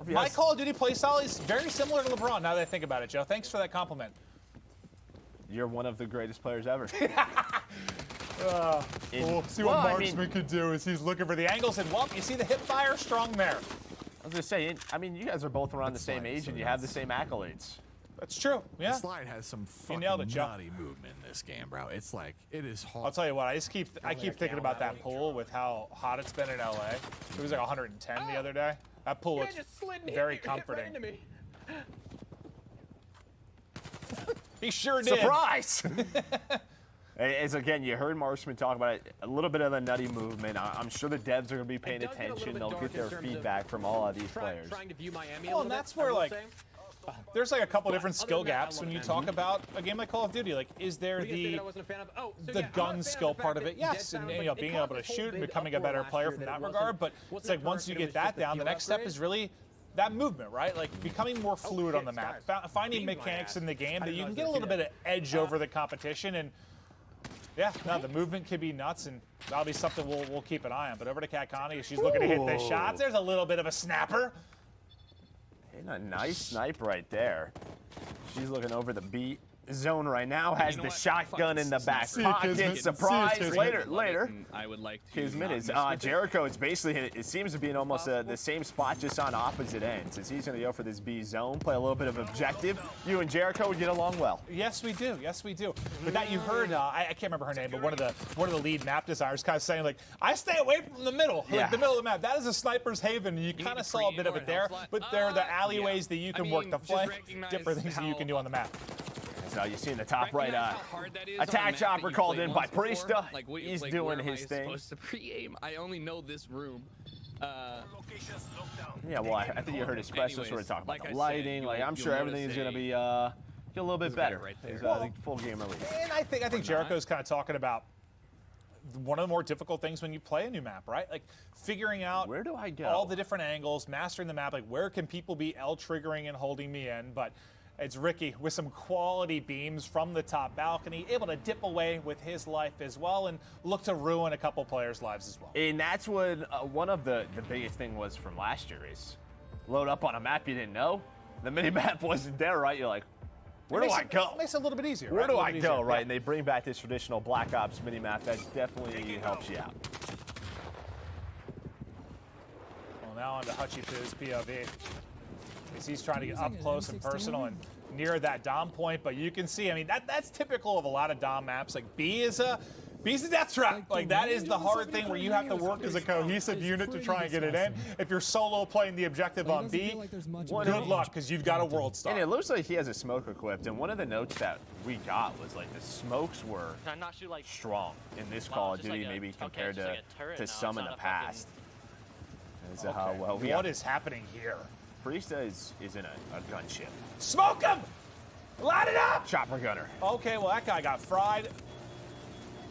My Call of Duty playstyle is very similar to LeBron now that I think about it, Joe. Thanks for that compliment. You're one of the greatest players ever. We'll see what Marksman could do is he's looking for the angles, and well, you see the hip fire strong there. I was just saying, I mean, you guys are both around the same age and you have the same accolades. That's true, yeah. The slide has some fucking nailed it, Joe. nutty movement in this game, bro. It's like, it is hard. I'll tell you what, I keep thinking about that pool with how hot it's been in LA. It was like 110 the other day. That pool looks very comforting. He sure did. Surprise! As again, you heard Marksman talk about it, a little bit of the nutty movement. I'm sure the devs are going to be paying attention. They'll get their feedback from all of these players. Trying to view Miami Well, and that's where like there's like a couple different skill gaps when you talk about a game like Call of Duty. Like, is there the gun skill part of it? Yes, and you know, being able to shoot and becoming a better player from that regard. But it's like once you get that down, the next step is really that movement, right? Like becoming more fluid on the map, finding mechanics in the game that you can get a little bit of edge over the competition. And yeah, no, the movement could be nuts, and that'll be something we'll keep an eye on. But over to Kat Connie, she's looking to hit the shots. There's a little bit of a snapper. And a nice snipe right there. She's looking over the B zone right now, has the shotgun in the back pocket. Surprise! Later. I would like to. Kismet is Jericho. It's basically it seems to be in almost the same spot, just on opposite ends. As he's going to go for this B zone, play a little bit of objective. You and Jericho would get along well. Yes, we do. Yes, we do. But that you heard, I can't remember her name, but one of the lead map designers kind of saying like, I stay away from the middle, like the middle of the map. That is a sniper's haven. And you kind of saw a bit of it there, but there are the alleyways that you can work the flank, different things that you can do on the map. So you see in the top right, attack chopper called in by Priesta. Like, He's doing his thing. Supposed to pre-aim. I only know this room. Yeah, well, I think you heard Espresso sort of talk about the lighting. Like, I'm sure everything is going to be get a little bit better. Full game release. And I think Jericho's kind of talking about one of the more difficult things when you play a new map, right? Like figuring out where do I go, all the different angles, mastering the map. Like where can people be L triggering and holding me in? But it's Ricky with some quality beams from the top balcony, able to dip away with his life as well and look to ruin a couple players' lives as well. And that's what one of the biggest thing was from last year is load up on a map you didn't know. The mini map wasn't there, right? You're like, Where do I go? Makes it a little bit easier. Where right? do A little I bit go, easier. right? Yeah. And they bring back this traditional Black Ops mini-map that definitely helps you out. Well, now on to Hutchie Poo's POV. As he's trying to get up close and personal and near that Dom point, but you can see, I mean, that's typical of a lot of Dom maps. Like B's a death trap. Like that is the hard thing where you have to work as a cohesive unit to try and get it in. If you're solo playing the objective on B, good luck because you've got a world star. And it looks like he has a smoke equipped, and one of the notes that we got was like the smokes were Can I not shoot like strong in this Wow, Call of just Duty, like a- maybe okay, compared just like a turret to now, some it's in the not a fucking- past. As to how well we What got- is happening here? Priesta is in a gunship. Smoke him! Line it up! Chopper gunner. Okay, well that guy got fried.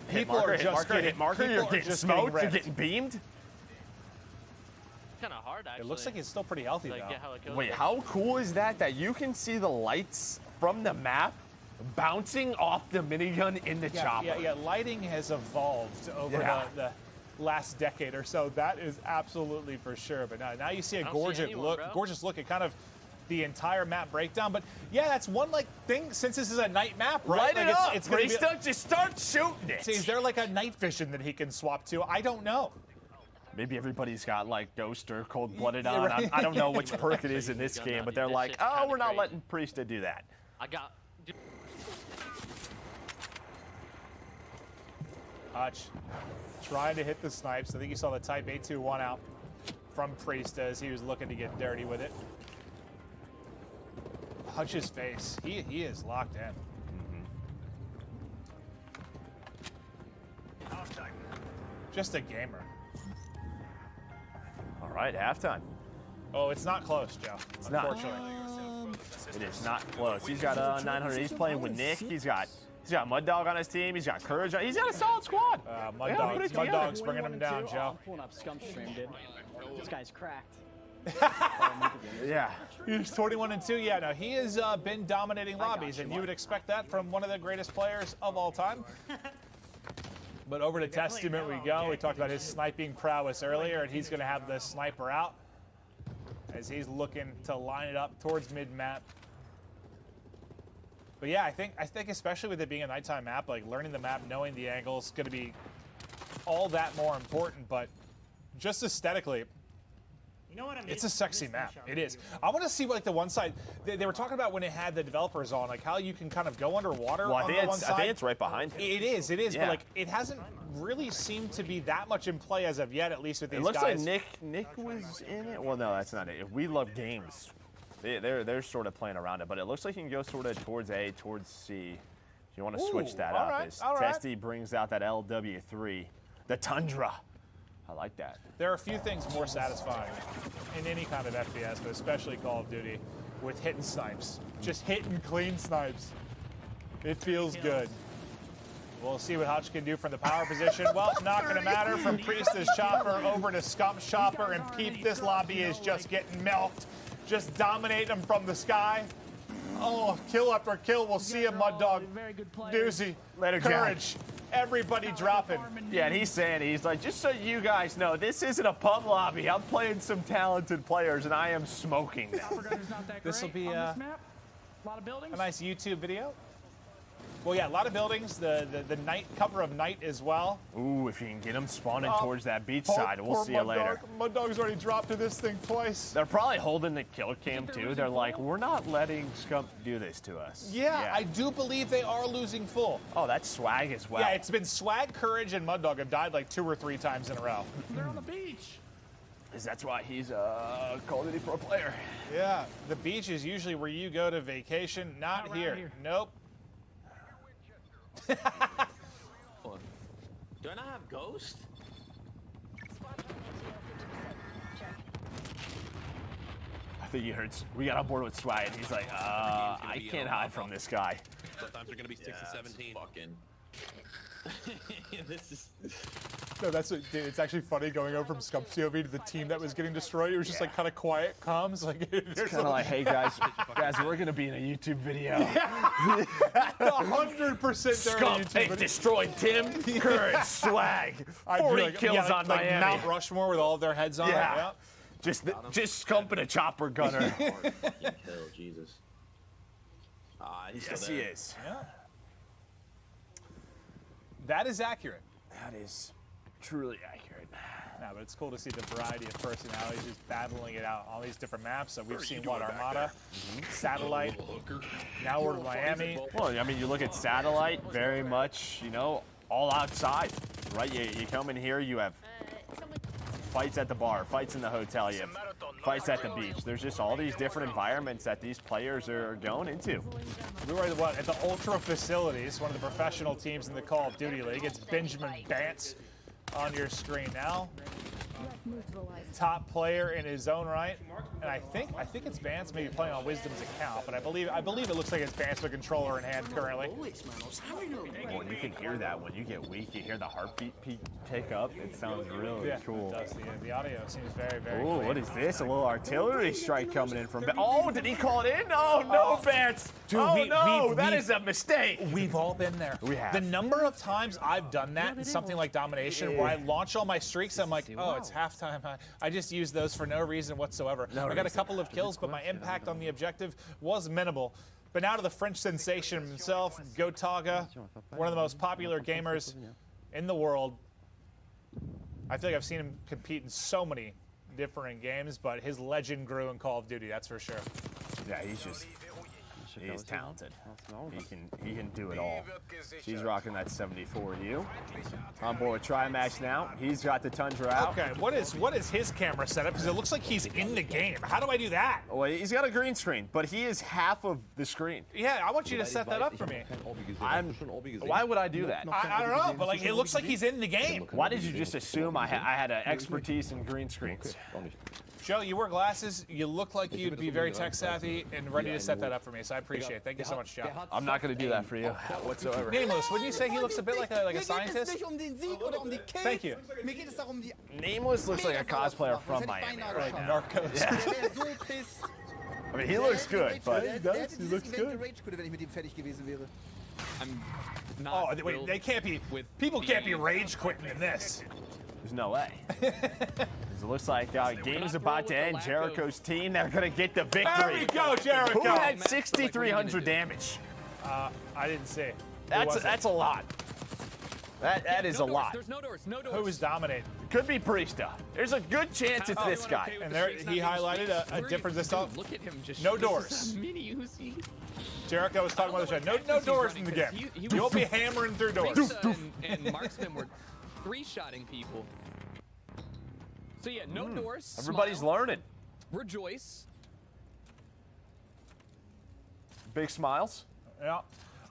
Hit People marker, are hit just marker, getting, hit marker. people You're are getting just smoked. You're wrecked. getting beamed. kind of hard actually. It looks like he's still pretty healthy Like, though. get how it goes Wait, there. how cool is that? That you can see the lights from the map bouncing off the minigun in the chopper. Yeah, lighting has evolved over Yeah. the last decade or so. That is absolutely for sure. But now you see a I don't see gorgeous anyone, look, bro. gorgeous look at kind of the entire map breakdown. But yeah, that's one like thing since this is a night map, right? Light like it up, it's gonna be, Priesta. Just start shooting it. See, is there like a night vision that he can swap to? I don't know. Maybe everybody's got like Ghost or Cold Blooded Yeah, on. right. I don't know which perk it is in this game, but they're This like, shit's oh, kinda we're not crazy. letting Priesta do that. I got. Dude, Hutch trying to hit the snipes. I think you saw the Type 821 out from Priesta as he was looking to get dirty with it. Hutch's face, he is locked in. Just a gamer. All right, halftime. Oh, it's not close, Joe. It's not. Unfortunately. It is not close. He's got 900. He's playing with Nick. He's got Mud Dog on his team. He's got Courage. He's got a solid squad. Mud Dog's bringing him down, Joe. I'm pulling up Scump stream, dude. This guy's cracked. Yeah. He's 21-2. Yeah, no, he has been dominating lobbies, and you would expect that from one of the greatest players of all time. But over to Testament we go. We talked about his sniping prowess earlier, and he's going to have the sniper out as he's looking to line it up towards mid-map. But yeah, I think especially with it being a nighttime map, like learning the map, knowing the angles, is going to be all that more important. But just aesthetically, You know what I mean? it's a sexy map. It is. I want to see like the one side they were talking about when it had the developers on, like how you can kind of go underwater Well, on the one side. I think it's right behind him. It is. Yeah. But like it hasn't really seemed to be that much in play as of yet, at least with these It looks guys. like Nick was in it. Well, no, that's not it. We Love Games. They're sort of playing around it, but it looks like you can go sort of towards A, towards C. If you want to switch that all up, right, as all right. Testy brings out that LW3, the Tundra. I like that. There are a few things more satisfying in any kind of FPS, but especially Call of Duty, with hitting snipes. Just hitting clean snipes. It feels good. We'll see what Hutch can do from the power position. Well, not going to matter. From Priesta's chopper over to Scump's chopper, and Peep, this lobby is just getting milked. Just dominating them from the sky. Oh, kill after kill. We'll see him, Mud Dog. Doozy. Later, Jack. Courage. Everybody dropping. Yeah, and he's like, just so you guys know, this isn't a pub lobby. I'm playing some talented players, and I am smoking them. This will be on this map. A lot of buildings. a nice YouTube video. Well, yeah, a lot of buildings. The night cover of night as well. Ooh, if you can get them spawning Oh, towards that beach poor- side, we'll poor see you Mud later. Dog. Mud Dog's already dropped to this thing twice. They're probably holding the kill cam too. They're like, we're not letting Scump do this to us. Yeah, I do believe they are losing full. Oh, that's swag as well. Yeah, it's been Swag, Courage, and Mud Dog have died like 2 or 3 times in a row. They're on the beach. That's why he's a Call of Duty pro player. Yeah, the beach is usually where you go to vacation. Not around here. here. Nope. Do I not have Ghost? I think you heard. We got on board with swag, and he's like, I can't hide from this guy. Sometimes they're gonna be 6 and 17. Fucking. This is. No, that's what, dude, it's actually funny going over from Scump POV to the team that was getting destroyed. It was just like kind of quiet comms. Like It's kind of like, hey guys, we're gonna be in a YouTube video. 100% they're in a Scump, YouTube hey, video. destroyed Tim, Courage, swag, 40 kills on like Miami. Mount Rushmore with all of their heads on it. Yeah. Yeah. Just Scump and a chopper gunner. Hell, Jesus. Yes, he is. Yeah. That is accurate. That is truly accurate. No, but it's cool to see the variety of personalities just battling it out on these different maps. So we've seen what, Armada, Satellite, now we're in Miami. Well, I mean, you look at Satellite, very much, you know, all outside, right? You come in here, you have fights at the bar, fights in the hotel, you have fights at the beach. There's just all these different environments that these players are going into. We were at the Ultra Facilities, one of the professional teams in the Call of Duty League. It's Benjamin Bance on your screen now. Top player in his own right, and I think it's Bance maybe playing on Wisdom's account, but I believe it looks like it's Bance with controller in hand currently. Well, you can hear that when you get weak. You hear the heartbeat pick up. It sounds really cool. It does. The audio seems very, very. Oh, clean. what is this? A little artillery strike coming in from. Oh, did he call it in? Oh no, Bance! Dude, oh that is a mistake. We've all been there. We have. The number of times I've done that in something like Domination, where I launch all my streaks, I'm like, oh, it's halftime. I just use those for no reason whatsoever. I got a couple of kills, but my impact on the objective was minimal. But now to the French sensation himself, Gotaga, one of the most popular gamers in the world. I feel like I've seen him compete in so many different games, but his legend grew in Call of Duty, that's for sure. Yeah, he's talented. He can do it all. He's rocking that 74U. On board Trimax now. He's got the Tundra out. Okay, what is his camera setup? Because it looks like he's in the game. How do I do that? Well, he's got a green screen, but he is half of the screen. Yeah, I want you to set that up for me. Why would I do that? I don't know, but like it looks like he's in the game. Why did you just assume I had an expertise in green screens? Joe, you wear glasses. You look like you'd be very tech savvy and ready to set that up for me, so I appreciate it. Thank you so much, Joe. I'm not going to do that for you whatsoever. Nameless, wouldn't you say he looks a bit like a scientist? Thank you. Nameless looks like a cosplayer from Miami right now. Narcos. Yeah. I mean, he looks good, but he looks good. They can't be. People can't be rage quitting in this. There's no way. It looks like game's about to end. Jericho's team, they're going to get the victory. There we go, Jericho. Who had 6,300 damage? I didn't see. That's a lot. That is a lot. There's no doors. No doors. Who was dominating? Could be Priesta. There's a good chance it's this guy. And there he highlighted a difference this time. Look at him just. No doors. Mini Uzi. Jericho was talking about the show. No doors in the game. You won't be hammering through doors. And Marksman were three-shotting people. So yeah, no doors. Everybody's smile, learning. Rejoice. Big smiles. Yeah.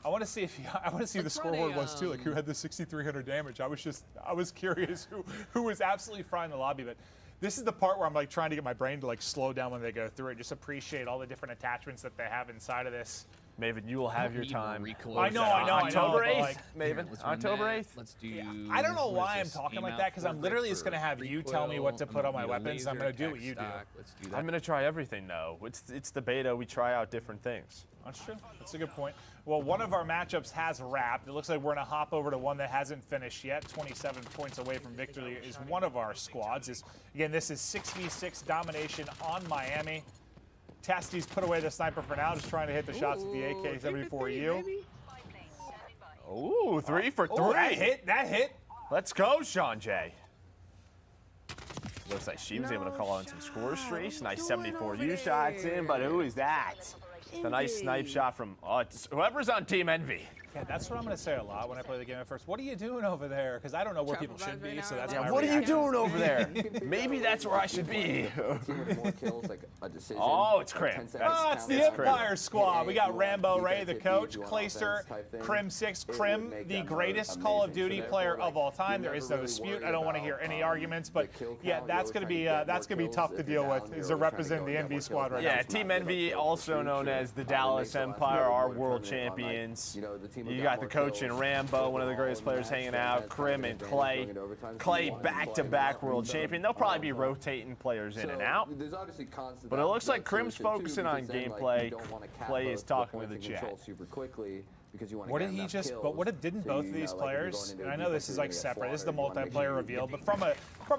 I want to see if the scoreboard was too, like who had the 6,300 damage. I was curious who was absolutely frying the lobby, but this is the part where I'm like trying to get my brain to like slow down when they go through it. Just appreciate all the different attachments that they have inside of this. Maven, you will have your time. I know. October 8th, like, Maven. October 8th. Let's do. Yeah, I don't know why I'm talking like that, because I'm literally just going to have you tell me what to put on my weapons. I'm going to do what you do. Let's do that. I'm going to try everything, though. It's the beta. We try out different things. That's true. That's a good point. Well, one of our matchups has wrapped. It looks like we're going to hop over to one that hasn't finished yet. 27 points away from victory is one of our squads. Again, this is 6v6 domination on Miami. Tasty's put away the sniper for now, just trying to hit the shots with the AK-74U. Ooh, 3 for 3. Oh, that hit. Let's go, Sean J. Looks like she was able to call on some score streaks. Nice 74U shots in, but who is that? The nice snipe shot from whoever's on Team Envy. Yeah, that's what I'm going to say a lot when I play the game at first. What are you doing over there? Because I don't know where people should be, so that's my what are you reaction. doing over there? Maybe that's where I should be. Oh, it's Krim. Oh, it's the Empire squad. We got Rambo Ray, the coach, Clayster, Crim6, Crim, the greatest Call of Duty player of all time. There is no dispute. I don't want to hear any arguments, but yeah, that's going to be tough to deal with. Is to represent the Envy squad right now. Yeah, Team Envy, also known as the Dallas Empire, are world champions. You got the coach in Rambo, one of the greatest players hanging out, Krim and Clay. Clay back-to-back world champion. They'll probably be rotating players in and out. But it looks like Krim's focusing on gameplay. Clay is talking with the chat. because you want to. What did he just? But didn't both of these players? And I know this is like separate. This is the multiplayer reveal, but from an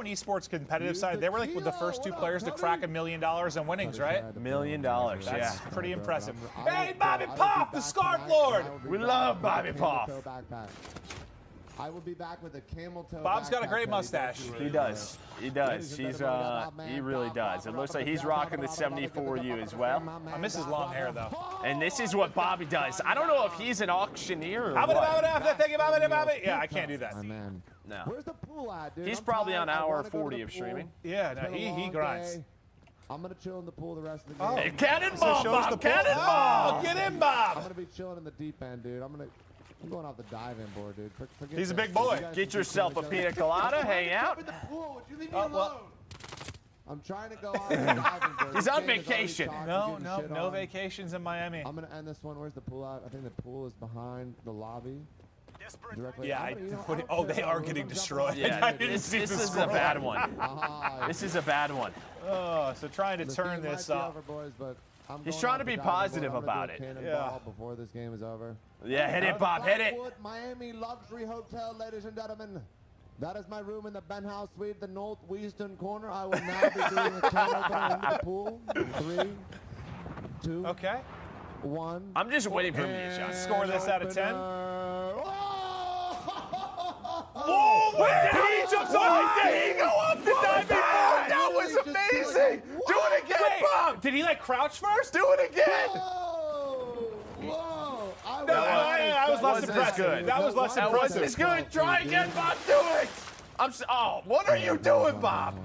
esports competitive side, they were like with the first 2 players to crack $1 million in winnings, right? $1 million. That's yeah. pretty impressive. Hey, Bobby Pop, the Scarf Lord. We love Bobby Pop. I will be back with a camel toe. Bob's got a great mustache. He does. He does. He really does. It looks like he's rocking the 74U as well. I miss his long hair though. And this is what Bobby does. I don't know if he's an auctioneer or what. Yeah, I can't do that. No. Where's the pool at, dude? He's probably on hour 40 of streaming. Yeah, no, he grinds. I'm gonna chill in the pool the rest of the game. Hey, cannonball, Bob! Cannonball! Oh, get in, Bob! I'm gonna be chilling in the deep end, dude. I'm going off the diving board, dude. Forget He's a that. big boy. Get yourself a pina colada, hang out. Would you leave me alone? I'm trying to go off the diving board. He's on vacation. No vacations in Miami. I'm gonna end this one. Where's the pool at? I think the pool is behind the lobby. Directly. Yeah, they are getting destroyed. Yeah, this is a bad one. This is a bad one. Oh, so trying to turn this up. He's trying to be positive about it. Yeah. Before this game is over. Yeah, hit it, Bob. Hit it. Miami Luxury Hotel, ladies and gentlemen. That is my room in the penthouse suite, the northwestern corner. I will now be doing a can opener in the pool. 3, 2, okay. 1. I'm just waiting for him to shot. Score this out of 10. Whoa! Where did he jump off? Did he go up the diving board? That was amazing! Do it again, Bob! Did he like crouch first? Do it again! Whoa! I was less impressive. That was less impressive. That wasn't as good. Try again, Bob. Do it! What are you doing, Bob?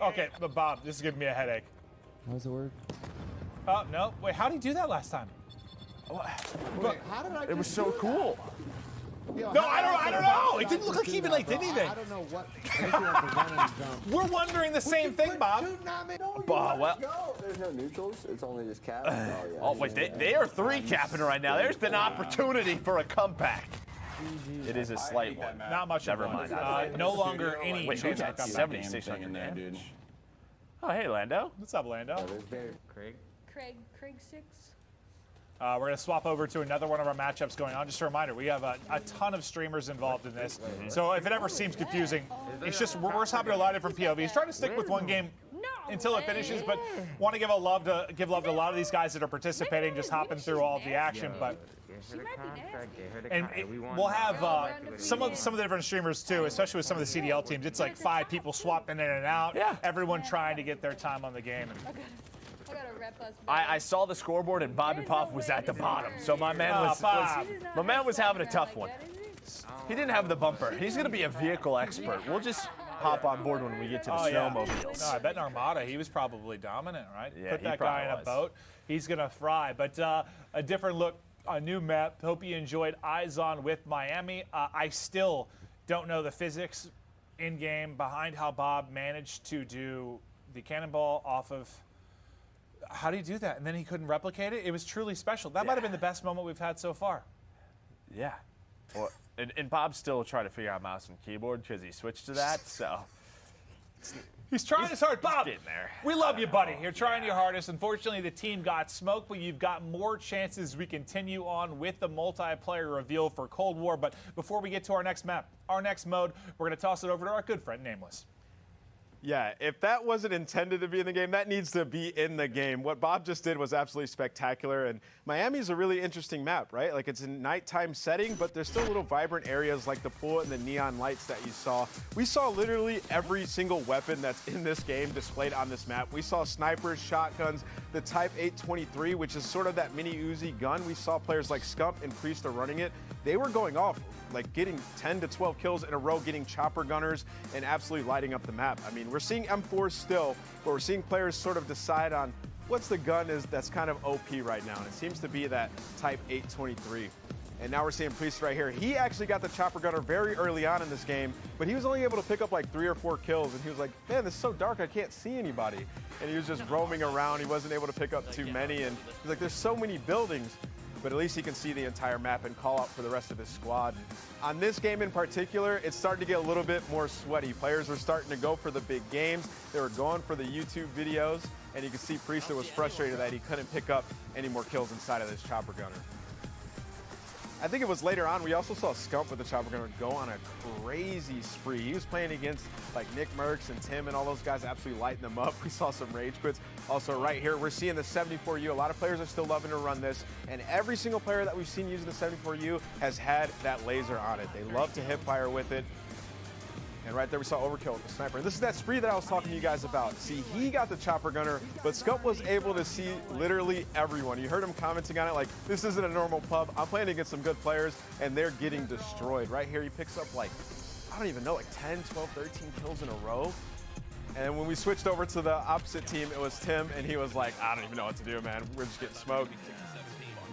Okay, but Bob, this is giving me a headache. How's it work? Oh, no. Wait, how did he do that last time? Wait, how did I It was so cool. Yo, no, I don't know. It didn't look like he even did anything. I don't know what. I guess you have to run and jump. We're wondering the same thing, Bob. Bob, well. There's no neutrals. It's only just cap. Oh, wait, they are 3 capping right now. There's been opportunity for a comeback. It is a slight one. Not much. Never mind. No longer any Wait, chance who's of at comeback. 7600 damage? Oh, hey, Lando. What's up, Lando? Craig 6. We're going to swap over to another one of our matchups going on. Just a reminder, we have a ton of streamers involved in this. So if it ever seems confusing, it's just we're hopping to a lot of different POVs. Trying to stick with one game until it finishes, but want to give love to a lot of these guys that are participating, just hopping through all of the action. But we'll have some of the different streamers too, especially with some of the CDL teams. It's like 5 people swapping in and out. Yeah. Everyone trying to get their time on the game. I saw the scoreboard and Bobby Pop was at the bottom, so my man was having a tough one. He didn't have the bumper. He's going to be a vehicle expert. We'll just hop on board when we get to the snowmobiles. No, I bet in Armada he was probably dominant, right? Yeah, Put that guy in a boat, he's going to fry. But a different look, a new map. Hope you enjoyed Eyes On with Miami. I still don't know the physics in-game behind how Bob managed to do the cannonball off of... How do you do that? And then he couldn't replicate it? It was truly special. That might have been the best moment we've had so far. Yeah. Well, and Bob's still trying to figure out mouse and keyboard because he switched to that, so... He's trying his hard. Bob, we love you, buddy. You're trying your hardest. Unfortunately, the team got smoked, but you've got more chances. We continue on with the multiplayer reveal for Cold War. But before we get to our next map, our next mode, we're going to toss it over to our good friend, Nameless. Yeah, if that wasn't intended to be in the game, that needs to be in the game. What Bob just did was absolutely spectacular, and Miami's a really interesting map, right? Like, it's a nighttime setting, but there's still little vibrant areas like the pool and the neon lights that you saw. We saw literally every single weapon that's in this game displayed on this map. We saw snipers, shotguns, the Type 823, which is sort of that mini Uzi gun. We saw players like Scump and Priest are running it. They were going off, like getting 10 to 12 kills in a row, getting chopper gunners, and absolutely lighting up the map. I mean, we're seeing M4s still, but we're seeing players sort of decide on what's the gun that's kind of OP right now, and it seems to be that Type 823. And now we're seeing Priest right here. He actually got the chopper gunner very early on in this game, but he was only able to pick up like 3 or 4 kills, and he was like, man, this is so dark, I can't see anybody. And he was just roaming around. He wasn't able to pick up too many, and he's like, there's so many buildings, but at least he can see the entire map and call out for the rest of his squad. On this game in particular, it's starting to get a little bit more sweaty. Players were starting to go for the big games. They were going for the YouTube videos, and you can see Priest was frustrated that he couldn't pick up any more kills inside of this chopper gunner. I think it was later on, we also saw Scump with the Chopper Gunner go on a crazy spree. He was playing against like Nick Merckx and Tim and all those guys, absolutely lighting them up. We saw some rage quits. Also right here, we're seeing the 74U. A lot of players are still loving to run this, and every single player that we've seen using the 74U has had that laser on it. They love to hip fire with it. And right there we saw Overkill with the sniper. And this is that spree that I was talking to you guys about. See, he got the Chopper Gunner, but Scump was able to see literally everyone. You heard him commenting on it like, this isn't a normal pub. I'm playing against some good players, and they're getting destroyed. Right here, he picks up like, I don't even know, like 10, 12, 13 kills in a row. And when we switched over to the opposite team, it was Tim, and he was like, I don't even know what to do, man. We're just getting smoked.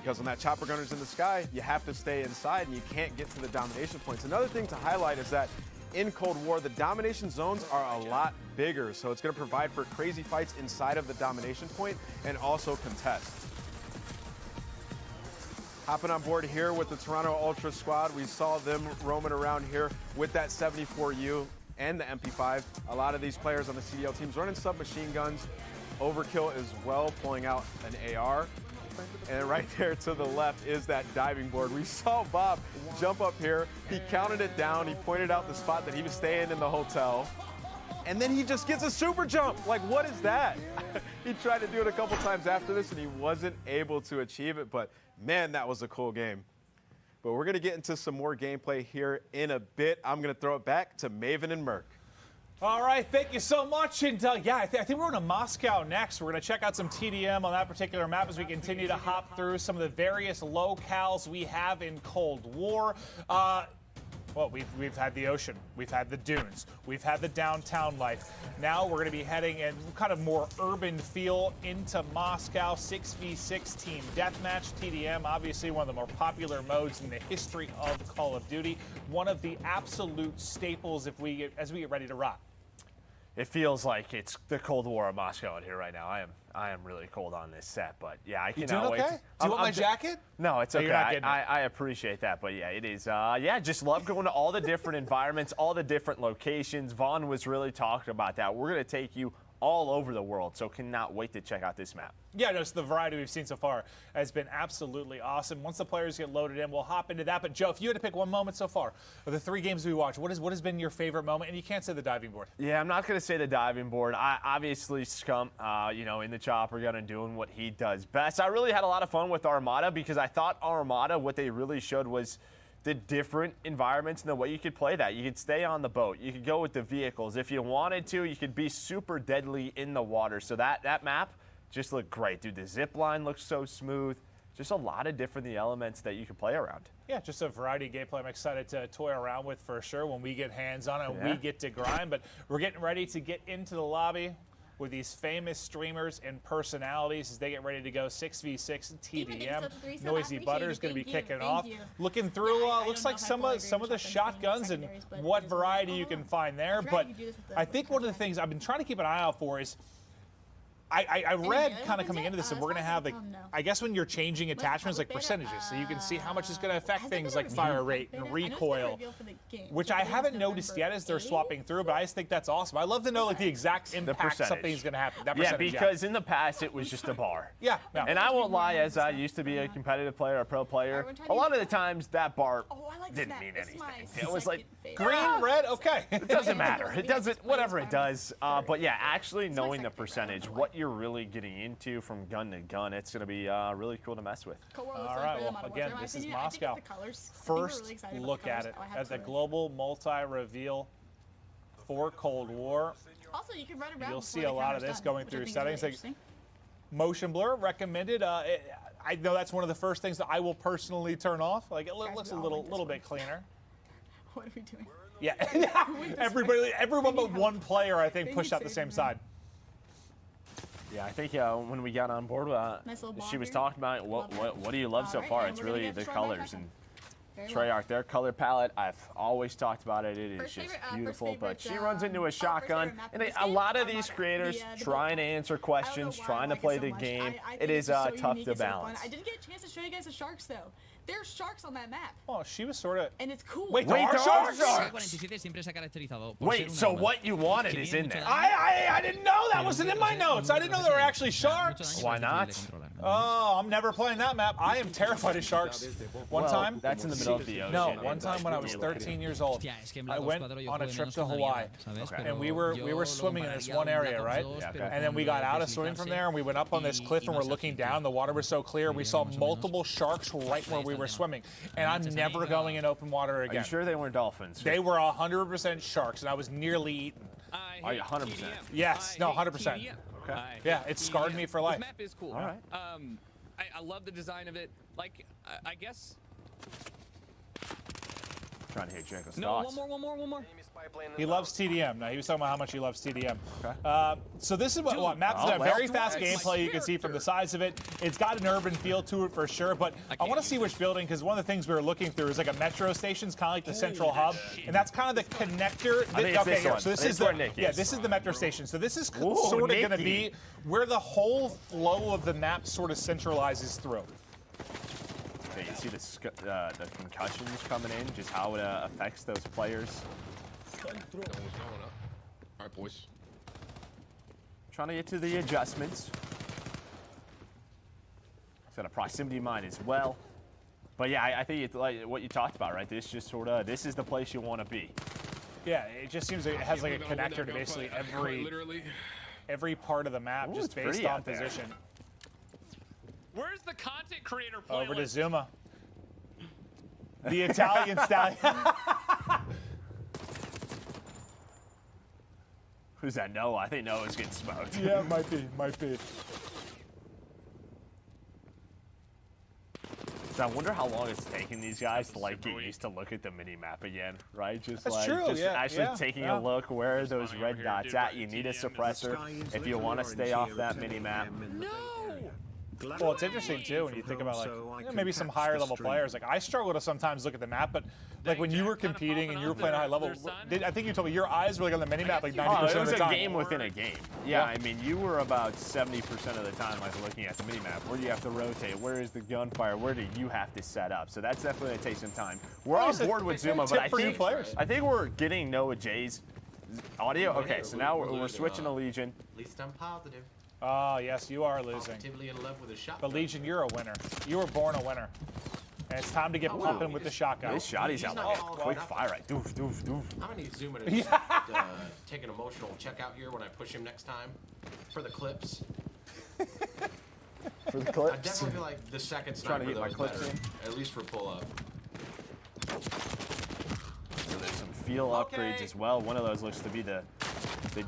Because when that Chopper Gunner's in the sky, you have to stay inside, and you can't get to the domination points. Another thing to highlight is that in Cold War, the domination zones are a lot bigger, so it's going to provide for crazy fights inside of the domination point and also contest. Hopping on board here with the Toronto Ultra squad, we saw them roaming around here with that 74U and the MP5. A lot of these players on the CDL teams running submachine guns. Overkill as well, pulling out an AR. And right there to the left is that diving board. We saw Bob jump up here. He counted it down. He pointed out the spot that he was staying in the hotel. And then he just gets a super jump. Like, what is that? He tried to do it a couple times after this, and he wasn't able to achieve it. But, man, that was a cool game. But we're going to get into some more gameplay here in a bit. I'm going to throw it back to Maven and Merc. All right, thank you so much. And yeah, I think we're going to Moscow next. We're going to check out some TDM on that particular map as we continue to hop through some of the various locales we have in Cold War. Well, we've had the ocean, we've had the dunes, we've had the downtown life. Now we're going to be heading in kind of more urban feel into Moscow. 6v6 team deathmatch. TDM, obviously one of the more popular modes in the history of Call of Duty. One of the absolute staples as we get ready to rock. It feels like it's the Cold War of Moscow in here right now. I am really cold on this set, but yeah, I cannot doing wait. Okay? Do you want my jacket? No, it's No, okay. you're not getting it. I appreciate that, but yeah, it is. Yeah, just love going to all the different environments, all the different locations. Vaughn was really talking about that. We're going to take you all over the world, so cannot wait to check out this map. Yeah, no, so the variety we've seen so far has been absolutely awesome. Once the players get loaded in, we'll hop into that. But Joe, if you had to pick one moment so far of the 3 games we watched, what has been your favorite moment? And you can't say the diving board. Yeah, I'm not going to say the diving board. Obviously, Scump, in the chopper gun and doing what he does best. I really had a lot of fun with Armada because I thought Armada, what they really showed was the different environments and the way you could play that. You could stay on the boat. You could go with the vehicles. If you wanted to, you could be super deadly in the water. So that map just looked great, dude. The zip line looks so smooth. Just a lot of different elements that you could play around. Yeah, just a variety of gameplay I'm excited to toy around with for sure when we get hands on it and we get to grind. But we're getting ready to get into the lobby with these famous streamers and personalities as they get ready to go 6v6 TDM. Noisy Butter is going to be kicking off. Looking through, looks like some of the shotguns and what variety you can find there. But I think one of the things I've been trying to keep an eye out for is I read kind of coming into this, and we're going to have, like, I guess when you're changing attachments, like percentages, so you can see how much it's going to affect things like fire rate and recoil, which I haven't noticed yet as they're swapping through, but I just think that's awesome. I love to know, like, the exact impact something's going to happen. That yeah, because in the past, it was just a bar. Yeah. And I won't lie, as I used to be a competitive player, a pro player, a lot of the times that bar didn't mean anything. It was like, green, red, okay. It doesn't matter. It doesn't, whatever it does. But yeah, actually knowing the percentage, what you're really getting into from gun to gun, it's going to be really cool to mess with. All right, well, again, this is Moscow. First look at it, at the global multi-reveal for Cold War. Also, you can run around. You'll see a lot of this going through settings. Like motion blur recommended. I know that's one of the first things that I will personally turn off. Like, it looks a little bit cleaner. What are we doing? Yeah, everyone but one player, I think, pushed out the same side. Yeah, I think when we got on board, she was talking about what do you love so far? It's really the colors and Treyarch, their color palette. I've always talked about it. It is just beautiful. But she runs into a shotgun, and a lot of these creators trying to answer questions, trying to play the game. It is tough to balance. I didn't get a chance to show you guys the sharks though. There's sharks on that map. Oh, she was sort of. And it's cool. Wait, there are sharks? Wait, so what you wanted is in there. I didn't know that wasn't in my notes. I didn't know there were actually sharks. Why not? Oh, I'm never playing that map. I am terrified of sharks. One time. That's in the middle of the ocean. No, one time when I was 13 years old, I went on a trip to Hawaii, and we were swimming in this one area, right? And then we got out of swimming from there, and we went up on this cliff, and we're looking down. The water was so clear, we saw multiple sharks right where we were swimming. And I'm never going in open water again. Are you sure they weren't dolphins? They were 100% sharks, and I was nearly eaten. Are you 100%? Yes, no, 100%. Okay. Yeah, it scarred me for life. This map is cool. All right. I love the design of it. Like, I guess. Trying to hear Jacob's No, thoughts. one more. He loves TDM. Now, he was talking about how much he loves TDM. Okay. So this is what Map's a very fast gameplay. You can see from the size of it. It's got an urban feel to it for sure, but I want to see which building, because one of the things we were looking through is like a metro station, kind of like the central hub, and that's kind of the connector. So this is this is the metro station. So this is sort of going to be where the whole flow of the map sort of centralizes through. Okay, you see the concussions coming in, just how it affects those players. All right, boys. Trying to get to the adjustments. It's got a proximity mine as well. But yeah, I think it's like what you talked about, right? This just sort of, this is the place you want to be. Yeah, it just seems like it has like a connector to basically every part of the map, just based on position. Where's the content creator playlist? Over to Zuma. The Italian stallion. Who's that? Noah? I think Noah's getting smoked. Yeah, might be. So I wonder how long it's taking these guys to like get used to look at the mini map again, right? Just That's like true, just actually taking a look where are those red dots at. You need a suppressor if you want to stay off that mini map. Well, it's interesting too when you think about like maybe some higher level players. Like I struggle to sometimes look at the map, but like when you were competing and you were playing a high level, I think you told me your eyes were like on the mini map like 90% of the time. It was a game within a game. Yeah, I mean you were about 70% of the time like looking at the mini map. Where do you have to rotate? Where is the gunfire? Where do you have to set up? So that's definitely going to take some time. We're on board with Zuma, but I think we're getting Noah J's audio. Okay, so now we're switching to Legion. At least I'm positive. Oh, yes, you are losing. Positively in love with a shotgun. But Legion, you're a winner. You were born a winner. And it's time to get pumping with the shotgun. This shotty's out like quick fire right. Doof, doof, doof. I'm going to need Zuma to just, take an emotional check out here when I push him next time for the clips. For the clips? I definitely feel like the second sniper, trying to get my clips in. At least for pull-up. So there's some feel upgrades as well. One of those looks to be the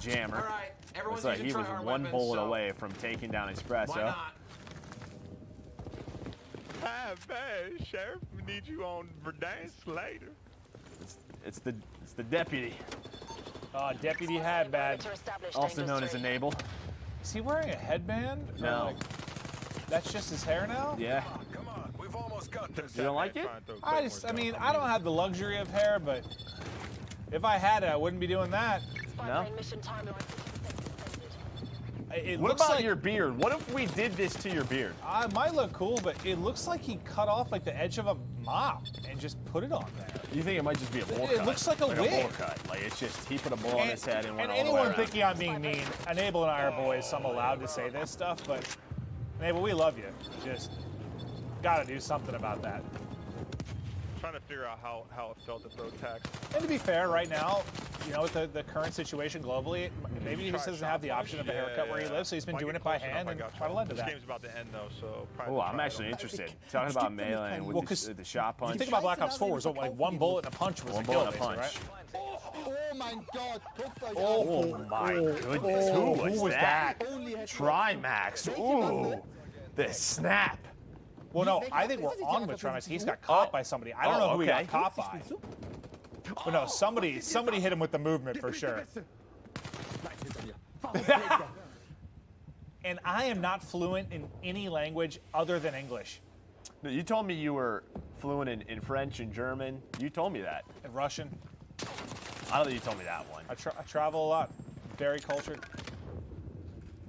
jammer. All right. Everyone's looks like he was tryhard one weapons, bullet so away from taking down Espresso. why not? Hi, bad sheriff. We need you on Verdansk later. It's the deputy. Deputy Hadbad. Also known as Enable. Is he wearing a headband? No. That's just his hair now? Yeah. Come on, we've almost got this. You don't like it? I mean, I don't have the luxury of hair, but if I had it, I wouldn't be doing that. No? It What looks about like your beard? What if we did this to your beard? It might look cool, but it looks like he cut off like the edge of a mop and just put it on there. You think it might just be a bowl cut? It looks like a wig. bowl cut. Like it's just he put a bowl on his head and went all the way anyone around. thinking I'm being mean, Enable and I are boys, so I'm allowed to say this stuff, but Enable, we love you. Just gotta do something about that. Trying to figure out how it felt to throw tax. And to be fair, right now, you know, with the current situation globally, maybe he just doesn't have the option of a haircut where he lives, so he's been doing it by hand and try to lend to that. This game's about to end though, so. Oh, I'm actually interested. Talking about melee with the shot punch. You think about Black Ops 4, so like one bullet and a punch was a kill, basically, right? Oh my god. Oh my goodness. Who was that? Trimax. Ooh. The snap. Well, no, I think we're on with Trimax. He's got caught by somebody. I don't know who he got caught by. But no, somebody hit him with the movement for sure. And I am not fluent in any language other than English. No, you told me you were fluent in French and German. You told me that. And Russian. I don't think you told me that one. I travel a lot. Very cultured.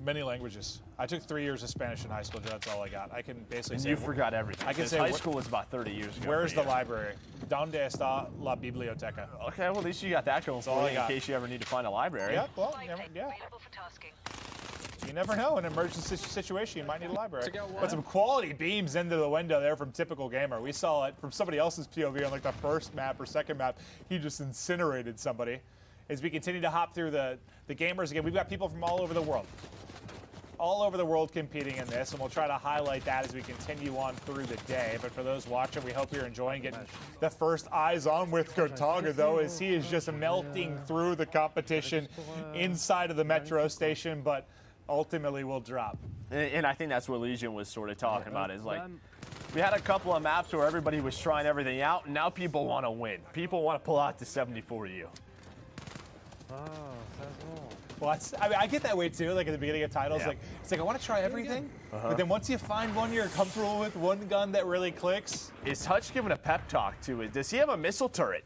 Many languages. I took 3 years of Spanish in high school, Joe. That's all I got. I can basically And say... you forgot everything. I can say... high school was about 30 years ago. Where's the library? ¿Dónde está la biblioteca? Okay, well, at least you got that going for you in case you ever need to find a library. Yeah, well, yeah. You never know. In an emergency situation, you might need a library. Check out But some quality beams into the window there from Typical Gamer. We saw it from somebody else's POV on like the first map or second map. He just incinerated somebody. As we continue to hop through the gamers again, we've got people from all over the world. All over the world competing in this, and we'll try to highlight that as we continue on through the day. But for those watching, we hope you're enjoying getting the first eyes on with Gotaga, though, as he is just melting through the competition inside of the metro station, but ultimately will drop. And I think that's what Legion was sort of talking about, is like, we had a couple of maps where everybody was trying everything out, and now people want to win. People want to pull out the 74U. Well, I mean, I get that way too. Like at the beginning of titles, Yeah. it's like I want to try everything, but then once you find one you're comfortable with, one gun that really clicks. Is Hutch giving a pep talk to it? Does he have a missile turret?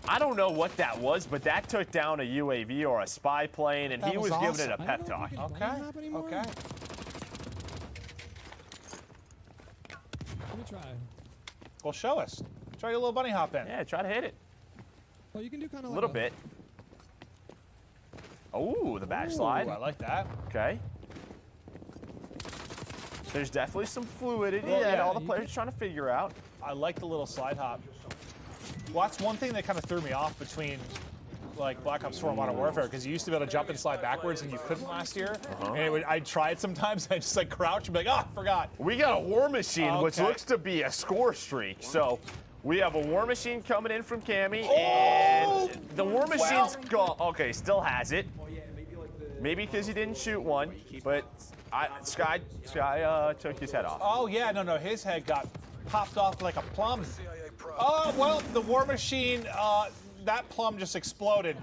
I don't know what that was, but that took down a UAV or a spy plane, and he was giving it a pep talk. Okay. Okay. Let me try. Well, show us. Try your little bunny hop in. Yeah, try to hit it. Well, you can do kind of A little bit. Oh, the backslide. Ooh, I like that. Okay. There's definitely some fluidity Well, that yeah, all the players are trying to figure out. I like the little slide hop. Well, that's one thing that kind of threw me off between like Black Ops 4 and Modern Warfare, because you used to be able to jump and slide backwards and you couldn't last year. And I tried sometimes, I just like crouch and be like, oh, I forgot. We got a War Machine, which Okay. looks to be a score streak. So we have a War Machine coming in from Cammy, and the War Machine's gone. Okay, still has it. Maybe because he didn't shoot one, but Sky took his head off. Oh, yeah, no, his head got popped off like a plum. Oh, well, the War Machine, that plum just exploded.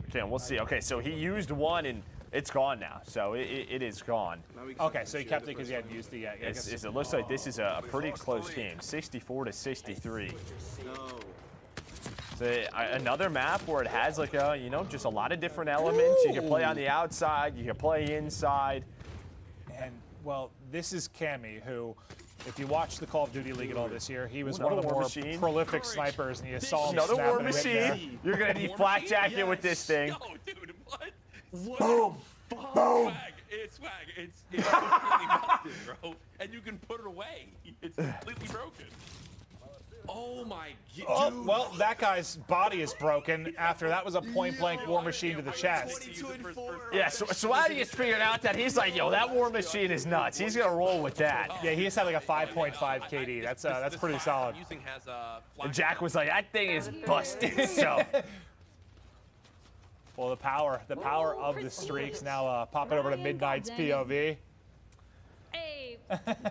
Okay, and we'll see. Okay, so he used one, and it's gone now. So it is gone. Okay, so he kept it because he hadn't used it yet. Yeah, It looks like this is a pretty close game, 64-63. So another map where it has like a, just a lot of different elements. You can play on the outside, you can play inside. And, well, this is Cammy, who, if you watch the Call of Duty League at all this year, he was one of the War more Machine. prolific snipers, and you saw him Another snap War and hit Machine. there. You're going to need flak jacket with this thing. Yo, dude, what? Boom. Boom. Swag. It's completely busted, bro. And you can put it away. It's completely broken. Oh my god. Oh, well, that guy's body is broken after that was a point-blank War Machine to the chest. Yeah, so Swaggy has figured out that he's like, yo, that War Machine is nuts. He's going to roll with that. Yeah, he just had like a 5.5 KD. That's pretty solid. And Jack was like, that thing is busted. So. Well, the power of the streaks now popping over to Midnight's POV. Hey,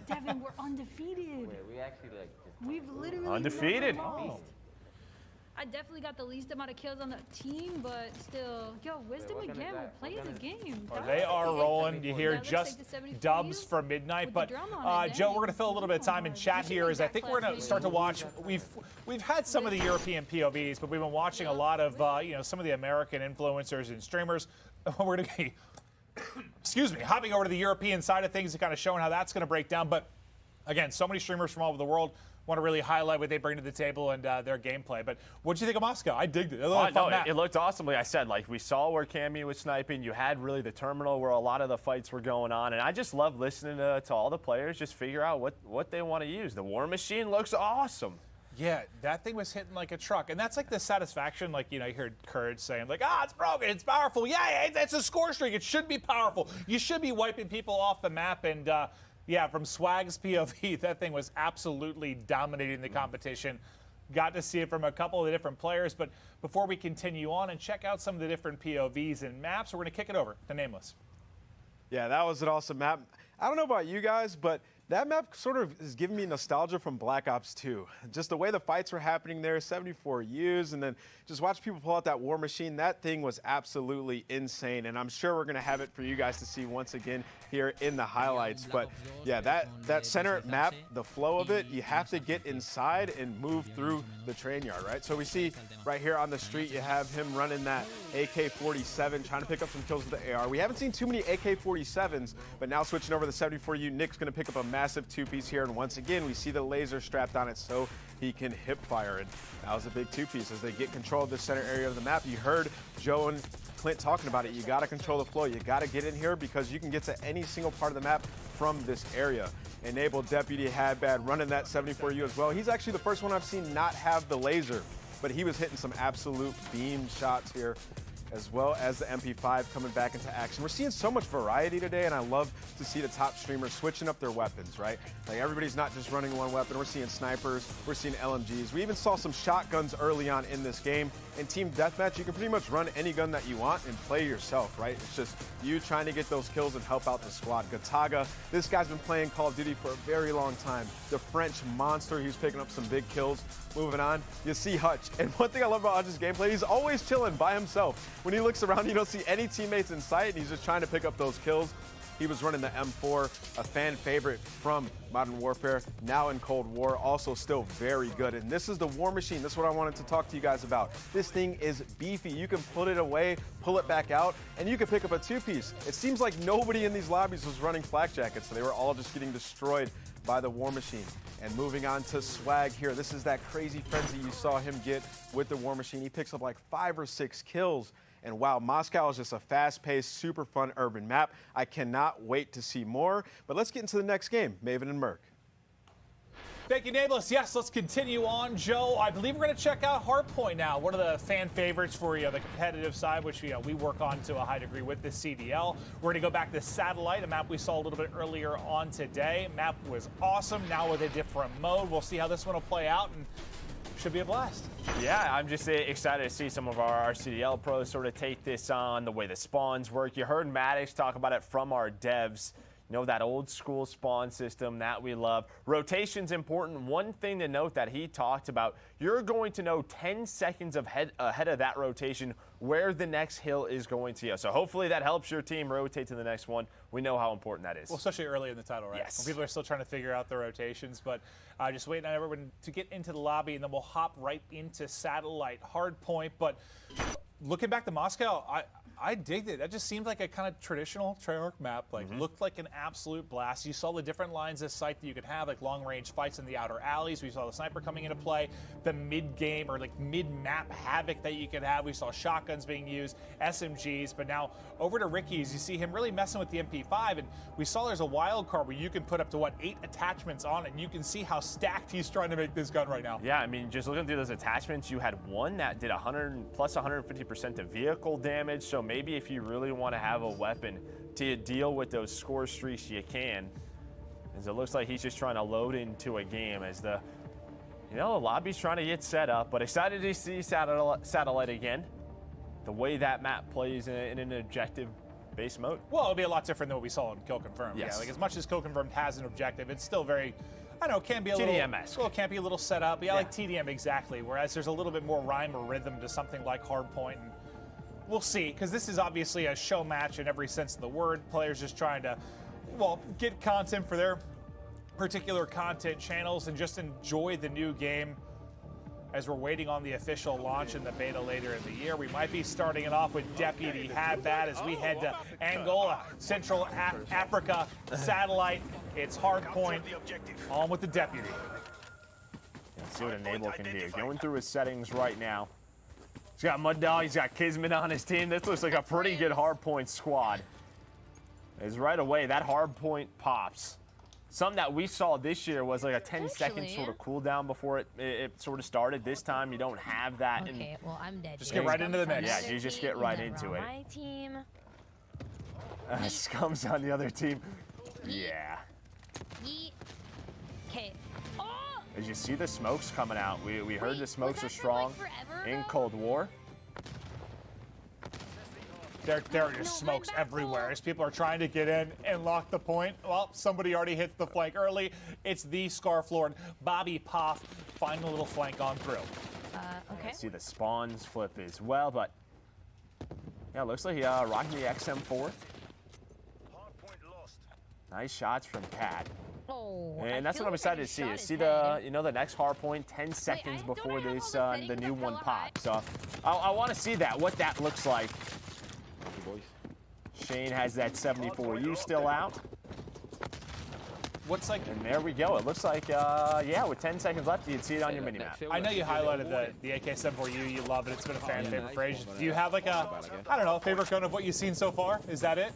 Devin, we're undefeated. We actually like We've literally Undefeated. never lost. I definitely got the least amount of kills on the team, but still, yo, Wisdom again. We're playing the game. Well, they are rolling. You hear just dubs for Midnight, but Joe, we're going to fill a little bit of time in chat here. As I think we're going to start to watch. We've had some of the European POVs, but we've been watching a lot of some of the American influencers and streamers. We're going to be, excuse me, hopping over to the European side of things and kind of showing how that's going to break down. But again, so many streamers from all over the world want to really highlight what they bring to the table and their gameplay. But what do you think of Moscow? I digged it. It looked awesome. Like I said, like we saw where Cammy was sniping. You had really the terminal where a lot of the fights were going on. And I just love listening to all the players just figure out what they want to use. The War Machine looks awesome. Yeah, that thing was hitting like a truck. And that's like the satisfaction, like, you heard Courage saying, like, it's broken, it's powerful. Yeah, that's a score streak. It should be powerful. You should be wiping people off the map. And, yeah, from Swag's POV, that thing was absolutely dominating the competition. Got to see it from a couple of the different players. But before we continue on and check out some of the different POVs and maps, we're going to kick it over to Nameless. Yeah, that was an awesome map. I don't know about you guys, but that map sort of is giving me nostalgia from Black Ops 2. Just the way the fights were happening there, 74 U's, and then just watch people pull out that War Machine. That thing was absolutely insane, and I'm sure we're going to have it for you guys to see once again here in the highlights. But yeah, that center map, the flow of it, you have to get inside and move through the train yard, right? So we see right here on the street, you have him running that AK-47, trying to pick up some kills with the AR. We haven't seen too many AK-47s, but now switching over to the 74U, Nick's going to pick up a mag massive two-piece here, and once again, we see the laser strapped on it so he can hip fire it. That was a big two-piece as they get control of the center area of the map. You heard Joe and Clint talking about it. You got to control the flow. You got to get in here because you can get to any single part of the map from this area. Enabled Deputy Hadbad running that 74U as well. He's actually the first one I've seen not have the laser, but he was hitting some absolute beam shots here, as well as the MP5 coming back into action. We're seeing so much variety today, and I love to see the top streamers switching up their weapons, right? Like, everybody's not just running one weapon. We're seeing snipers, we're seeing LMGs. We even saw some shotguns early on in this game. In Team Deathmatch, you can pretty much run any gun that you want and play yourself, right? It's just you trying to get those kills and help out the squad. Gataga, this guy's been playing Call of Duty for a very long time. The French monster, he's picking up some big kills. Moving on, you see Hutch. And one thing I love about Hutch's gameplay, he's always chilling by himself. When he looks around, you don't see any teammates in sight, and he's just trying to pick up those kills. He was running the M4, a fan favorite from Modern Warfare, now in Cold War, also still very good. And this is the War Machine. This is what I wanted to talk to you guys about. This thing is beefy. You can put it away, pull it back out, and you can pick up a two-piece. It seems like nobody in these lobbies was running flak jackets, so they were all just getting destroyed by the War Machine. And moving on to Swag here. This is that crazy frenzy you saw him get with the War Machine. He picks up like 5 or 6 kills. And wow, Moscow is just a fast-paced, super fun urban map. I cannot wait to see more. But let's get into the next game, Maven and Merc. Thank you, Nameless. Yes, let's continue on. Joe, I believe we're going to check out Hardpoint now, one of the fan favorites for the competitive side, which we work on to a high degree with the CDL. We're going to go back to Satellite, a map we saw a little bit earlier on today. Map was awesome, now with a different mode. We'll see how this one will play out, and should be a blast. Yeah, I'm just excited to see some of our CDL pros sort of take this on, the way the spawns work. You heard Maddox talk about it from our devs. You know, that old school spawn system that we love. Rotation's important. One thing to note that he talked about, you're going to know 10 seconds ahead of that rotation where the next hill is going to go. So hopefully that helps your team rotate to the next one. We know how important that is. Well, especially early in the title, right? Yes. When people are still trying to figure out the rotations, but just waiting on everyone to get into the lobby, and then we'll hop right into Satellite Hardpoint. But looking back to Moscow, I digged it. That just seemed like a kind of traditional Treyarch map. Like, looked like an absolute blast. You saw the different lines of sight that you could have, like long-range fights in the outer alleys. We saw the sniper coming into play, the mid-game or like mid-map havoc that you could have. We saw shotguns being used, SMGs. But now over to Ricky's, you see him really messing with the MP5, and we saw there's a wild card where you can put up to 8 attachments on it, and you can see how stacked he's trying to make this gun right now. Yeah, I mean, just looking through those attachments, you had one that did 100 plus 150% of vehicle damage. So maybe if you really want to have a weapon to deal with those score streaks, you can. As it looks like he's just trying to load into a game as the lobby's trying to get set up. But excited to see Satellite again. The way that map plays in an objective-based mode. Well, it'll be a lot different than what we saw in Kill Confirmed. Yes. Yeah, like as much as Kill Confirmed has an objective, it's still very, I don't know, can be a little TDM-esque. Well, it can be a little set up. Yeah, like TDM exactly. Whereas there's a little bit more rhyme or rhythm to something like Hardpoint. And we'll see, because this is obviously a show match in every sense of the word. Players just trying to, get content for their particular content channels and just enjoy the new game as we're waiting on the official launch in the beta later in the year. We might be starting it off with Deputy Hadbad as we head to Angola, Central Africa, Satellite. It's Hardpoint, on with the Deputy. Let's see what Enable can do. Going through his settings right now. He's got Mud Dog, he's got Kismet on his team. This looks like a pretty good Hardpoint squad. As right away, that Hardpoint pops. Something that we saw this year was like a 10-second sort of cooldown before it sort of started. This time, you don't have that. Okay, well, I'm dead. Just get right into the mix. Yeah, you just get right into it. My team. Scum's on the other team. Yeah. Okay. As you see the smokes coming out, we heard the smokes are strong in Cold War. There are just smokes everywhere as people are trying to get in and lock the point. Well, somebody already hits the flank early. It's the Scarflord, Bobby Poff, finding a little flank on through. Okay. See the spawns flip as well, but yeah, looks like he rocking the XM4. Nice shots from Cat. Oh, and that's what I'm excited to see. You see the the next Hardpoint 10 seconds before this the new one pops. So I want to see what that looks like. Shane has that 74U still out. What's like? And there we go. It looks like, yeah, with 10 seconds left, you can see it on your minimap. I know you highlighted the AK-74U. You love it. It's been a fan favorite for ages. Do you have like a, I don't know, favorite gun of what you've seen so far? Is that it?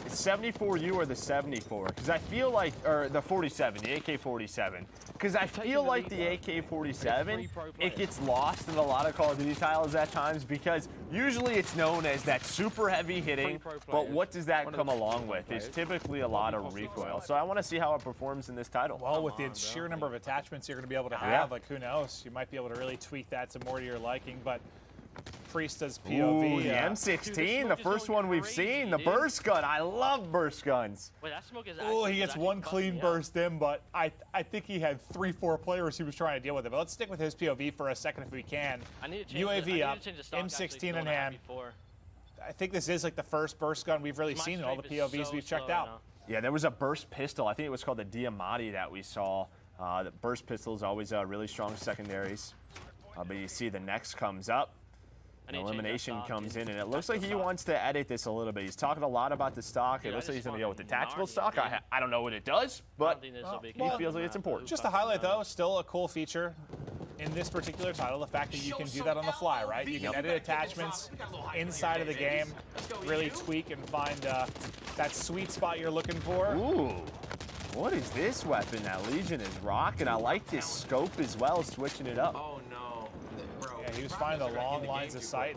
It's 74U or the 74? Because I feel like, or the 47, the AK-47. Because I feel like the AK-47, it gets lost in a lot of Call of Duty titles at times because usually it's known as that super heavy hitting, but what does that come along with? It's typically a lot of recoil. So I want to see how it performs in this title. Well, with the sheer number of attachments you're going to be able to have, like who knows? You might be able to really tweak that to more to your liking, but Priesta's POV. Ooh, the M16, the first one we've seen, the burst gun. I love burst guns. Wait, that smoke is Oh, he gets one clean burst in, but I think he had 3-4 players he was trying to deal with it. But let's stick with his POV for a second if we can. UAV up, M16 in hand. I think this is like the first burst gun we've really seen in all the POVs we've checked out. Yeah, there was a burst pistol. I think it was called the Diamatti that we saw. The burst pistol is always really strong secondaries. But you see the next comes up. An elimination comes in, and it looks like he wants to edit this a little bit. He's talking a lot about the stock. It looks like he's going to go with the tactical stock. I don't know what it does, but he feels like it's important. Just to highlight, though, still a cool feature in this particular title, the fact that you can do that on the fly, right? You can edit attachments inside of the game, really tweak and find that sweet spot you're looking for. Ooh, what is this weapon that Legion is rocking? I like this scope as well, switching it up. Oh, no. Yeah, he was finding the long lines of sight.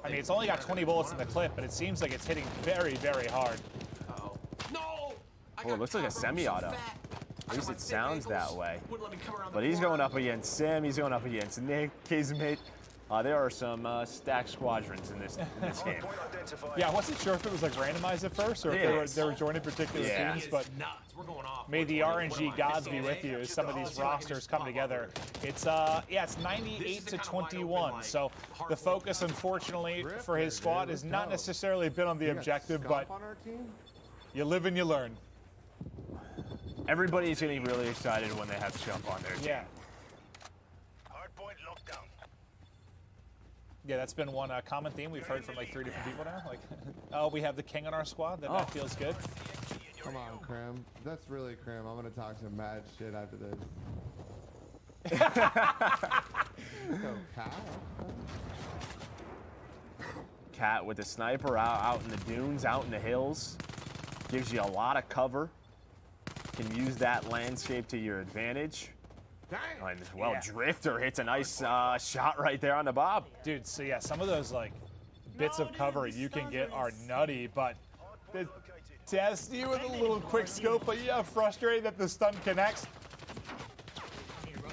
I mean, it's only got 20 bullets in the clip, but it seems like it's hitting very, very hard. Uh-oh. No! Oh, it looks like a semi-auto. At least it sounds that way. But he's going up against Sim. He's going up against Nick, Kismet. There are some stacked squadrons in this game. Yeah, I wasn't sure if it was like randomized at first or if they were joining particular teams, but may the RNG gods be with you as some of these rosters come together. It's it's 98 to 21. So the focus, unfortunately, for his squad has not necessarily been on the objective, but you live and you learn. Everybody's getting really excited when they have Scump on their team. Yeah. Yeah, that's been one common theme we've heard from like 3 different people now. Like, oh, we have the king on our squad. That feels good. Come on, Cram. That's really Cram. I'm gonna talk some mad shit after this. Cat with the sniper out in the dunes, out in the hills. Gives you a lot of cover. Can use that landscape to your advantage. And well, Drifter hits a nice shot right there on the bob. Dude, so yeah, some of those like bits of cover you can get are nutty, but the Testy with a little quick scope, but yeah, frustrating that the stun connects.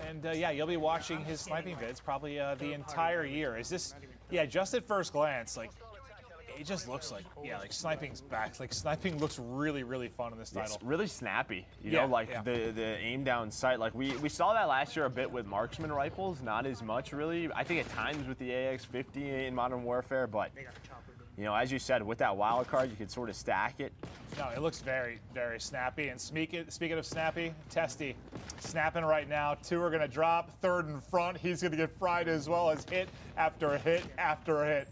And yeah, you'll be watching his sniping vids probably the entire year. Is this, yeah, just at first glance, like, it just looks like, yeah, like sniping's back. Like sniping looks really, really fun in this title. It's really snappy. You know, like the aim down sight. Like we saw that last year a bit with marksman rifles, not as much really. I think at times with the AX-50 in Modern Warfare, but you know, as you said, with that wild card, you can sort of stack it. No, it looks very, very snappy. And speaking of snappy, Testy snapping right now. 2 are gonna drop. 3rd in front. He's gonna get fried as well as hit after a hit after a hit.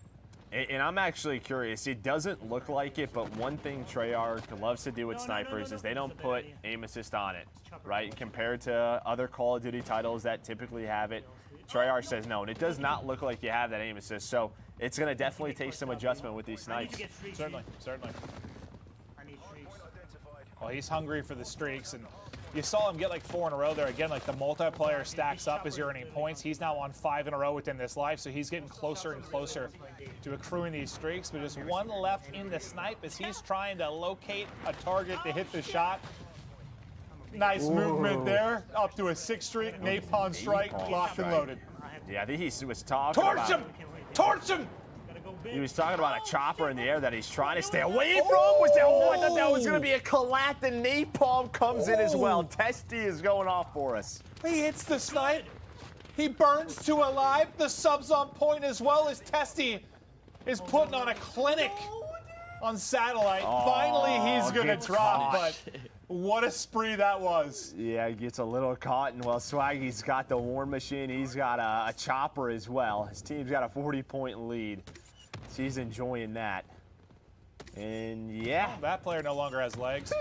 And I'm actually curious. It doesn't look like it, but one thing Treyarch loves to do with snipers is they don't put aim assist on it, right? Compared to other Call of Duty titles that typically have it, Treyarch says no, and it does not look like you have that aim assist. So it's going to definitely take some adjustment with these snipes. Certainly, certainly. Well, he's hungry for the streaks, and you saw him get like 4 in a row there. Again, like the multiplayer stacks up as you're earning points. He's now on 5 in a row within this life, so he's getting closer and closer to accruing these streaks. But just one left in the snipe as he's trying to locate a target to hit the shot. Nice movement there, up to a 6 streak, napalm strike, locked and loaded. Yeah, I think he was talking about... Torch him! Torch him! He was talking about a chopper in the air that he's trying to stay away from. I thought that was going to be a collat. The napalm comes in as well. Testy is going off for us. He hits the snipe. He burns to alive. The sub's on point as well as Testy is putting on a clinic on Satellite. Finally, he's going to drop, but what a spree that was. Yeah, he gets a little caught, and well, Swaggy's got the War Machine. He's got a chopper as well. His team's got a 40-point lead. So he's enjoying that. And yeah. That player no longer has legs.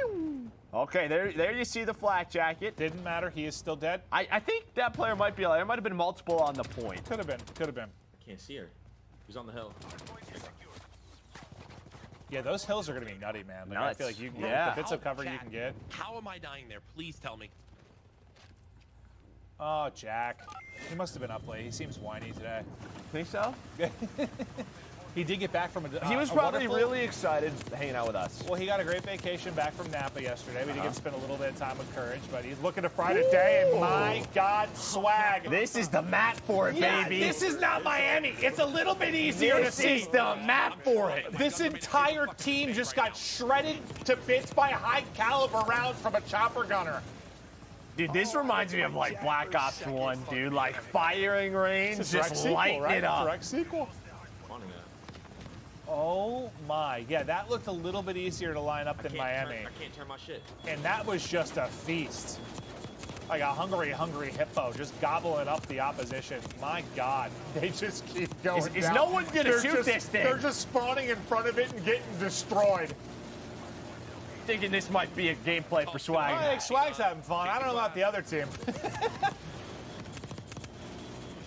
Okay, there you see the flak jacket. Didn't matter. He is still dead. I think that player might be. There might have been multiple on the point. Could have been. Could have been. I can't see her. She's on the hill. Yeah, those hills are gonna be nutty, man. Like, I feel like you can yeah. the bits of cover you can get. How am I dying there? Please tell me. Oh, Jack. He must have been up late. He seems whiny today. Think so? He did get back from a He was a probably wonderful- really excited hanging out with us. Well, he got a great vacation back from Napa yesterday. We did get to spend a little bit of time with Courage, but he's looking to Friday day, and my God, swag. This is the map for it, baby. This is not Miami. It's a little bit easier to see. This is the map for it. This entire team just got shredded to bits by high caliber rounds from a chopper gunner. Dude, this reminds me of like Black Ops 1, dude. Like firing range, It's a direct just sequel, lighting right? it up. Direct sequel. Oh my, yeah, that looked a little bit easier to line up than Miami. I can't turn my shit. And that was just a feast. Like a hungry hippo, just gobbling up the opposition. My God, they just keep going Is down. no one gonna They're shoot just- this thing? They're just spawning in front of it and getting destroyed. Thinking this might be a gameplay for Swag. I think Swag's having fun. I don't know about the other team.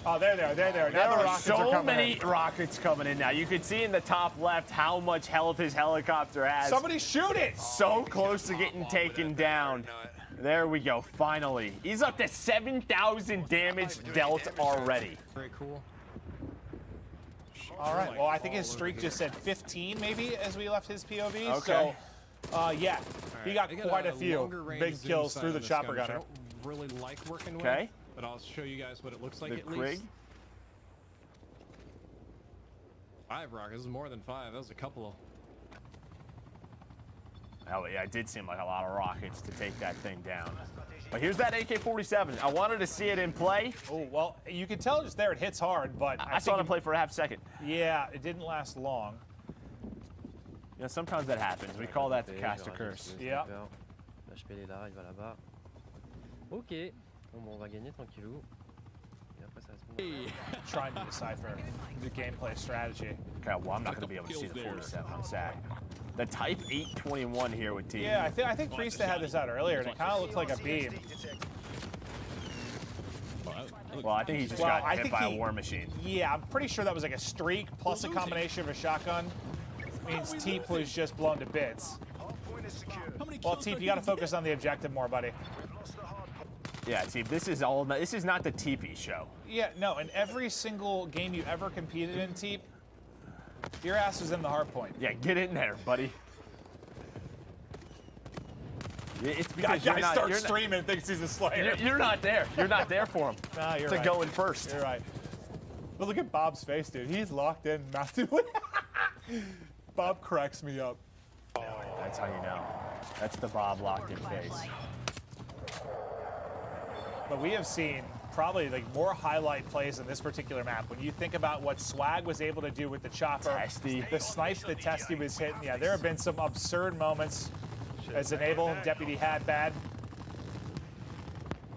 Oh, they're there. There Now the are rockets are so coming many in. rockets coming in now. You can see in the top left how much health his helicopter has. Somebody shoot it! So close to getting taken down. There we go, finally. He's up to 7,000 damage dealt already. Very cool. All right. Well, I think his streak just said 15, maybe, as we left his POV. Okay. So, yeah, he got They quite a few longer range big zoom kills sight through on the this chopper gun, which gunner. I don't really like working with. Okay. But I'll show you guys what it looks like The at Krig. least. 5 rockets. This is more than 5. That was a couple. Oh, yeah, it did seem like a lot of rockets to take that thing down. But here's that AK-47. I wanted to see it in play. Oh, well, you can tell just there it hits hard, but I saw it in play for a half second. Yeah, it didn't last long. You know, sometimes that happens. We call that the caster curse. Yeah. L'HP est là, il va là-bas. Ok. Bon, on va gagner tranquillou. Et après ça va se Trying to decipher the gameplay strategy. Okay, well, I'm not going to be able to see the 47. I'm sad. The Type 821 here with Team. Yeah, I think Priesta had this out earlier, and it kind of looks like a beam. Well, I think he just Well, got I hit think by a he- war machine. Yeah, I'm pretty sure that was like a streak plus a combination of a shotgun. Means Teep was just blown to bits. Well, Teep, you got to focus on the objective more, buddy. Yeah, Teep, this is not the TP show. Yeah, no, in every single game you ever competed in, Teep, your ass was in the hard point. Yeah, get in there, buddy. Yeah, it's because Guy you're not, starts you're not- streaming and thinks he's a Slayer. You're not there. You're not there for him. Nah, you're to right. go in first. You're right. But look at Bob's face, dude. He's locked in massively. Bob cracks me up. That's how you know. That's the Bob locked in face. But we have seen probably like more highlight plays in this particular map. When you think about what Swag was able to do with the chopper, the snipes that Testy was hitting, yeah, there have been some absurd moments as Enable, Deputy had bad.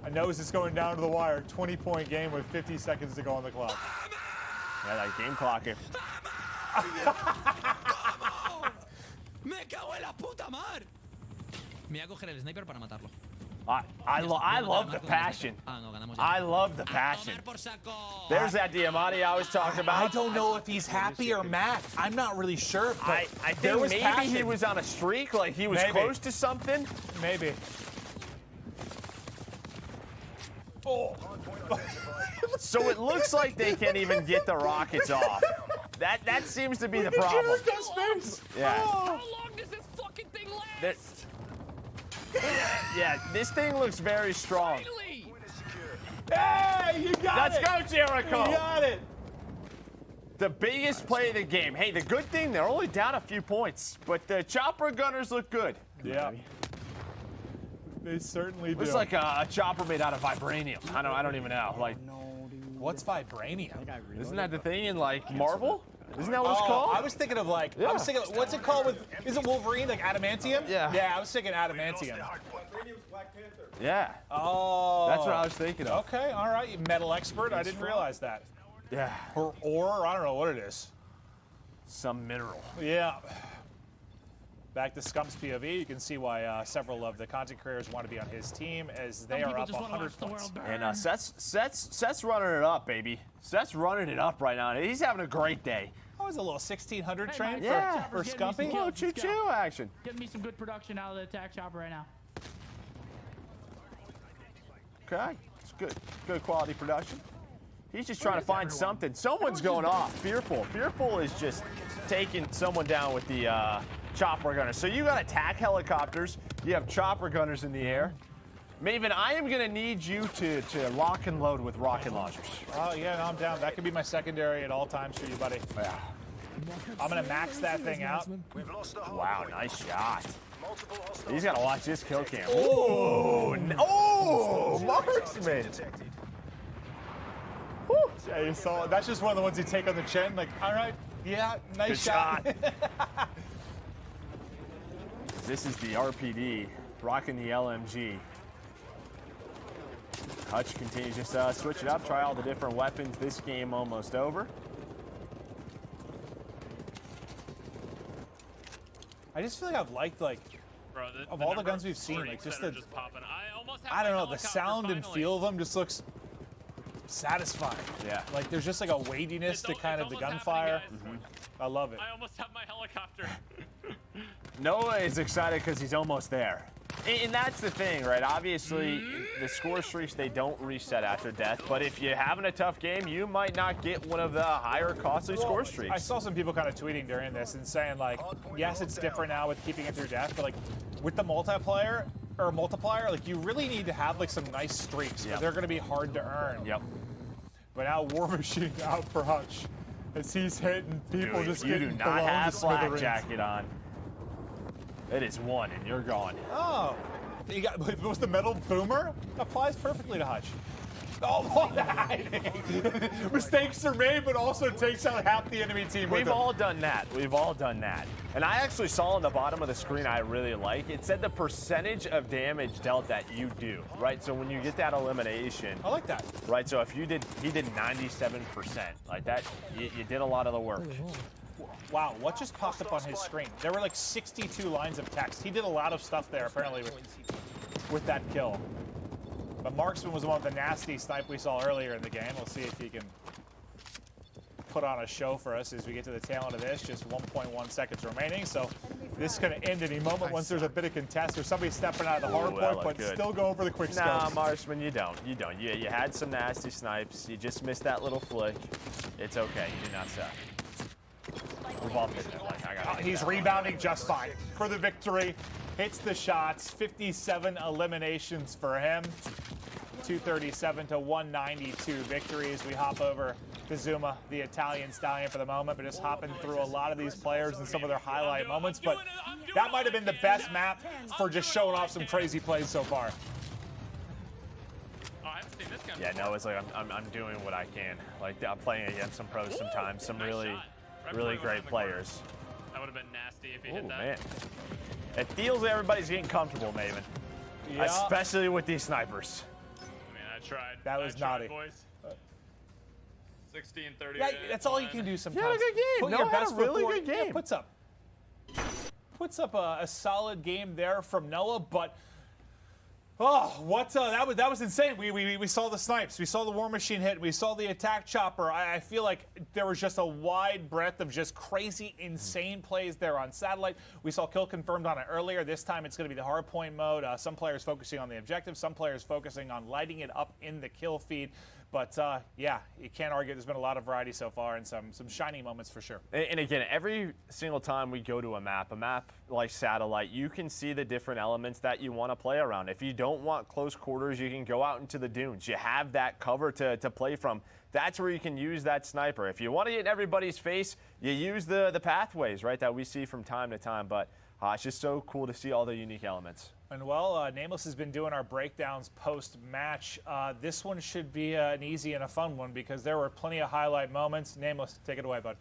A nose is going down to the wire, 20-point game with 50 seconds to go on the clock. Yeah, that game clock. Me cago en la puta madre. Me voy a coger el sniper para matarlo. I love the passion. I love the passion. There's that Diamante I was talking about. I don't know if he's happy or mad. I'm not really sure. But I there think was maybe passion. he was on a streak, like he was Maybe. close to something. Maybe. Oh. So it looks like they can't even get the rockets off. That seems to be the problem. Yeah. How long does this fucking thing last? Yeah, this thing looks very strong. Hey, you got it. Let's go, Jericho. You got it. The biggest play of the game. Hey, the good thing, they're only down a few points, but the chopper gunners look good. Yeah. They certainly do. Looks like a chopper made out of vibranium. I don't even know. Like, what's vibranium? isn't that the thing in like Marvel? Isn't that what it's called? I was thinking of like, I was thinking, what's it called with, is it Wolverine, like adamantium? Yeah. Yeah, I was thinking adamantium. Yeah. Oh. That's what I was thinking of. Okay, all right, you metal expert. I didn't realize that. Yeah. Or, I don't know what it is. Some mineral. Yeah. Back to Scump's POV, you can see why several of the content creators want to be on his team, as they are up 100 points. And Seth's running it up, baby. Seth's running it up right now. He's having a great day. Oh, it's a little 1600 train for Chopper's Scumpy. getting me some Oh, kills. Let's choo-choo go. action. Getting me some good production out of the attack chopper right now. Okay, it's good. Good quality production. He's just trying to find something. Someone's going off. Fearful. Fearful is just taking someone down with the chopper gunner. So you got attack helicopters. You have chopper gunners in the air. Maven, I am going to need you to lock and load with rocket launchers. Oh, yeah, no, I'm down. That could be my secondary at all times for you, buddy. Yeah. I'm going to max that thing out. Wow, nice shot. He's got to watch this kill cam. Oh, marksman. Yeah, you saw it. That's just one of the ones you take on the chin. Like, all right, yeah, nice Good shot. This is the RPD rocking the LMG. Hutch continues just switch it up, try all the different weapons. This game almost over. I just feel like I've liked, like, Bro, of all the guns we've seen, like, just the, just popping. I don't know, the sound and feel of them just looks satisfying. Yeah. Like, there's just like a weightiness to kind of the gunfire. I love it. I almost have my helicopter. Noah is excited because he's almost there. And that's the thing, right? Obviously, the score streaks, they don't reset after death. But if you're having a tough game, you might not get one of the higher costly score streaks. I saw some people kind of tweeting during this and saying, like, yes, it's different now with keeping it through death, but, like, with the multiplier, like, you really need to have, like, some nice streaks, because they're going to be hard to earn. Yep. But now War Machine out for Hutch, as he's hitting people. Dude, just you getting do blown not to have Black smithereens. Jacket on. It is one, and you're gone. Oh, you got, was the metal boomer? Applies perfectly to Hutch. Oh, mistakes are made, but also takes out half the enemy team. We've all done that. We've all done that. And I actually saw on the bottom of the screen, I really like, it said the percentage of damage dealt that you do, right? So when you get that elimination. I like that. Right, so if he did 97%, like that, you did a lot of the work. Wow, what just popped up on his screen? There were like 62 lines of text. He did a lot of stuff there, apparently, with that kill. But Marksman was one of the nasty snipe we saw earlier in the game. We'll see if he can put on a show for us as we get to the tail end of this. Just 1.1 seconds remaining, so this is going to end any moment once there's a bit of contest or somebody stepping out of the hard point, but good. still go for the quick Nah, scopes. Marksman, you don't. You had some nasty snipes. You just missed that little flick. It's okay. You did not suck. We've all been there. Like, I gotta He's rebounding just fine for the victory. Hits the shots. 57 eliminations for him. 237 to 192 victories. We hop over to Zuma, the Italian stallion, for the moment, but just hopping through a lot of these players and some of their highlight moments. But that might have been the best map for just showing off some crazy plays so far. Yeah, no, it's like I'm doing what I can. Like I'm playing against some pros sometimes, some really great players. That would have been nasty if he hit that. Man. It feels everybody's getting comfortable, Maven. Yeah. Especially with these snipers. I mean, I tried. That was naughty. Boys. 16-30. Yeah, that's all you can do sometimes. Yeah, good game. Put No, your had best a foot really forward. good game. game. Puts up a solid game there from Noah, but that was insane. We saw the snipes, we saw the War Machine hit, we saw the attack chopper. I feel like there was just a wide breadth of just crazy, insane plays there on satellite. We saw kill confirmed on it earlier. This time it's going to be the hardpoint mode. Some players focusing on the objective, some players focusing on lighting it up in the kill feed. But yeah, you can't argue. There's been a lot of variety so far and some shiny moments for sure. And again, every single time we go to a map like Satellite, you can see the different elements that you want to play around. If you don't want close quarters, you can go out into the dunes. You have that cover to play from. That's where you can use that sniper. If you want to get in everybody's face, you use the pathways, right, that we see from time to time. But it's just so cool to see all the unique elements. And well, Nameless has been doing our breakdowns post-match. This one should be an easy and a fun one because there were plenty of highlight moments. Nameless, take it away, bud.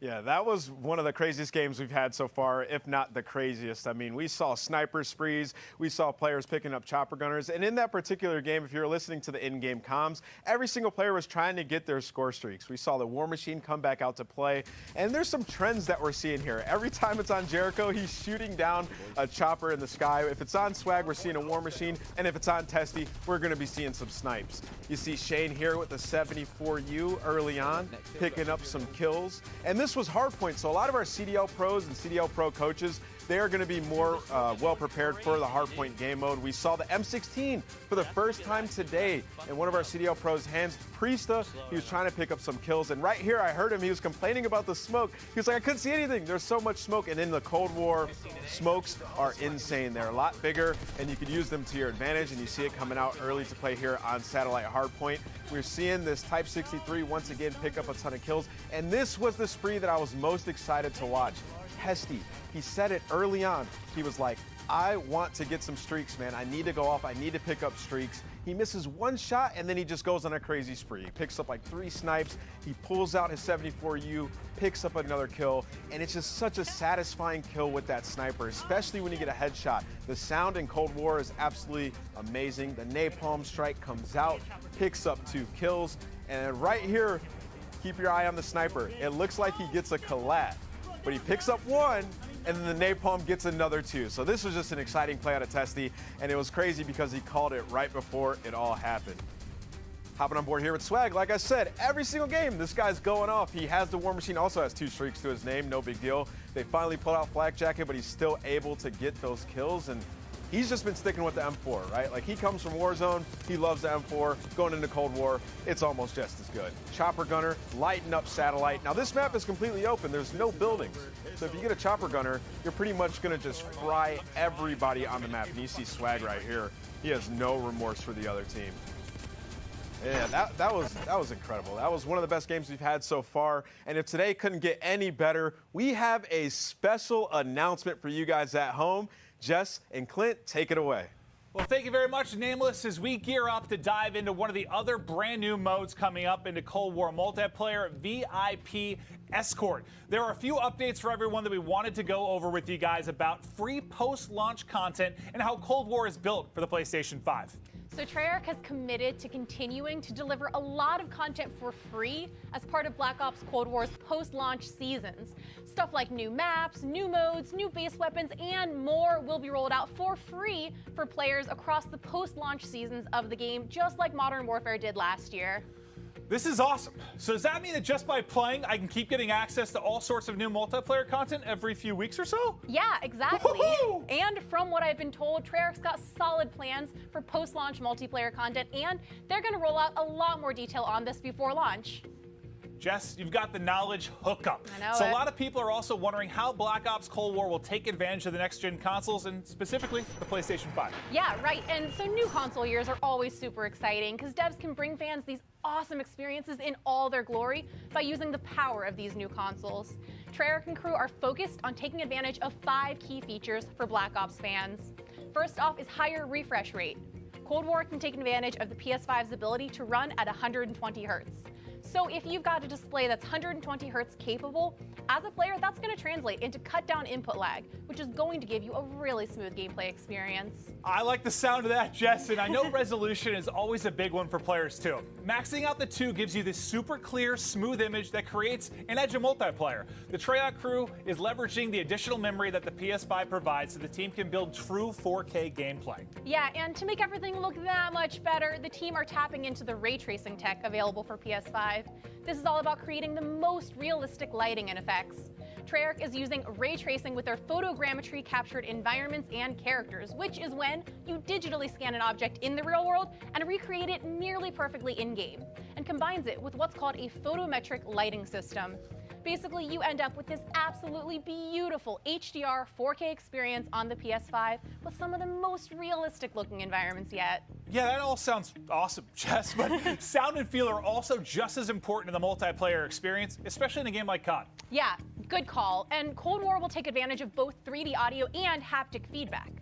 Yeah, that was one of the craziest games we've had so far, if not the craziest. I mean, we saw sniper sprees, we saw players picking up chopper gunners, and in that particular game, if you're listening to the in-game comms, every single player was trying to get their score streaks. We saw the War Machine come back out to play, and there's some trends that we're seeing here. Every time it's on Jericho, he's shooting down a chopper in the sky. If it's on Swag, we're seeing a War Machine, and if it's on Testy, we're going to be seeing some snipes. You see Shane here with the 74U early on, picking up some kills, and this was Hardpoint, so a lot of our CDL pros and CDL pro coaches, they are going to be more well prepared for the Hardpoint game mode. We saw the M16 for the first time today in one of our CDL pros' hands. Priesta, he was trying to pick up some kills, and right here I heard him, he was complaining about the smoke. He was like, I couldn't see anything. There's so much smoke, and in the Cold War, smokes are insane. They're a lot bigger, and you can use them to your advantage, and you see it coming out early to play here on Satellite Hardpoint. We're seeing this Type 63 once again pick up a ton of kills, and this was the spree that I was most excited to watch. Testy, he said it early on. He was like, I want to get some streaks, man. I need to go off. I need to pick up streaks. He misses one shot, and then he just goes on a crazy spree. He picks up like 3 snipes. He pulls out his 74U, picks up another kill, and it's just such a satisfying kill with that sniper, especially when you get a headshot. The sound in Cold War is absolutely amazing. The napalm strike comes out, picks up 2 kills, and right here, keep your eye on the sniper. It looks like he gets a collat, but he picks up 1, and then the napalm gets another 2. So this was just an exciting play out of Testy, and it was crazy because he called it right before it all happened. Hopping on board here with Swag, like I said, every single game, this guy's going off. He has the War Machine, also has 2 streaks to his name, no big deal. They finally pulled out Flak Jacket, but he's still able to get those kills, and he's just been sticking with the M4, right? Like, he comes from Warzone, he loves the M4, going into Cold War, it's almost just as good. Chopper Gunner, lighting up Satellite. Now, this map is completely open, there's no buildings. So if you get a Chopper Gunner, you're pretty much gonna just fry everybody on the map. And you see Swag right here, he has no remorse for the other team. Yeah, that was incredible. That was one of the best games we've had so far. And if today couldn't get any better, we have a special announcement for you guys at home. Jess and Clint, take it away. Well, thank you very much, Nameless, as we gear up to dive into one of the other brand new modes coming up into Cold War multiplayer, VIP Escort. There are a few updates for everyone that we wanted to go over with you guys about free post-launch content and how Cold War is built for the PlayStation 5. So Treyarch has committed to continuing to deliver a lot of content for free as part of Black Ops Cold War's post-launch seasons. Stuff like new maps, new modes, new base weapons, and more will be rolled out for free for players across the post-launch seasons of the game, just like Modern Warfare did last year. This is awesome. So does that mean that just by playing, I can keep getting access to all sorts of new multiplayer content every few weeks or so? Yeah, exactly. And from what I've been told, Treyarch's got solid plans for post-launch multiplayer content, and they're going to roll out a lot more detail on this before launch. Jess, you've got the knowledge hookup. I know so it. A lot of people are also wondering how Black Ops Cold War will take advantage of the next-gen consoles, and specifically the PlayStation 5. Yeah, right. And so new console years are always super exciting because devs can bring fans these awesome experiences in all their glory by using the power of these new consoles. Treyarch and crew are focused on taking advantage of 5 key features for Black Ops fans. First off is higher refresh rate. Cold War can take advantage of the PS5's ability to run at 120 Hz. So if you've got a display that's 120 Hz capable, as a player, that's going to translate into cut down input lag, which is going to give you a really smooth gameplay experience. I like the sound of that, Jess, and I know resolution is always a big one for players too. Maxing out the 2 gives you this super clear, smooth image that creates an edge of multiplayer. The Treyarch crew is leveraging the additional memory that the PS5 provides so the team can build true 4K gameplay. Yeah, and to make everything look that much better, the team are tapping into the ray tracing tech available for PS5. This is all about creating the most realistic lighting and effects. Treyarch is using ray tracing with their photogrammetry captured environments and characters, which is when you digitally scan an object in the real world and recreate it nearly perfectly in-game, and combines it with what's called a photometric lighting system. Basically, you end up with this absolutely beautiful HDR 4K experience on the PS5 with some of the most realistic looking environments yet. Yeah, that all sounds awesome, Jess, but sound and feel are also just as important in the multiplayer experience, especially in a game like COD. Yeah, good call. And Cold War will take advantage of both 3D audio and haptic feedback.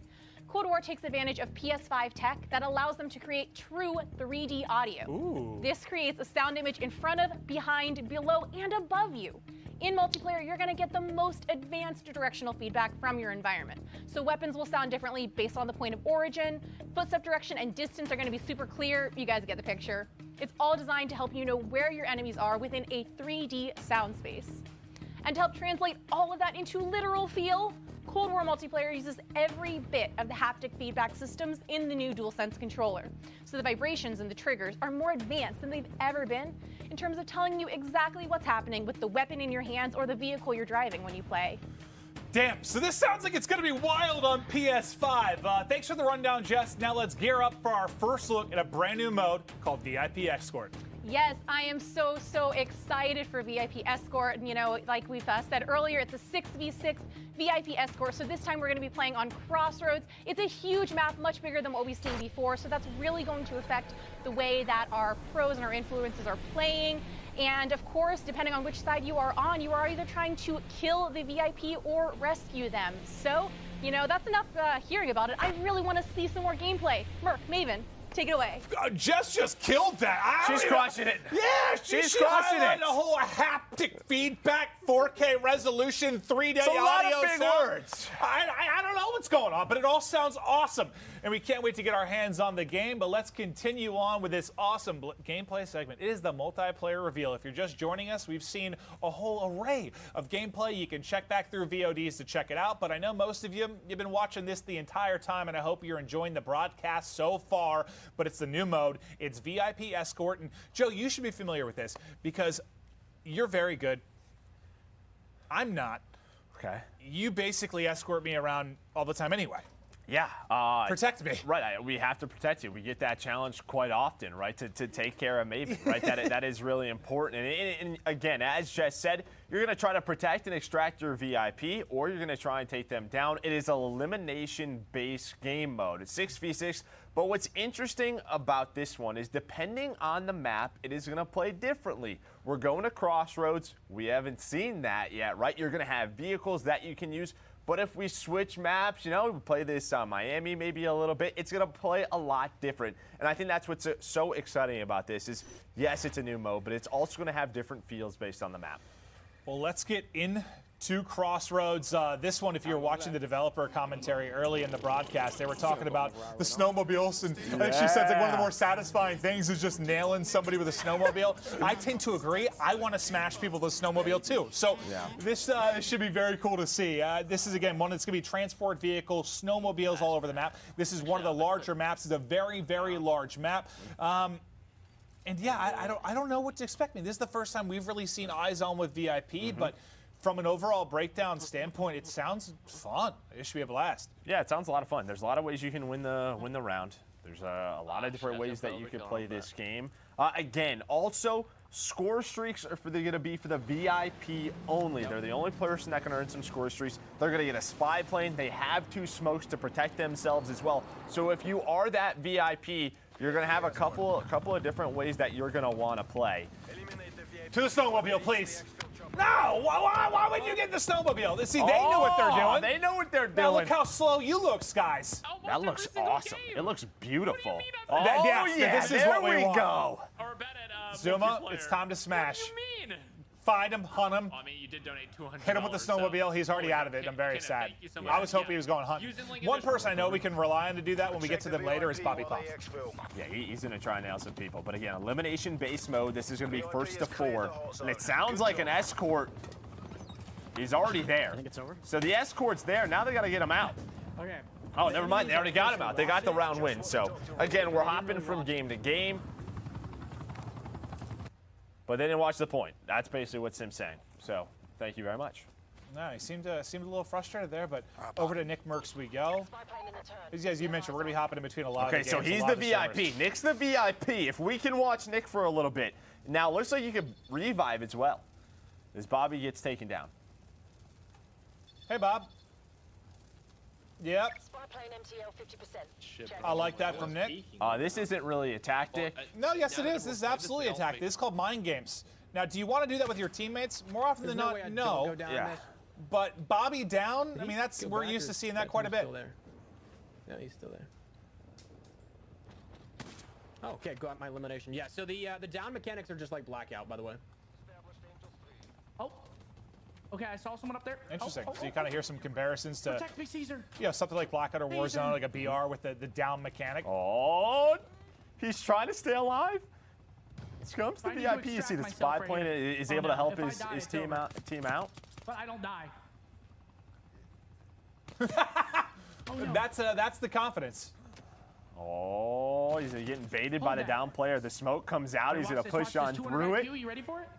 Cold War takes advantage of PS5 tech that allows them to create true 3D audio. Ooh. This creates a sound image in front of, behind, below, and above you. In multiplayer, you're going to get the most advanced directional feedback from your environment. So weapons will sound differently based on the point of origin. Footstep direction and distance are going to be super clear. You guys get the picture. It's all designed to help you know where your enemies are within a 3D sound space. And to help translate all of that into literal feel, Cold War multiplayer uses every bit of the haptic feedback systems in the new DualSense controller. So the vibrations and the triggers are more advanced than they've ever been in terms of telling you exactly what's happening with the weapon in your hands or the vehicle you're driving when you play. Damn, so this sounds like it's going to be wild on PS5. Thanks for the rundown, Jess. Now let's gear up for our first look at a brand new mode called VIP Escort. Yes, I am so excited for VIP Escort. And, you know, like we've said earlier, it's a 6v6 VIP Escort. So this time we're going to be playing on Crossroads. It's a huge map, much bigger than what we've seen before. So that's really going to affect the way that our pros and our influencers are playing. And of course, depending on which side you are on, you are either trying to kill the VIP or rescue them. So, you know, that's enough hearing about it. I really want to see some more gameplay. Merc, Maven, take it away. Jess just killed that. She's crushing it. Yeah, she's crushing it. The whole haptic feedback, 4K resolution, 3D It's a audio. lot of big sound. words. I don't know what's going on, but it all sounds awesome. And we can't wait to get our hands on the game, but let's continue on with this awesome gameplay segment. It is the multiplayer reveal. If you're just joining us, we've seen a whole array of gameplay. You can check back through VODs to check it out, but I know most of you've been watching this the entire time, and I hope you're enjoying the broadcast so far. But it's the new mode. It's VIP Escort. And Joe, you should be familiar with this because you're very good. I'm not. Okay. You basically escort me around all the time anyway. Yeah. Protect me. Right. We have to protect you. We get that challenge quite often, right, to take care of Maven, right? that is really important. And again, as Jess said, you're going to try to protect and extract your VIP, or you're going to try and take them down. It is an elimination-based game mode. It's 6v6. But what's interesting about this one is depending on the map, it is going to play differently. We're going to Crossroads. We haven't seen that yet, right? You're going to have vehicles that you can use. But if we switch maps, you know, we play this Miami maybe a little bit, it's going to play a lot different. And I think that's what's so exciting about this is, yes, it's a new mode, but it's also going to have different feels based on the map. Well, let's get into Crossroads. This one, if you were watching the developer commentary early in the broadcast, they were talking about the snowmobiles, and I think she said like one of the more satisfying things is just nailing somebody with a snowmobile. I tend to agree. I want to smash people with a snowmobile too. So this should be very cool to see. This is, again, one that's going to be transport vehicles, snowmobiles all over the map. This is one of the larger maps. It's a very, very large map. And yeah, I don't know what to expect. I mean, this is the first time we've really seen eyes on with VIP, but from an overall breakdown standpoint, it sounds fun. It should be a blast. Yeah, it sounds a lot of fun. There's a lot of ways you can win the round. There's a lot of different ways that you could play this game. Again, also, score streaks are going to be for the VIP only. They're the only person that can earn some score streaks. They're going to get a spy plane. They have 2 smokes to protect themselves as well. So if you are that VIP, you're going to have a couple of different ways that you're going to want to play. To the snowmobile, please. No! Why wouldn't you get the snowmobile? See, they know what they're doing. They know what they're doing. Now look how slow you look, Skies. That looks awesome. It looks beautiful. This is what we want. Go. Or bet at Zuma, it's time to smash. What do you mean? Find him, hunt him. I mean, you did donate $200. Hit him with the snowmobile. He's already out of it. I'm very sad. I was hoping he was going hunting. One person I know we can rely on to do that when we get to them later is Bobby Puff. Yeah, he's going to try and nail some people. But again, elimination-based mode. This is going to be first to 4. And it sounds like an escort. He's already there. I think it's over. So the escort's there. Now they got to get him out. Okay. Oh, never mind. They already got him out. They got the round win. So, again, we're hopping from game to game. But they didn't watch the point. That's basically what Sim's saying. So, thank you very much. No, he seemed a little frustrated there, but over to Nick Mercs we go. As you mentioned, we're going to be hopping in between a lot of games. Okay, so he's the VIP. Nick's the VIP. If we can watch Nick for a little bit. Now, looks like you could revive as well as Bobby gets taken down. Hey, Bob. Yep. I like that from Nick. This isn't really a tactic. No, yes, it is. This is absolutely a tactic. This is called mind games. Now, do you want to do that with your teammates? More often than not, no. Yeah. But Bobby down, I mean, we're used to seeing that quite a bit. No, he's still there. Oh, okay, got my elimination. Yeah, so the down mechanics are just like blackout, by the way. Oh. Okay, I saw someone up there. Interesting. Oh, So you kind of hear some comparisons to protect me, Caesar. something like Blackout or Warzone, like a BR with the down mechanic. Oh, he's trying to stay alive. Scrums the I need to VIP. You see extract the myself spy right point here. is Oh, able no. to help If I his, die, his it's team over. out. But I don't die. That's the confidence. Oh, he's getting baited by the down player. The smoke comes out. He's going to push on through it. You ready for it?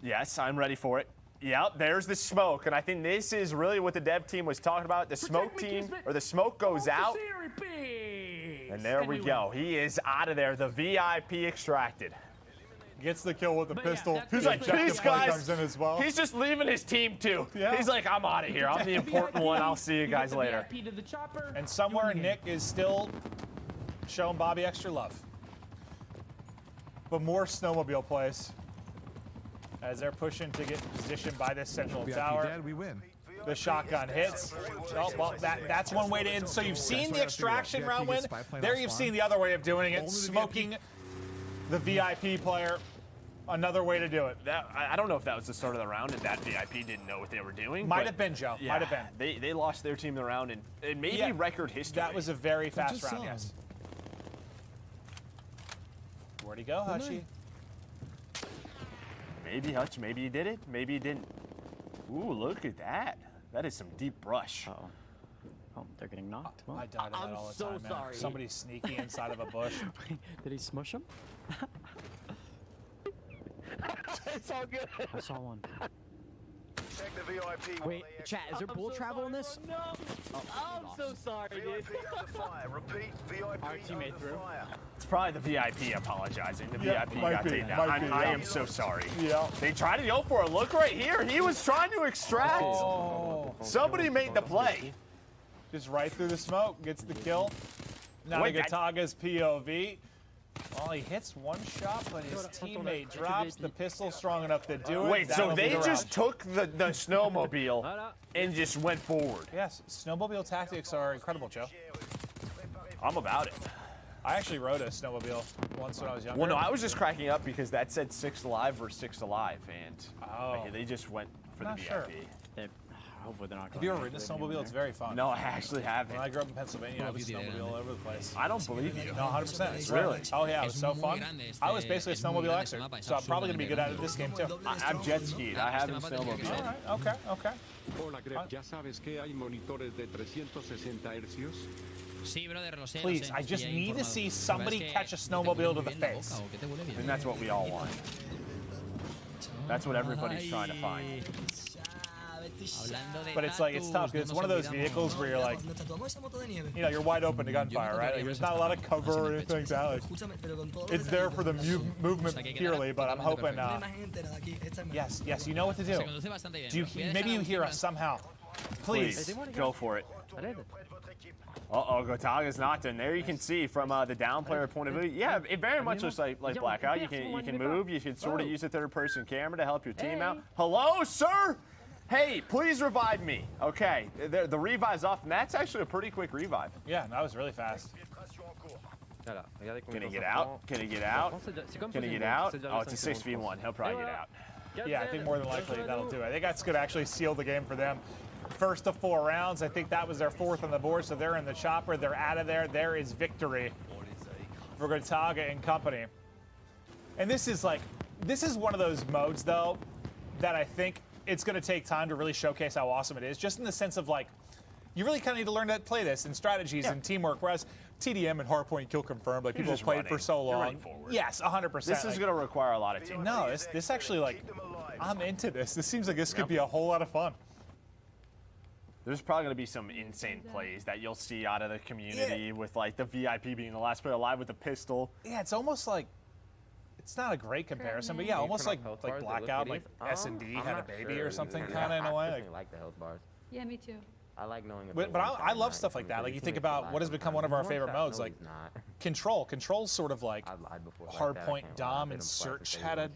Yes, I'm ready for it. Yep, there's the smoke. And I think this is really what the dev team was talking about. The smoke team, or the smoke goes out. And there we go. He is out of there. The VIP extracted. Gets the kill with the pistol. He's like, peace, guys. Comes in as well. He's just leaving his team, too. Yeah. He's like, I'm out of here. I'm the important one. I'll see you guys later. VIP to the chopper. And somewhere Nick is still showing Bobby extra love. But more snowmobile plays as they're pushing to get positioned by this central tower. we win. The shotgun hits. Oh, well, that's one way to end. So you've seen the extraction round win. There you've seen the other way of doing it, smoking the VIP player. Another way to do it. I don't know if that was the start of the round and that VIP didn't know what they were doing. Might have been, Joe. Yeah, Might have been. They lost their team the round and maybe record history. That was a very fast round, yes. Where'd he go, Hutchie? Maybe Hutch, maybe he did it, maybe he didn't. Ooh, look at that. That is some deep brush. Uh-oh. Oh, they're getting knocked. Well, I die to that all the time, man. Somebody's sneaky inside of a bush. Did he smush him? It's all good. I saw one. Check the VIP. Wait, chat, is there bullet travel in this? No. I'm so sorry, dude. Repeat, VIP Our teammate threw. It's probably the VIP apologizing. The Yeah, VIP might got be, taken might down. be, I yeah. am so sorry. Yeah. They tried to go for it. Look right here. He was trying to extract. Oh. Somebody made the play. Just right through the smoke, gets the kill. Wait, Nagataga's POV. Well, he hits one shot, but his teammate drops the pistol strong enough to do it. Wait, so That'll be they the just round. took the snowmobile and just went forward. Yes, snowmobile tactics are incredible, Joe. I'm about it. I actually rode a snowmobile once when I was younger. Well, no, I was just cracking up because that said 6 alive versus 6 alive, and they just went for Not the sure. VIP. Hopefully they're not Have you ever ridden a snowmobile? It's very fun. No, I actually haven't. When I grew up in Pennsylvania, I was snowmobile all over the place. I don't believe you. No, 100%. It's Really? Oh, yeah, it was so fun. I was basically a snowmobile expert, so I'm probably going to be good at it this game, too. I'm jet skied. I haven't snowmobiled. All right, okay. Hola, Greg. ¿Ya sabes que hay monitores de 360 hercios? Sí, brother, lo sé. Please, I just need to see somebody catch a snowmobile to the face. And that's what we all want. That's what everybody's trying to find. But it's like, it's tough because it's one of those vehicles where you're like, you know, you're wide open to gunfire, right? Like, there's not a lot of cover or anything like that. Like, it's there for the movement purely, but I'm hoping, yes, you know what to do. Maybe you hear us somehow. Please. Go for it. Uh-oh, Gotaga's knocked in. There you can see from the down player point of view. Yeah, it very much looks like Blackout. You can move. You can sort of use a third-person camera to help your team out. Hello, sir? Hey, please revive me. Okay, the revive's off, and that's actually a pretty quick revive. Yeah, that was really fast. Can he get out? Can he get out? Can he get out? Oh, it's a 6v1. He'll probably get out. Yeah, I think more than likely that'll do it. I think that's going to actually seal the game for them. First of 4 rounds. I think that was their 4th on the board, so they're in the chopper. They're out of there. There is victory for Gotaga and company. And this is one of those modes, though, that I think it's going to take time to really showcase how awesome it is, just in the sense of, like, you really kind of need to learn to play this and strategies and teamwork, whereas TDM and Hardpoint Kill Confirmed, like, people have played for so long. Yes, 100%. This is going to require a lot of teamwork. No, this actually, like, I'm into this. This seems like this could be a whole lot of fun. There's probably going to be some insane plays that you'll see out of the community with, like, the VIP being the last player alive with the pistol. Yeah, it's almost like, it's not a great comparison, but yeah, almost like Blackout, like S&D had a baby or something, kind of in a way. I like the health bars. Yeah, me too. I like knowing. But I love stuff like that. Like, you think about what has become one of our favorite modes, like Control. Control's sort of like Hardpoint, Dom, and Search had a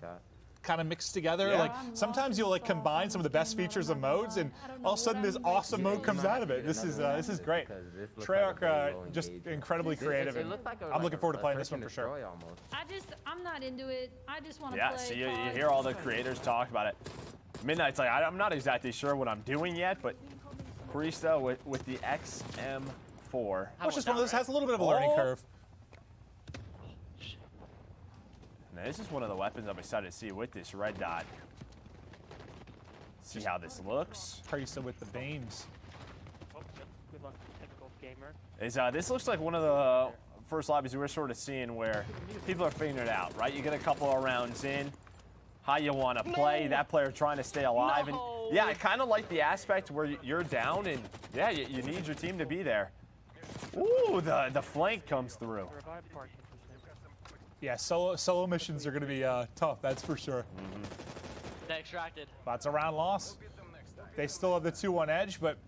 kind of mixed together. Like, sometimes you'll like combine some of the best features of modes, and all of a sudden this awesome mode comes out of it. This is great. Treyarch just incredibly creative, and I'm looking forward to playing this one for sure. I'm not into it. I just want to Yeah, play. see, you hear all the creators talk about it. Midnight's like, I'm not exactly sure what I'm doing yet, but Priesta with the XM4. Which is one of those, has a little bit of a learning curve. Now, this is one of the weapons I'm excited to see with this red dot. See how this looks. Priesta with the beams. Good luck, typical gamer. This looks like one of the first lobbies we're sort of seeing where people are figuring it out, right? You get a couple of rounds in, how you want to play, that player trying to stay alive. And yeah, I kind of like the aspect where you're down and yeah, you need your team to be there. Ooh, the flank comes through. Yeah, solo missions are going to be tough, that's for sure. They extracted. That's a round loss. They still have the 2-1 edge, but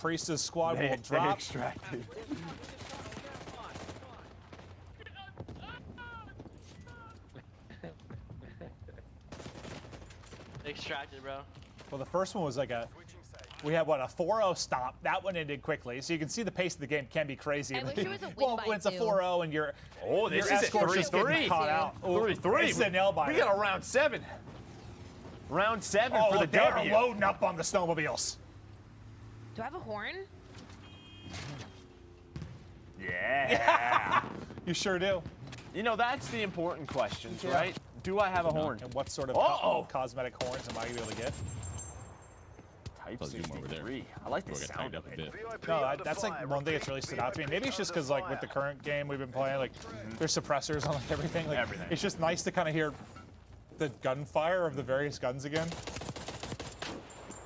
Priesta's squad will drop. They extracted. They extracted, bro. Well, the first one was like we had what, a 4-0 stop. That one ended quickly, so you can see the pace of the game can be crazy. I wish it was a win well, by when it's a 2. 4-0 and your this is escort's just getting caught out. 3-3. It's a nail biter. We got a round 7. Round 7 for the look, they're W. loading up on the snowmobiles. Do I have a horn? Yeah. You sure do. You know, that's the important questions, Yeah. right? Do I have a horn? And what sort of cosmetic horns am I going to be able to get? Type I'll zoom over there. 63. I like the We'll get sound tightened of up a it. bit. No, that's like one thing that's really stood out to me. Maybe it's just because like with the current game we've been playing, like there's suppressors on like everything. Like Everything. It's just nice to kind of hear the gunfire of the various guns again.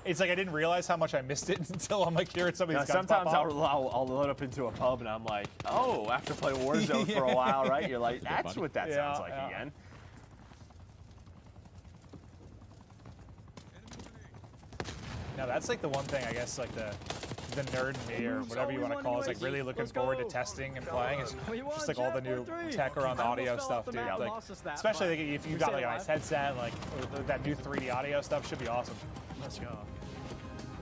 It's like I didn't realize how much I missed it until I'm like hearing some of these guns Sometimes pop up. I'll load up into a pub and I'm like, oh, after playing Warzone for a while, right? You're like, that's what that sounds like again. Now that's like the one thing I guess like the nerd in me or whatever you want to call it is like really looking forward to testing and playing is just like all the new tech around the audio stuff, dude. Like, especially like, if you got like a nice headset, like that new 3D audio stuff should be awesome. Let's go.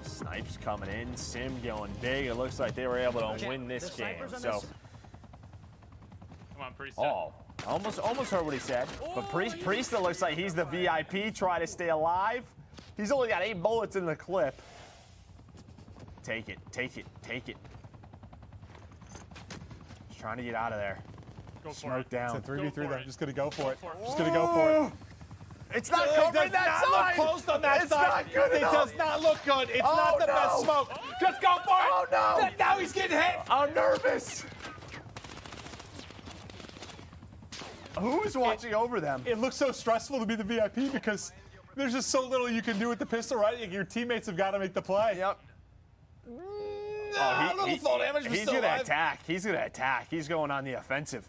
Snipes coming in, Sim going big. It looks like they were able to win this game. So, Come on, Priesta. oh, almost heard what he said. But Priesta looks like he's the VIP, trying to stay alive. He's only got 8 bullets in the clip. Take it, take it, take it. Just trying to get out of there. Go for Smoke it. down. It's a 3v3 though. it. Just gonna go for it. Go for it. Just gonna go for it. It's not It covering does that not side. look closed on that It's side. not good It enough. does not look good. It's not the best smoke. Just go for it. Oh no! Now he's getting hit. I'm nervous. Who's watching over them? It looks so stressful to be the VIP because there's just so little you can do with the pistol, right? Your teammates have got to make the play. Yep. A little fall damage, but He's still gonna alive. attack. He's gonna attack. He's going on the offensive.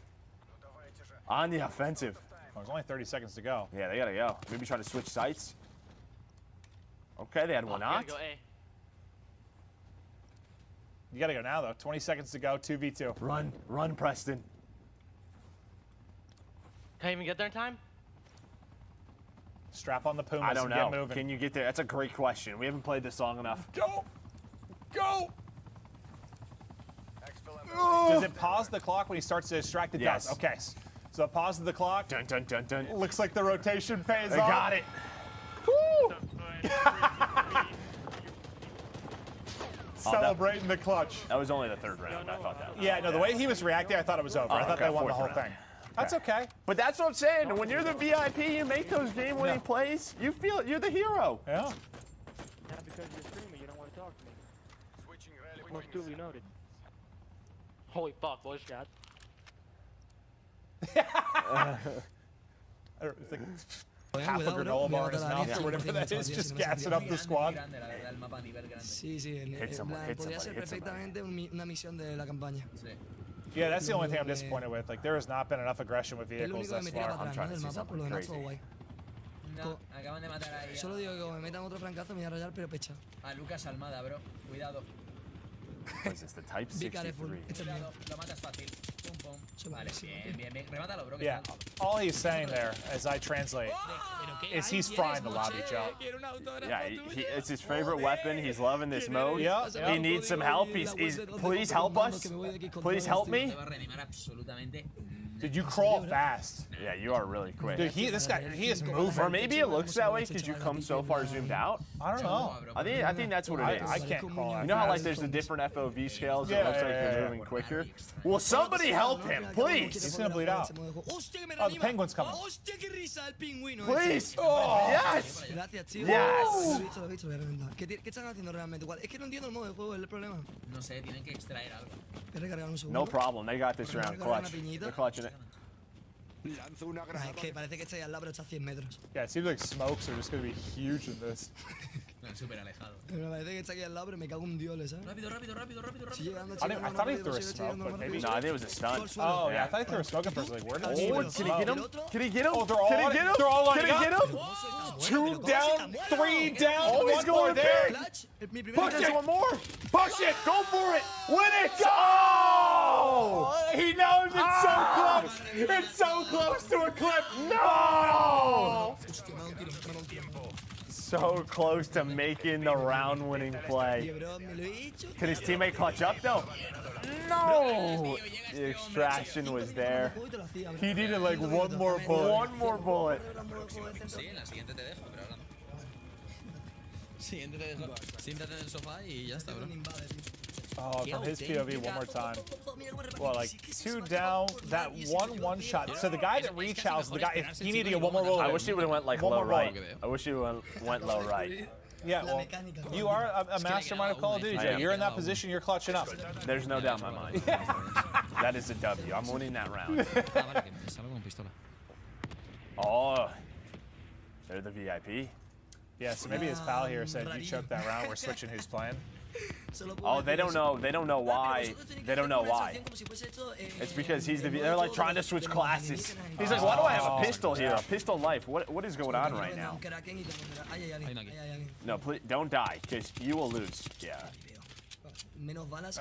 On the offensive. Oh, there's only 30 seconds to go. Yeah, they gotta go. Maybe try to switch sites. Okay, they had one out. Go A. You gotta go now though. 20 seconds to go. 2v2. Run, Preston. Can't even get there in time? Strap on the Pumas I don't and know. get moving. Can you get there? That's a great question. We haven't played this long enough. Go! Go! Does it pause the clock when he starts to distract? It Yes. does. Okay. So it pauses the clock. Dun dun dun dun. Looks like the rotation pays They off. got it. Woo! Celebrating the clutch. That was only the 3rd round. I thought that. Yeah, no, the way he was reacting, I thought it was over. I thought okay, they won the 4th whole round. thing. That's okay. But that's what I'm saying. When you're the VIP, you make those game-winning Yeah. plays. You feel it. You're the hero. Yeah. Not because you're streaming, you don't want to talk to me. Most duly noted. Holy fuck, boys, chat. It's like half a granola bar in his mouth or whatever that is, just gassing up the squad. Sí, sí, Hit someone, hit podría ser somebody, hit somebody. perfectamente una misión de la campaña. Yeah, that's the only thing I'm disappointed with. Like, there has not been enough aggression with Es lo vehicles único que thus me tira far. para atrás, ¿no? Del mapa, por lo demás todo guay. No, acaban de matar ahí. Solo digo que como me metan otro francazo me voy a rayar, pero pecha. A Lucas Almada, bro. Cuidado. What is this, the Type Be careful. 63? It's a mío. Cuidado, lo matas fácil. Pum, pum. Vale, bien, bien. Remátalo, bro. que Yeah, está- all he's saying there, as I translate, is he's frying the lobby, Joe. Yeah, it's his favorite weapon. He's loving this mode. Yeah, He needs some help. Please help us. Please help me. No te va a reanimar absolutamente Dude, you crawl fast. Yeah, you are really quick. Dude, this guy, he is moving. Or maybe it looks that way because you come so far zoomed out. I don't know. I think that's what it is. I can't crawl that You know how like fast. there's the different FOV scales? Yeah, It looks like yeah, you're yeah. moving quicker. Will somebody help him, please? He's gonna bleed out. Oh, the penguin's coming. Hostia, qué risa el pingüino. Please. Oh. Yes. Gracias, tío. Yes. Lo he visto, voy a reventar. ¿Qué están haciendo realmente? Es que no entiendo el modo de juego, es el problema. No sé, tienen que extraer algo. Voy a recargar un segundo. No problem. They got this round. Clutch. They're clutching it. Es que parece que está ahí al lado, pero está a 100 metros. Yeah, it seems like smokes are just gonna be huge in this. No, súper alejado. Me parece que está aquí al lado, pero me cago en dios, ¿sabes? Rápido, rápido, rápido, rápido, rápido. I thought he threw a smoke, but maybe. No, I think it was a stunt. Oh, yeah, I thought he threw a smoke at first. Like, where did he Oh, can he get him? Can he get him? Oh, they're all Can he on get it. him? They're all Can lining he get up. him? 2 down, 3 down, Oh, he's 1 more going there. big. Push it. One more. Push it. Go for it. Win it. Oh! He knows it's so close. It's so close to a clip. No! So close to making the round-winning play. Can his teammate clutch up though? No! The extraction was there. He needed like 1 more bullet. 1 more bullet. Sí, en la siguiente te dejo, pero ahora no. Siguiente te dejo. Siéntate en el sofá y ya está, bro. Oh, from his POV one more time. Well, like 2 down, that one shot. So the guy that rechows, the guy, if he needed to get 1 more bullet. I wish he would have went like One low more right. bullet. I wish he went low right. Yeah, well, you are a mastermind of Call of Duty, I Jay. am. You're in that position, you're clutching up. There's no doubt in my mind. That is a W. I'm winning that round. Oh, they're the VIP. Yeah, so maybe his pal here said you choked that round. We're switching who's playing. Oh, they don't know. They don't know why. They don't know why. It's because he's the. They're like trying to switch classes. He's like, why do I have a pistol here? A pistol life. What is going on right now? No, please don't die, because you will lose. Yeah. Nice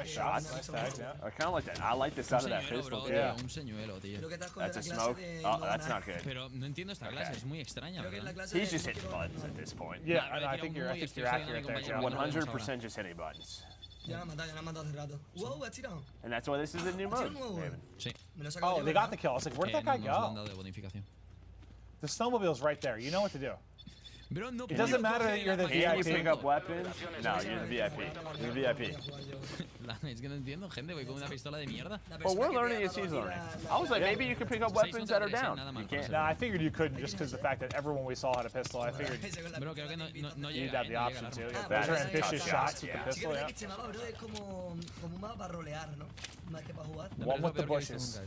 shots, nice tags, yeah. I kind of like that. I like the sound of that pistol. Yeah. Un señuelo, tío. That's a smoke. Oh, that's not good. Pero no entiendo esta clase, es muy extraña, ¿verdad? He's just hitting buttons at this point. Yeah, I think you're accurate there, Joe. 100% just hitting buttons. Ya la han matado hace rato. Wow, ha tirado. And that's why this is a new mode. David. Sí. Oh, they got the kill. I was like, where'd that guy No nos han go? dado de bonificación. The snowmobile's right there. You know what to do. Bro, no It doesn't matter that you're the Can you VIP. pick up weapons? No, you're the VIP. You're the VIP. Es que no entiendo, gente, voy con una pistola de mierda. Well, we're learning as he's learning. I was like, maybe you could pick up weapons that are down. You can't. No, I figured you couldn't just because the fact that everyone we saw had a pistol. I figured Bro, creo que no you'd llega. have the option too. That Those are is ambitious tough shots shots, with yeah. the Sí que pistol, es verdad yeah. que este mapa, bro, es como un mapa para rolear, ¿no? Más que para jugar. One with the bushes.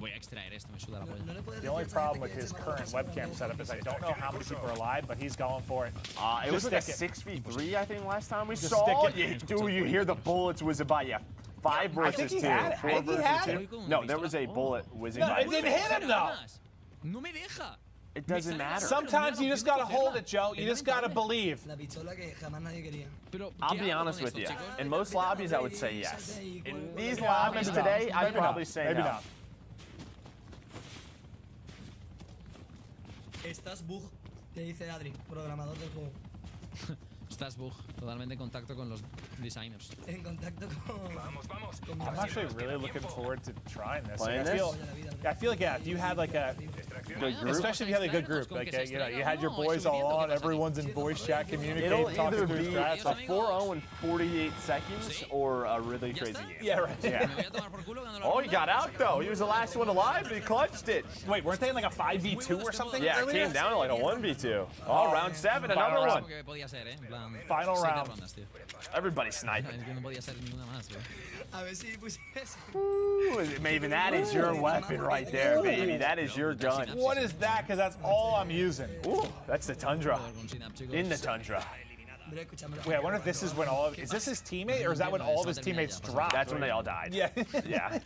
Voy a extraer esto, me suda la polla. The only problem with his current webcam setup is I don't know how many people are alive, but he's going for it. It was Just like a stick 6v3, I think, last time we Just saw. stick it. Dude, you hear the bullets whizzing by you. 5 I think versus he 2. had it. 4 I think he versus had 2. it. No, there was a bullet whizzing No, by. it didn't hit him though. No me deja. It doesn't matter. Sometimes you just gotta hold it, Joe. You just gotta believe. La pistola que jamás nadie quería. Pero, I'll ¿qué be hago honest con with esto, you. chicos? In most lobbies, I would say yes. In these Yeah, lobbies maybe not. today, I'd Maybe not. probably say Maybe no. not. Estás bug, te dice Adri, programador del juego. Estás bug, totalmente en contacto con los designers. En contacto con. Vamos. I'm actually really looking forward to trying this. Playing Like, I feel like, yeah, if you had like a Good group. especially if you had a good group, like you know, you had your boys all on, everyone's in voice chat, It'll communicating, talking either through be strats. a 4-0 in 48 seconds or a really crazy game. Yeah, right. Yeah. Oh, he got out though. He was the last one alive, and he clutched it. Wait, weren't they in like a 5v2 or something? Yeah, it earlier? came down to like a 1v2. Oh, round 7, another Final one. Que podía ser, en plan, Final 7 round. rondas, tío. Everybody sniping. Es que no podía ser ninguna más, bro. A ver si pusiese. Ooh, Maven, that is your weapon right there, baby. That is your gun. What is that? Because that's all I'm using. Ooh, that's the Tundra. In the Tundra. Bro, escúchame. Wait, I wonder if this is when all of, is this his teammate or is that when all of his teammates dropped? That's when they all died. Yeah. Yeah.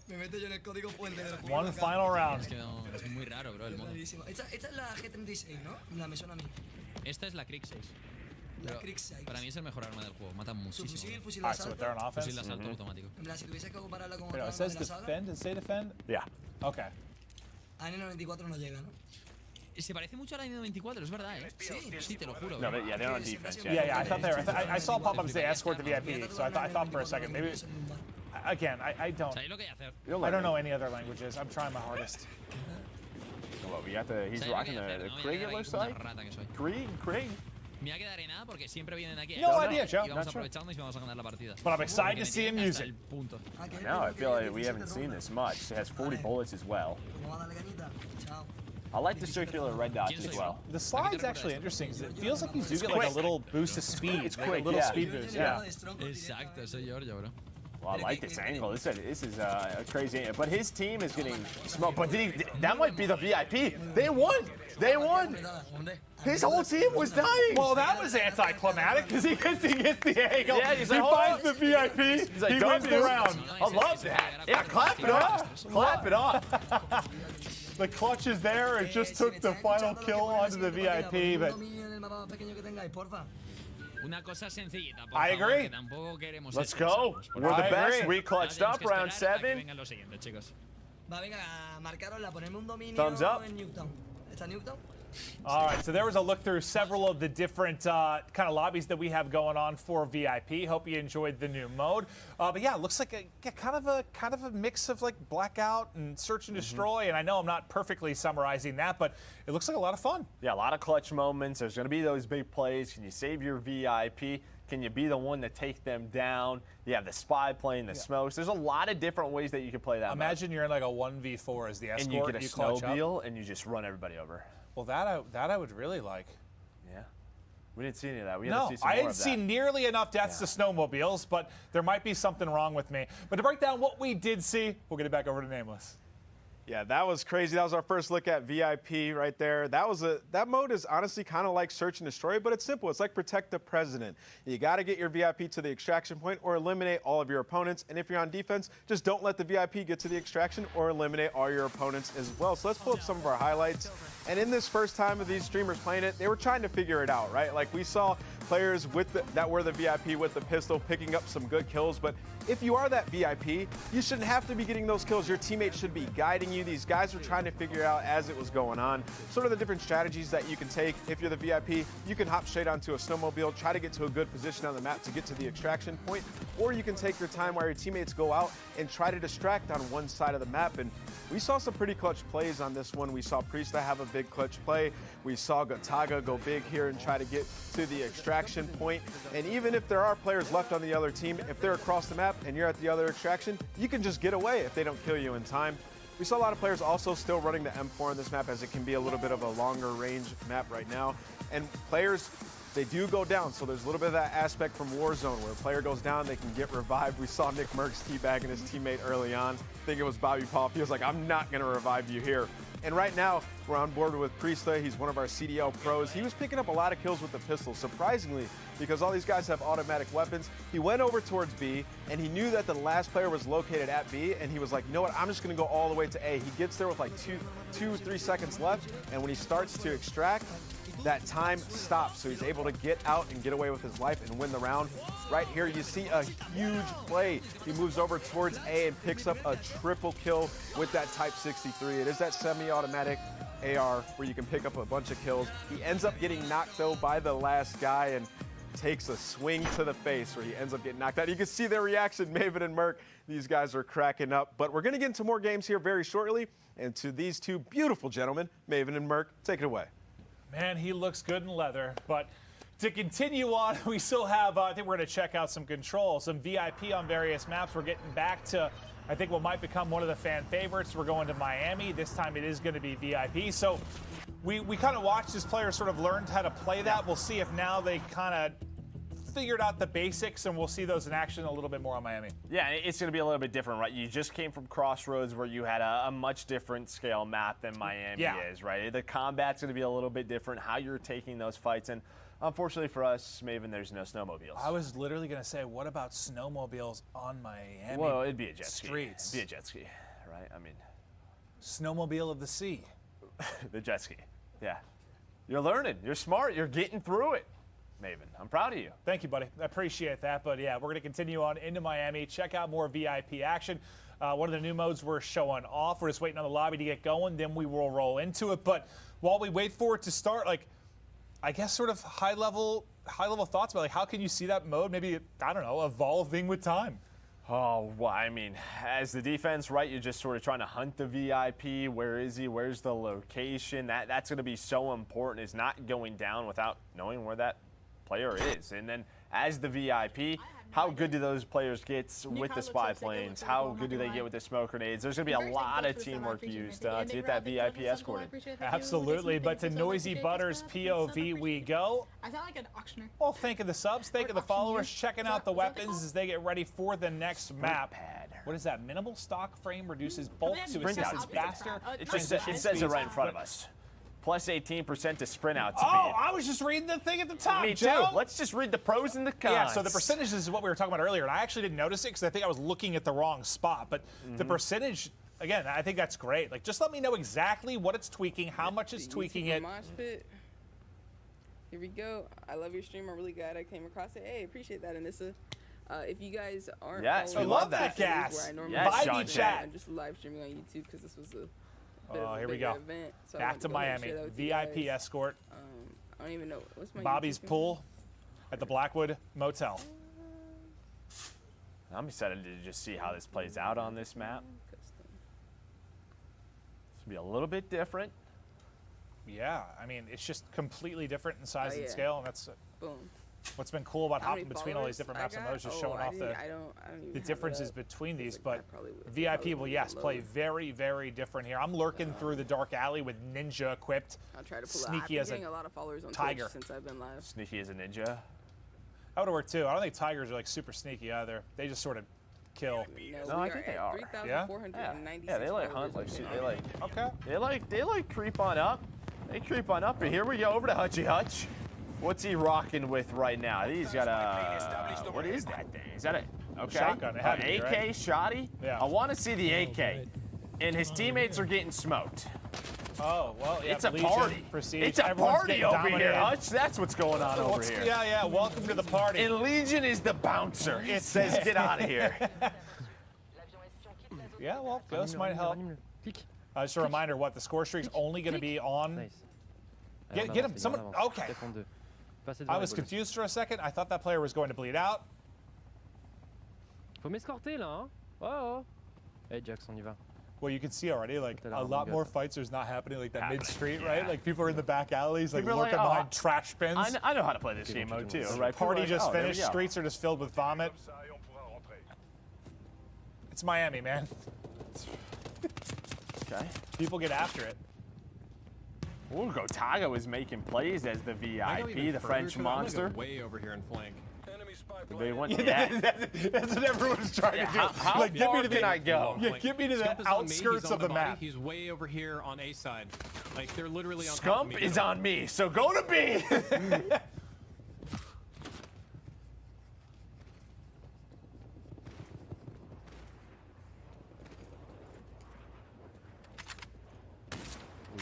Me meto yo en el código fuente del juego. One final round. Es que no, es muy raro, bro, el modo. Rarísimo. Esta es la G36, ¿no? La me suena a mí. Esta es la Krieg 6. La Pero Krieg 6. para mí es el mejor arma del juego, mata muchísimo. Subfusil, fusil de Alright, so asalto. they're on offense. Fusil de asalto automático. En plan, si tuviese que compararla con Wait, otra it says arma de la saga, defend. Does it say defend? Yeah. Okay. a N94 no llega, ¿no? Se parece mucho a la N94, es verdad, ¿eh? Sí, te lo juro. No, yeah, they're on defense. Yeah, I thought they were. I saw pop-up say escort the VIP, so I thought for a second maybe. Again, I don't. ¿Sabéis lo que hay que hacer? I don't know any other languages. I'm trying my hardest. Well, we got the. He's ¿Sabéis lo rocking que hay que hacer, the no? Krieg, Mira it que looks una like. rata que soy. Krieg. Me voy a quedar en nada porque siempre vienen aquí. No idea, Joe. Y vamos Not sure. aprovechando y vamos a ganar la partida. But I'm excited Porque to see him me use tienen it. hasta el punto. Now I feel like we haven't seen this much. It has 40 bullets as well. I like the circular red dots as well. The slide's actually interesting because it feels like you do get like a little boost of speed. It's like quick, a little yeah. speed boost. Yeah. Exacto, soy Giorgio, bro. Well, I like this angle. This is a crazy angle. But his team is getting smoked. But that might be the VIP. They won. They won. His whole team was dying. Well, that was anticlimactic because he gets the angle. Yeah, he's he like, finds the VIP. He's like, he wins the round. I love that. Yeah, clap it up. Clap it up. The clutch is there. It just took the final kill onto the VIP, but Una cosa sencillita, por I favor, agree. que tampoco queremos Let's go. estresarnos, por We're the I best. agree. We clutched Ahora up tenemos que round esperar a que 7. vengan los siguientes, chicos. Va, venga, marcarosla, ponerme un dominio Thumbs up. en Newtown. ¿Está Newtown? all right. So there was a look through several of the different kind of lobbies that we have going on for VIP. Hope you enjoyed the new mode. But yeah, it looks like a kind of a mix of like Blackout and Search and Destroy. And I know I'm not perfectly summarizing that, but it looks like a lot of fun. Yeah, a lot of clutch moments. There's going to be those big plays. Can you save your VIP? Can you be the one to take them down? You have the spy playing the smokes. There's a lot of different ways that you can play that. Imagine you're in like a 1v4 as the escort. and you get a clutch up. snowmobile and you just run everybody over. Well, that I would really like. Yeah. We didn't see any of that. We had No, to see some I more didn't of that. see nearly enough deaths to snowmobiles, but there might be something wrong with me. But to break down what we did see, we'll get it back over to Nameless. Yeah, that was crazy. That was our first look at VIP right there. That mode is honestly kind of like Search and Destroy, but it's simple. It's like Protect the President. You got to get your VIP to the extraction point or eliminate all of your opponents. And if you're on defense, just don't let the VIP get to the extraction or eliminate all your opponents as well. So let's pull up some of our highlights. And in this first time of these streamers playing it, they were trying to figure it out, right? Like we saw players that were the VIP with the pistol picking up some good kills, but if you are that VIP, you shouldn't have to be getting those kills. Your teammates should be guiding you. These guys were trying to figure out as it was going on sort of the different strategies that you can take. If you're the VIP, you can hop straight onto a snowmobile, try to get to a good position on the map to get to the extraction point, or you can take your time while your teammates go out and try to distract on one side of the map. And we saw some pretty clutch plays on this one. We saw Priestahh have a big clutch play. We saw Gotaga go big here and try to get to the extraction point. And even if there are players left on the other team, if they're across the map and you're at the other extraction, you can just get away if they don't kill you in time. We saw a lot of players also still running the M4 on this map, as it can be a little bit of a longer range map right now. And players, they do go down, so there's a little bit of that aspect from Warzone where a player goes down, they can get revived. We saw Nick Merckx teabagging his teammate early on. I think it was Bobby Poff. He was like, I'm not going to revive you here. And right now, we're on board with Priestahh. He's one of our CDL pros. He was picking up a lot of kills with the pistol, surprisingly, because all these guys have automatic weapons. He went over towards B, and he knew that the last player was located at B, and he was like, you know what, I'm just going to go all the way to A. He gets there with like 3 seconds left, and when he starts to extract, that time stops, so he's able to get out and get away with his life and win the round. Right here, you see a huge play. He moves over towards A and picks up a triple kill with that Type 63. It is that semi-automatic AR where you can pick up a bunch of kills. He ends up getting knocked, though, by the last guy and takes a swing to the face where he ends up getting knocked out. You can see their reaction, Maven and Merc. These guys are cracking up. But we're going to get into more games here very shortly. And to these two beautiful gentlemen, Maven and Merc, take it away. Man, he looks good in leather, but to continue on, we still have, I think we're going to check out some Control, some VIP on various maps. We're getting back to, I think, what might become one of the fan favorites. We're going to Miami. This time it is going to be VIP. So we kind of watched as players sort of learned how to play that. We'll see if now they kind of figured out the basics, and we'll see those in action a little bit more on Miami. Yeah, it's going to be a little bit different, right? You just came from Crossroads where you had a much different scale map than Miami is, right? The combat's going to be a little bit different, how you're taking those fights. And unfortunately for us, Maven, there's no snowmobiles. I was literally going to say, what about snowmobiles on Miami Well, it'd be a jet streets? ski. It'd be a jet ski, right? I mean, snowmobile of the sea. The jet ski, yeah. You're learning. You're smart. You're getting through it. Maven, I'm proud of you. Thank you, buddy. I appreciate that. But yeah, we're going to continue on into Miami. Check out more VIP action. One of the new modes we're showing off. We're just waiting on the lobby to get going. Then we will roll into it. But while we wait for it to start, like, I guess sort of high level thoughts about like how can you see that mode maybe, I don't know, evolving with time? Oh, well, I mean, as the defense, right, you're just sort of trying to hunt the VIP. Where is he? Where's the location? That's going to be so important, is not going down without knowing where that player is. And then as the VIP, how good do those players get with the spy planes? How good do they get with the smoke grenades? There's going to be a lot of teamwork used to get that VIP escorted. Absolutely, but to Noisy Butters POV we go. I sound like an auctioneer. Well, thank you the subs, thank you the followers, checking out the weapons as they get ready for the next map. What is that? Minimal stock frame reduces bulk to assistance faster. It says it right in front of us. Plus 18% to sprint out speed. Oh, I was just reading the thing at the top, Me Joe. too. Let's just read the pros and the cons. Yeah, so the percentages is what we were talking about earlier, and I actually didn't notice it because I think I was looking at the wrong spot. But the percentage, again, I think that's great. Like, just let me know exactly what it's tweaking, how much it's tweaking it. Here we go. I love your stream. I'm really glad I came across it. Hey, appreciate that, Anissa. If you guys aren't we love that gas. Where I normally Vibey chat. I'm just live streaming on YouTube because this was a Oh, here we go. event, so Back to Miami. VIP escort. I don't even know. What's my Bobby's YouTube pool at the Blackwood Motel. I'm excited to just see how this plays out on this map. This will be a little bit different. Yeah, I mean, it's just completely different in size and yeah. scale, and that's Boom. what's been cool about How many hopping between all these different maps and modes, just showing off the differences between these. But VIP will, yes, play very, very different here. I'm lurking through the dark alley with Ninja equipped. I'll try to pull sneaky I've as been getting a lot of followers on tiger. Twitch since I've been live. Sneaky as a ninja. That would have worked too. I don't think tigers are like super sneaky either. They just sort of kill. No, I think they are. Yeah? Yeah, they like hunt like shit. They like creep on up. They creep on up. And here we go over to Hutchie Hutch. What's he rocking with right now? He's got a what is that thing? Is that a shotgun? It had to be, AK right? shotty? Yeah. I want to see the AK. And his teammates are getting smoked. Oh, well, yeah. It's a Legion, party. Prestige, It's a everyone's party getting over dominated. here, Hutch. That's what's going on over here. Yeah, yeah. Welcome to the party. And Legion is the bouncer. It says, get out of here. Yeah, well, Ghost might help. Just a reminder, what, the score streak's only going to be on... Get him, someone, okay. I was confused for a second. I thought that player was going to bleed out. Faut m'escorter là, hein? Oh. Hey Jax, on y va. Well, you can see already, like, a lot more fights are not happening like that mid-street, yeah. right? Like, people are in the back alleys, like, People are lurking like, behind trash bins. I know how to play this game mode too. Right? Party People are like, just oh, there we finished. go. Streets are just filled with vomit. It's Miami, man. Okay. People get after it. Ooh, Gotago is making plays as the VIP, the French monster. Way over here and flank. They went, That's what everyone's trying to do. How like, get me far to the, can I go? Yeah, get me to the outskirts of the map. He's way over here on A side. Like, they're literally on top of Scump me. is on me, so go to B.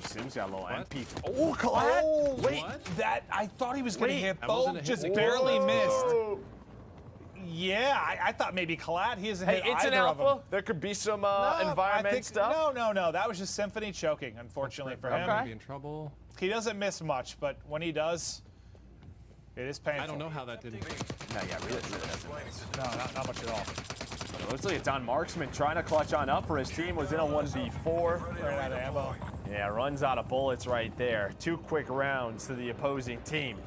Sim's got a little MP. Oh, Colette! Oh, wait, that I thought he was going to hit That both, wasn't a just hit. barely Whoa. missed. Yeah, I thought maybe Collat. He hasn't Hey, hit it's an either of them. alpha. There could be some environment stuff. No. That was just Symphony choking, unfortunately for him. Gonna be in trouble. He doesn't miss much, but when he does, it is painful. I don't know how that didn't. No, yeah, really doesn't. No, not much at all. It looks like it's on Marksman trying to clutch on up for his team. Was in a 1v4. Ran out of ammo. Yeah, runs out of bullets right there. 2 quick rounds to the opposing team.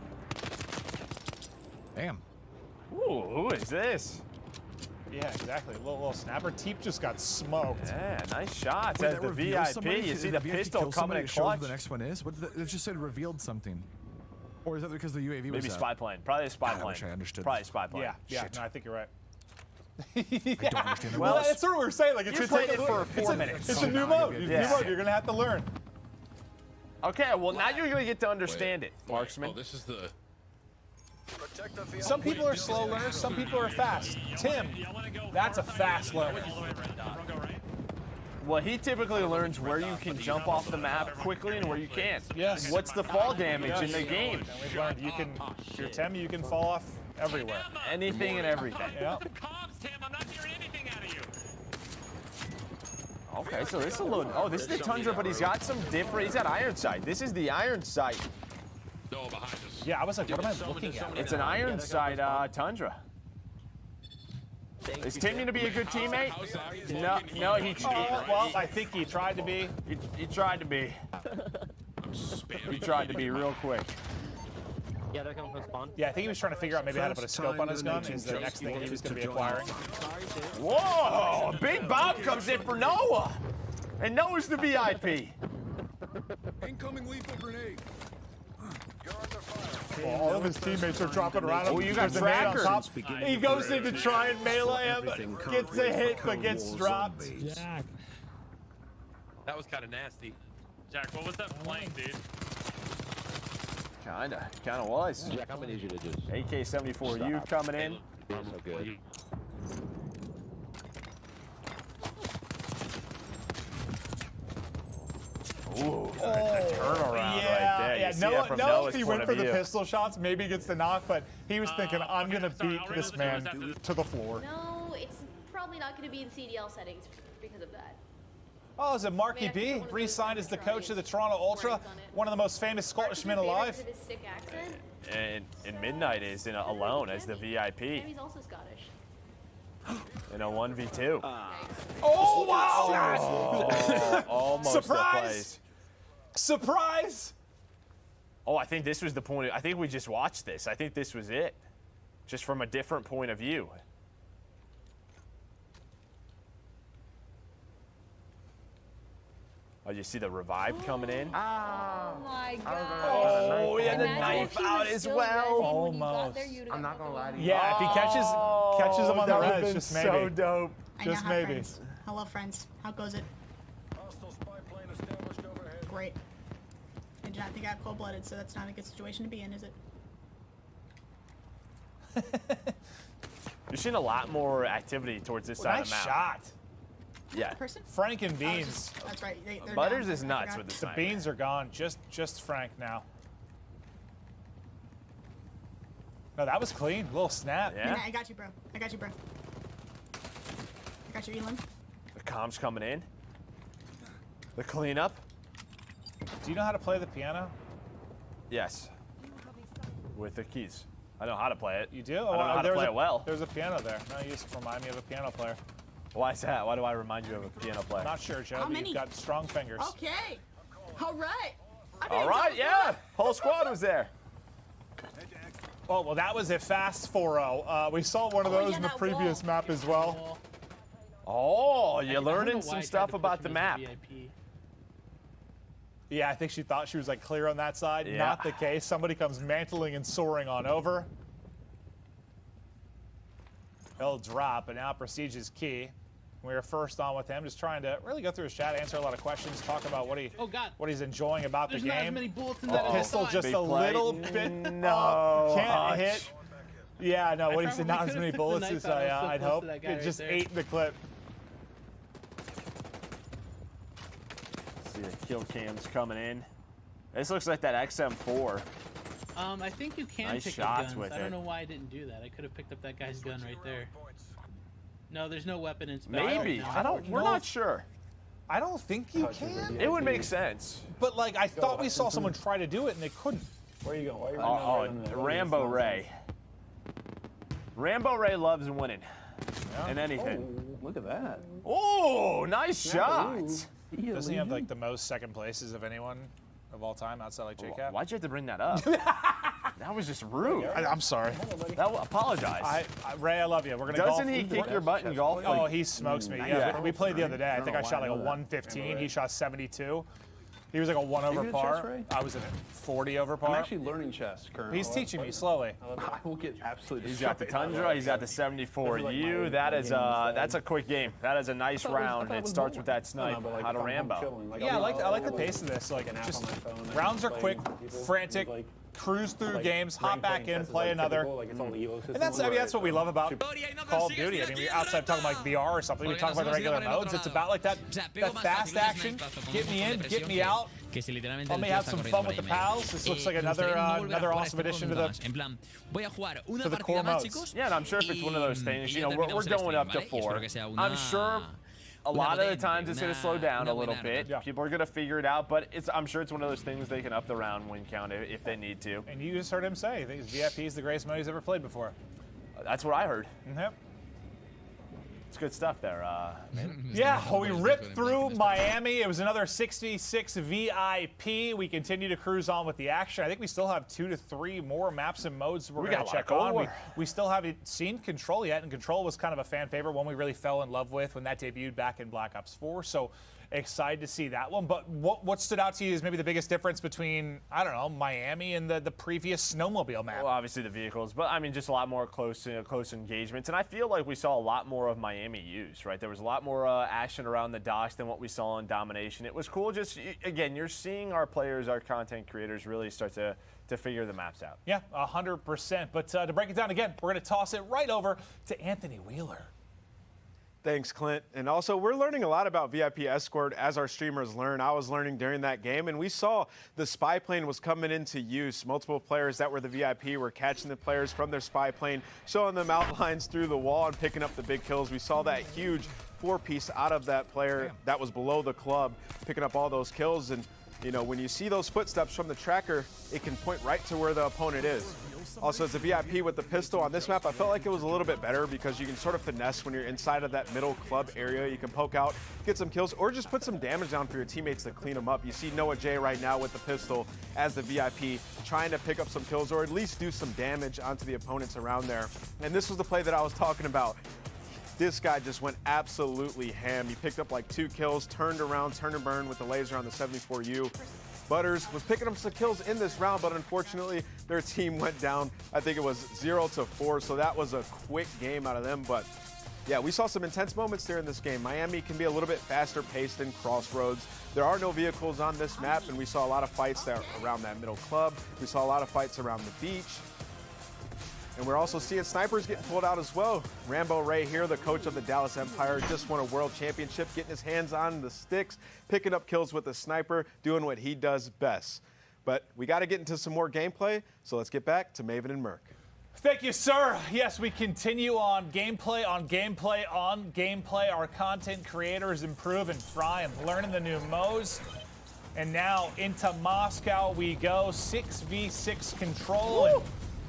Damn. Ooh, who is this? Yeah, exactly. A little snapper. Teep just got smoked. Yeah, nice shots Wait, as that the reveals VIP. somebody? You see If the VIP pistol kills coming somebody, in it shows clutch. The next one is? What it just said revealed something. Or is that because the UAV was Maybe out? spy plane. Probably a spy God, I plane. wish I understood. Probably a spy plane. Yeah, Shit. no, I think you're right. I don't understand the Well, rules. that's sort of what we're saying. Like, it's You just played like it for 4 minutes. It's a new mode. Yeah. New mode. You're gonna have to learn. Okay, well now you're gonna get to understand it, Marksman. Oh, this is the. Some people are slow learners. Some people are fast. Tim, that's a fast learner. Well, he typically learns where you can jump off the map quickly and where you can't. Yes. What's the fall damage in the game? And we've learned you can, if you're Tim, you can fall off everywhere. Anything and everything. Yeah. Okay, so this is a little. Oh, this is the Tundra, but he's got some different. He's got iron sight. This is the iron sight. No, behind us. Yeah, I was like, what am I looking at? It's an iron sight Tundra. Is Tim going to be a good teammate? No, well, I think he tried to be. He tried to be. He tried to be real quick. Yeah, they're coming from spawn. Yeah, I think he was trying to figure out maybe how to put a scope on his gun. Is the next thing he was going to be acquiring. Whoa! A big bomb comes in for Noah, and Noah's the VIP. Incoming lethal grenade. Well, all of his teammates are dropping around him. Oh, you got There's a nade on tracker. top. He goes in to try and melee him, gets a hit, but gets dropped. Jack. That was kind of nasty. Jack, what was that flank, dude? Kinda was. Jack, I'm gonna need you to just AK-74U coming in. Not so good. Ooh, a turnaround right there. Yeah, You see that Noah, from if Noah's he point went of for the view. pistol shots, maybe gets the knock, but he was thinking, I'm going to beat this man to the floor. No, it's probably not going to be in CDL settings because of that. Oh, is it Marky B? Re-signed as the coach of the Toronto Ultra, one of the most famous Scottishmen alive. His sick accent. And Midnight is in alone as the VIP And he's also Scottish. in a 1v2. Oh, wow! Oh, almost Surprise! the place. Surprise! Oh, I think this was the point. I think we just watched this. I think this was it. Just from a different point of view. Oh, you see the revive coming in? Oh my god. Oh, he had the knife out as well. Almost. I'm not gonna lie to you. Yeah, if he catches him on the res, just maybe. So dope. I Just now have maybe. friends. Hello, friends. How goes it? Great. I did not think I got cold-blooded, so that's not a good situation to be in, is it? You're seeing a lot more activity towards this Well, side nice of the map. shot. Yeah. Person? Frank and Beans. That's right. They're Butters down. is I nuts forgot. with the The sniper. Beans are gone. Just Frank now. No, that was clean. Little snap. Yeah. I got you, bro. I got you, bro. I got you, Elam. The comms coming in. The cleanup. Do you know how to play the piano? Yes. With the keys. I know how to play it. You do? I don't know how to play it well. There's a piano there. No, you just remind me of a piano player. Why is that? Why do I remind you of a piano player? Not sure, Joe. How But many? you've got strong fingers. Okay. All right. All right, yeah. Whole squad was there. Oh, well, that was a fast 4-0. We saw one of those in the previous map as well. Oh, you're learning some stuff about the map. Yeah, I think she thought she was like clear on that side. Yeah. Not the case. Somebody comes mantling and soaring on over. He'll drop, and now Prestige is key. We were first on with him, just trying to really go through his chat, answer a lot of questions, talk about what he's enjoying about There's the not as game. many bullets in that as I Pistol thought. just Big a play. little bit. No. Can't hit. Yeah, no, what he said, probably not as could've many took the bullets knife as out. I was so I'd close hope. to that guy It right just there. ate the clip. See the kill cams coming in. This looks like that XM4. I think you can Nice pick shots up guns. with I don't it. know why I didn't do that. I could have picked up that guy's gun right there. No, there's no weapon in spec. Maybe. No. I don't We're know not if- sure. I don't think you can. It would make sense. But like, I thought we saw someone try to do it and they couldn't. Where you going? Rambo Ray. Rambo Ray loves winning. And anything. Oh, look at that. Oh, nice shot. Doesn't he have like the most second places of anyone of all time outside like JCap? Why'd you have to bring that up? That was just rude. I'm sorry. Apologize. Ray, I love you. We're gonna Doesn't golf. he kick your butt in golf? Oh, Like, he smokes me. Yeah. Yeah, we played the other day. I think I shot like a 115. He shot 72. He was like a 1 over Are you good at chess, par. Ray? I was at 40 over I'm par. actually learning chess currently. He's teaching me slowly. I will get absolutely He's got the destroyed. Tundra. He's got the 74U. That is that's a quick game. That is a nice round. It starts with that snipe out of Rambo. Yeah, I like the pace of this. Like, just rounds are quick, frantic, cruise through games, hop back in, play another. And that's what we love about Call of Duty. I mean, outside of talking like VR or something, we talk about the regular modes. It's about like that fast action. Get me in, get me out. Let me have some fun with the pals. This looks like another awesome addition to the core modes. Yeah, and I'm sure if it's one of those things, you know, we're going up to 4. I'm sure a lot of the times it's going to slow down a little bit. Yeah. People are going to figure it out, but I'm sure it's one of those things they can up the round win count if they need to. And you just heard him say, I think VIP is the greatest mode he's ever played before. That's what I heard. Yep. It's good stuff there, man. Yeah, well, we ripped through Miami. It was another 6v6 VIP. We continue to cruise on with the action. I think we still have 2 to 3 more maps and modes we're going to check on. We still haven't seen Control yet, and Control was kind of a fan favorite, one we really fell in love with when that debuted back in Black Ops 4. So excited to see that one. But what stood out to you is maybe the biggest difference between, I don't know, Miami and the previous snowmobile map? Well, obviously the vehicles, but I mean just a lot more close engagements. And I feel like we saw a lot more of Miami use, right? There was a lot more action around the docks than what we saw in Domination. It was cool. Just, again, you're seeing our players, our content creators really start to figure the maps out. Yeah, 100%. But to break it down again, we're going to toss it right over to Anthony Wheeler. Thanks, Clint. And also, we're learning a lot about VIP Escort as our streamers learn. I was learning during that game, and we saw the spy plane was coming into use. Multiple players that were the VIP were catching the players from their spy plane, showing them outlines through the wall and picking up the big kills. We saw that huge 4-piece out of that player that was below the club, picking up all those kills. And, you know, when you see those footsteps from the tracker, it can point right to where the opponent is. Also, as a VIP with the pistol on this map, I felt like it was a little bit better because you can sort of finesse when you're inside of that middle club area. You can poke out, get some kills, or just put some damage down for your teammates to clean them up. You see Noah J right now with the pistol as the VIP, trying to pick up some kills or at least do some damage onto the opponents around there. And this was the play that I was talking about. This guy just went absolutely ham. He picked up like 2 kills, turned around, turn and burn with the laser on the 74U. Butters was picking up some kills in this round, but unfortunately their team went down. I think it was 0-4, so that was a quick game out of them. But yeah, we saw some intense moments there in this game. Miami can be a little bit faster paced than Crossroads. There are no vehicles on this map, and we saw a lot of fights there around that middle club. We saw a lot of fights around the beach. And we're also seeing snipers getting pulled out as well. Rambo Ray here, the coach of the Dallas Empire, just won a world championship, getting his hands on the sticks, picking up kills with the sniper, doing what he does best. But we got to get into some more gameplay, so let's get back to Maven and Merc. Thank you, sir. Yes, we continue on gameplay, on gameplay, on gameplay. Our content creators improve and fry and learning the new modes. And now into Moscow we go. 6v6 Control. And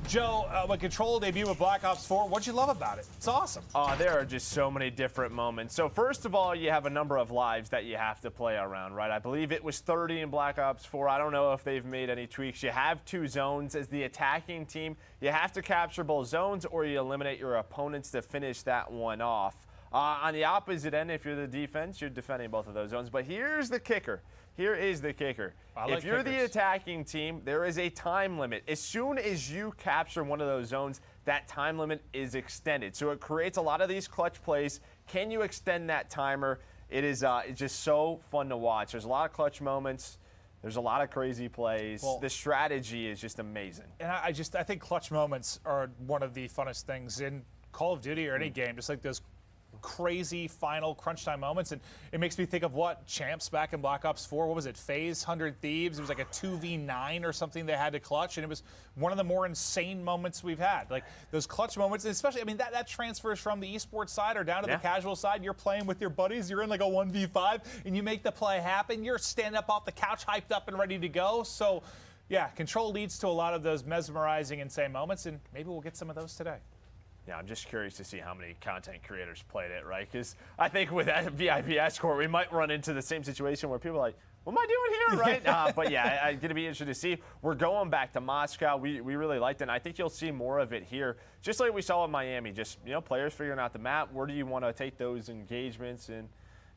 Joe, when Control debut with Black Ops 4, what'd you love about it? It's awesome. Oh, there are just so many different moments. So first of all, you have a number of lives that you have to play around, right? I believe it was 30 in Black Ops 4. I don't know if they've made any tweaks. You have 2 zones. As the attacking team, you have to capture both zones or you eliminate your opponents to finish that one off. On the opposite end, if you're the defense, you're defending both of those zones. But here's the kicker. Here is the kicker. If you're the attacking team, there is a time limit. As soon as you capture one of those zones, that time limit is extended. So it creates a lot of these clutch plays. Can you extend that timer? It is it's just so fun to watch. There's a lot of clutch moments. There's a lot of crazy plays. The strategy is just amazing. And I think clutch moments are one of the funnest things in Call of Duty or any game, just like those crazy final crunch time moments. And it makes me think of what Champs back in Black Ops 4, what was it, FaZe 100 Thieves? It was like a 2v9 or something they had to clutch, and it was one of the more insane moments we've had. Like those clutch moments, especially, I mean, that transfers from the esports side or down to the casual side. You're playing with your buddies, you're in like a 1v5, and you make the play happen. You're standing up off the couch, hyped up and ready to go. So yeah, Control leads to a lot of those mesmerizing, insane moments, and maybe we'll get some of those today. Yeah, I'm just curious to see how many content creators played it, right? Because I think with that VIP Escort, we might run into the same situation where people are like, what am I doing here, right? But yeah, I'm going to be interested to see. We're going back to Moscow. We really liked it, and I think you'll see more of it here. Just like we saw in Miami, just, you know, players figuring out the map. Where do you want to take those engagements? And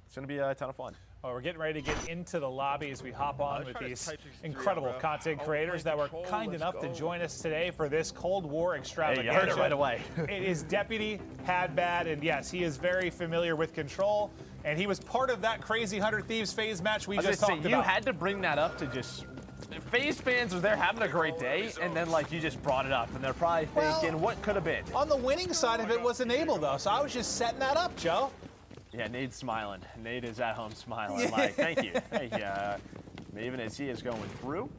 it's going to be a ton of fun. Well, we're getting ready to get into the lobby as we hop on with these incredible content creators that were kind enough to join us today for this Cold War extravaganza. Hey, you heard it right away. It is Deputy Hadbad, and yes, he is very familiar with Control, and he was part of that crazy 100 Thieves FaZe match we just talked about. You had to bring that up to just... FaZe fans are there having a great day, and then like you just brought it up, and they're probably thinking, what could have been? On the winning side of it was Enable, though, so I was just setting that up, Joe. Yeah, Nate's smiling. Nate is at home smiling. Like, thank you. Thank you. Maven as he is going through.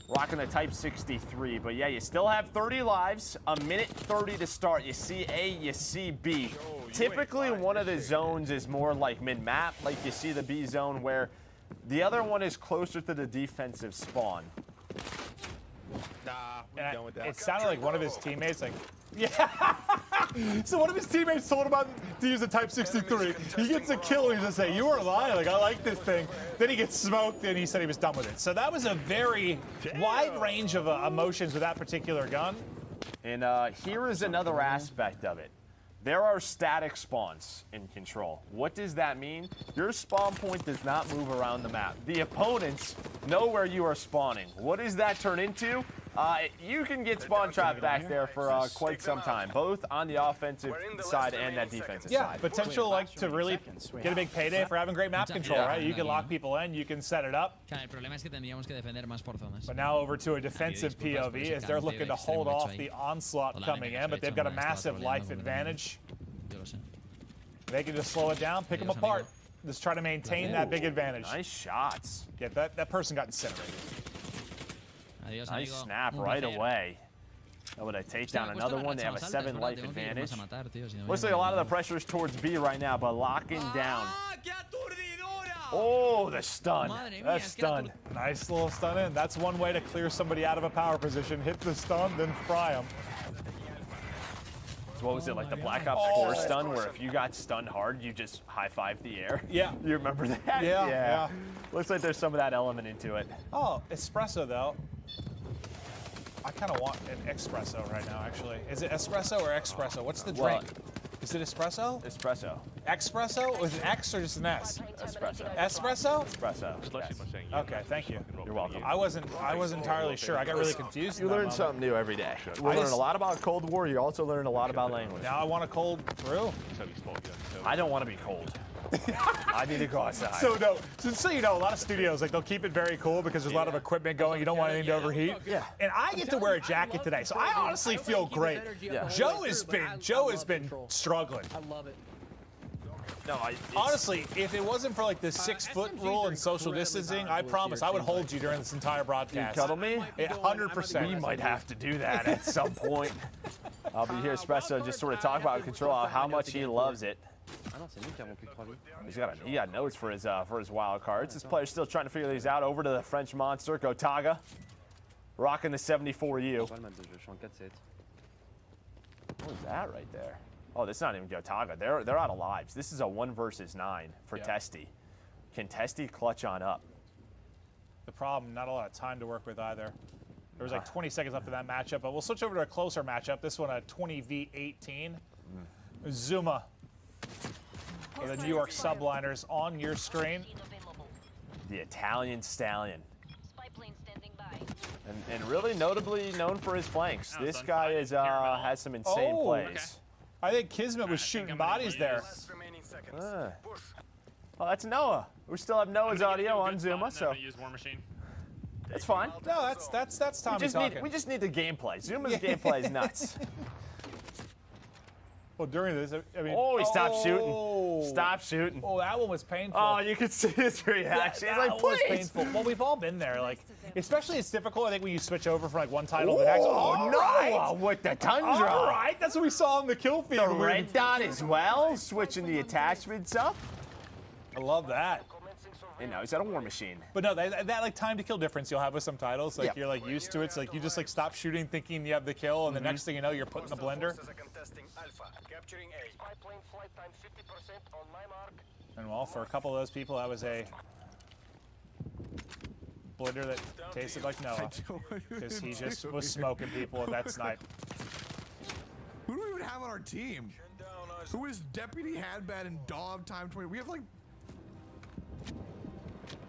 Rocking the Type 63. But yeah, you still have 30 lives. A minute 30 to start. You see A, you see B. Typically, one of the zones is more like mid-map. Like you see the B zone where the other one is closer to the defensive spawn. Nah, we're done with that. It sounded like one of his teammates, like, yeah. So one of his teammates told him to use a Type 63. He gets a kill and he's just saying, "You weren't lying. Like, I like this thing." Then he gets smoked and he said he was done with it. So that was a very wide range of emotions with that particular gun. And here is another aspect of it. There are static spawns in Control. What does that mean? Your spawn point does not move around the map. The opponents know where you are spawning. What does that turn into? You can get spawn trapped back there for quite some time, both on the offensive side and that defensive side. Potential like to really get a big payday for having great map control, right? You can lock people in, you can set it up. El problema es que tendríamos que defender más por zonas. But now over to a defensive POV as they're looking to hold off the onslaught coming in, but they've got a massive life advantage. They can just slow it down, pick them apart. Just try to maintain that big advantage. Nice shots. Yeah, that person got incinerated. Nice snap right away. That would take down another one. They have a 7 life advantage. Looks like a lot of the pressure is towards B right now, but locking down. Oh, the stun. That's stun. Nice little stun in. That's one way to clear somebody out of a power position. Hit the stun, then fry them. So what was it, like the Black Ops 4 stun, where if you got stunned hard, you just high-fived the air? Yeah. You remember that? Yeah. Looks like there's some of that element into it. Oh, espresso, though. I kind of want an espresso right now, actually. Is it espresso or espresso? What's the drink? Is it espresso? Espresso. Espresso? Was it X or just an S? Espresso. Espresso? Espresso. Yes. Okay, thank you. You're welcome. I wasn't entirely sure. I got really confused. You learn something new every day. You learn a lot about Cold War. You also learn a lot about language. Now I want a cold brew. I don't want to be cold. I need to go outside. So you know, a lot of studios, like, they'll keep it very cool because there's a lot of equipment going. You don't want anything to overheat. Yeah. And I get to wear a jacket today, so I honestly feel great. Yeah. Joe has been struggling. I love it. No, honestly, if it wasn't for like the 6-foot rule and social distancing, I promise I would hold you during this entire broadcast. You cuddle me? 100%. We might have to do that at some point. I'll be here, Espresso, just sort of talk about Control, how much he loves it. He got notes for his wild cards. This player's still trying to figure these out. Over to the French monster, Gotaga, rocking the 74U. What is that right there? Oh, that's not even Gotaga. They're out of lives. This is a 1 versus 9 for Testy. Can Testy clutch on up? The problem, not a lot of time to work with either. There was like 20 seconds left in that matchup, but we'll switch over to a closer matchup. This one, a 20v18. Zuma. The New York Subliners on your screen. The Italian Stallion. And really notably known for his flanks. This guy has some insane plays. I think Kismet was shooting bodies there. Oh, that's Noah. We still have Noah's audio on Zuma, so that's fine. No, that's Tommy talking. We just need the gameplay. Zuma's gameplay is nuts. Well, during this, I mean... Oh, he stopped shooting. Stop shooting. Oh, that one was painful. Oh, you could see his reaction. He's like, was painful. Well, we've all been there. Like, especially it's difficult, I think, when you switch over from, like, one title to the next. Oh, no! With the Tundra. All right, that's what we saw in the kill feed. The red dot as well, switching the attachments up. I love that. You know, he's got a War Machine. But no, that like time to kill difference you'll have with some titles, like you're like used to it. So like you just like stop shooting thinking you have the kill, and the next thing you know you're put in the blender. And well, for a couple of those people, that was a blender that tasted like Noah, because he just was smoking people with that snipe. Who do we even have on our team? Who is Deputy Hadbad and Dog Time 20? We have like...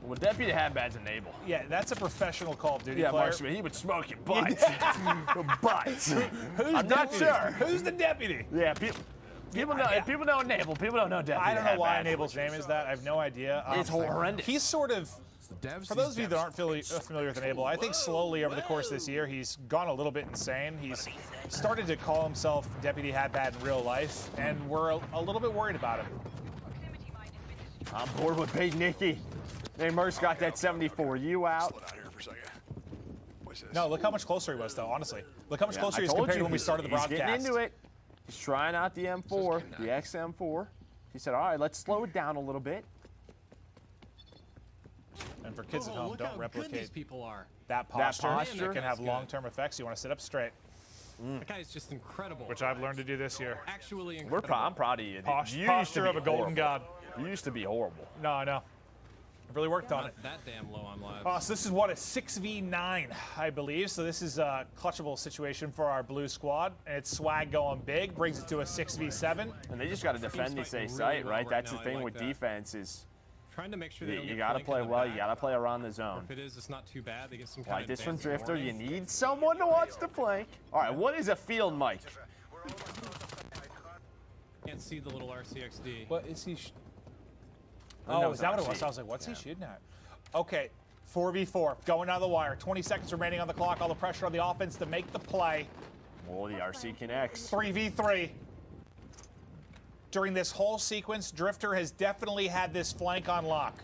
Well, Deputy Hadbad's a Nable. Yeah, that's a professional Call of Duty player. Mark Smith, he would smoke your butt. But I'm not sure. Who's the deputy? Yeah, people know Nable. People don't know Deputy. I don't know why Nable's name is that. I have no idea. It's horrendous. He's sort of... For those of you that aren't familiar with Enable, I think slowly over the course of this year, he's gone a little bit insane. He's started to call himself Deputy Hadbad in real life, and we're a little bit worried about him. I'm bored with Big Nicky. Hey, Merck's got that 74U out. No, look how much closer he was, though, honestly. Look how much closer he is compared to when we started the broadcast. He's getting into it. He's trying out the M4, the XM4. He said, all right, let's slow it down a little bit. And for kids at home, look don't how good replicate these people are. that posture. posture? It can have Good. long-term effects. You want to sit up straight. That guy's just incredible. Which I've learned to do this year. Actually incredible. I'm proud of you. You used to Posture be of a golden horrible. god. You used to be horrible. No, I know. I've really worked on it. Not that damn low on lives. So this is what, a 6v9, I believe. So this is a clutchable situation for our blue squad. And it's swag going big, brings it to a 6v7. And they just got to defend this A site, right? That's the thing with defense is Trying to make sure they don't you get got to flanked play in the well. back. You got to play around the zone. If it is, it's not too bad. They get some kind Like of this from advanced Drifter, you warning. need someone to watch the flank. All right, what is a field mic? Can't see the little RCXD. What is he? Oh, Oh, is that what it was? I was like, what's he shooting at? Okay, 4v4, going down the wire. 20 seconds remaining on the clock. All the pressure on the offense to make the play. Oh, the RC connects. 3v3. During this whole sequence, Drifter has definitely had this flank on lock.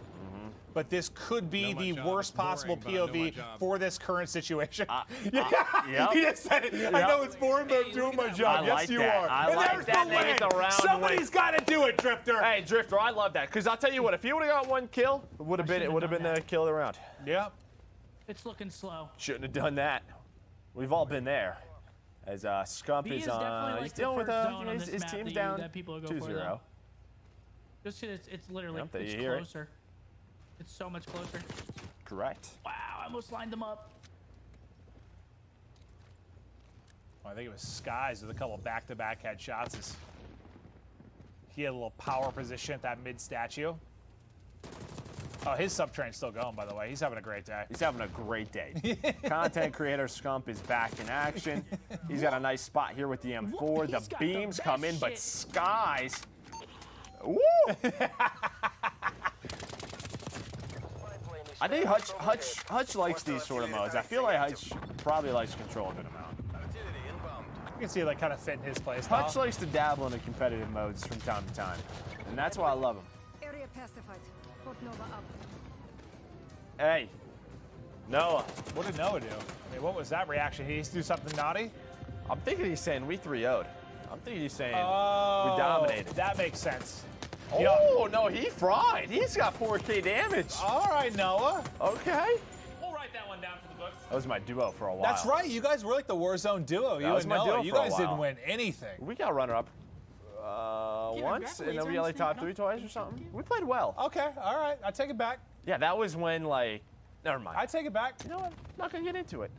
But this could be the worst possible POV for this current situation. Yep. He just said it. I know it's boring, but I'm doing my job. I Yes, like you that. are. I And like there's that. the They get win. the round Somebody's win. got to do it, Drifter. Hey, Drifter, I love that because I'll tell you what, if he would have got one kill, it would have been the kill of the round. Yeah. It's looking slow. Shouldn't have done that. We've all been there. As Scump B is is definitely on, like he's the dealing with first zone on his this map team's that down that people go 2-0. for, though. Just 'cause it's literally Yep, there it's you hear it. closer. It's so much closer. Correct. Wow, I almost lined them up. I think it was Skies with a couple back-to-back headshots. He had a little power position at that mid-statue. Oh, his sub-train's still going, by the way. He's having a great day. He's having a great day. Content creator Scump is back in action. He's got a nice spot here with the M4. The beams come in, but Skies. Woo! I think Hutch likes these sort of modes. I feel like Hutch probably likes control a good amount. You can see it like kind of fit in his place. Hutch likes to dabble in the competitive modes from time to time, and that's why I love him. Area pacified. Port Nova up. Hey, Noah. What did Noah do? I mean, what was that reaction? He used to do something naughty? I'm thinking he's saying we 3-0'd. I'm thinking he's saying Oh, we dominated. That makes sense. Oh, no, he fried. He's got 4K damage. All right, Noah. Okay. We'll write that one down for the books. That was my duo for a while. That's right. You guys were like the Warzone duo. That You was and my Noah. duo You for a guys didn't while. win anything. We got runner-up once, and then we got like top 3 twice or something. We played well. Okay, all right. I take it back. Yeah, that was when, like, never mind. I take it back. You know what? Not going to get into it.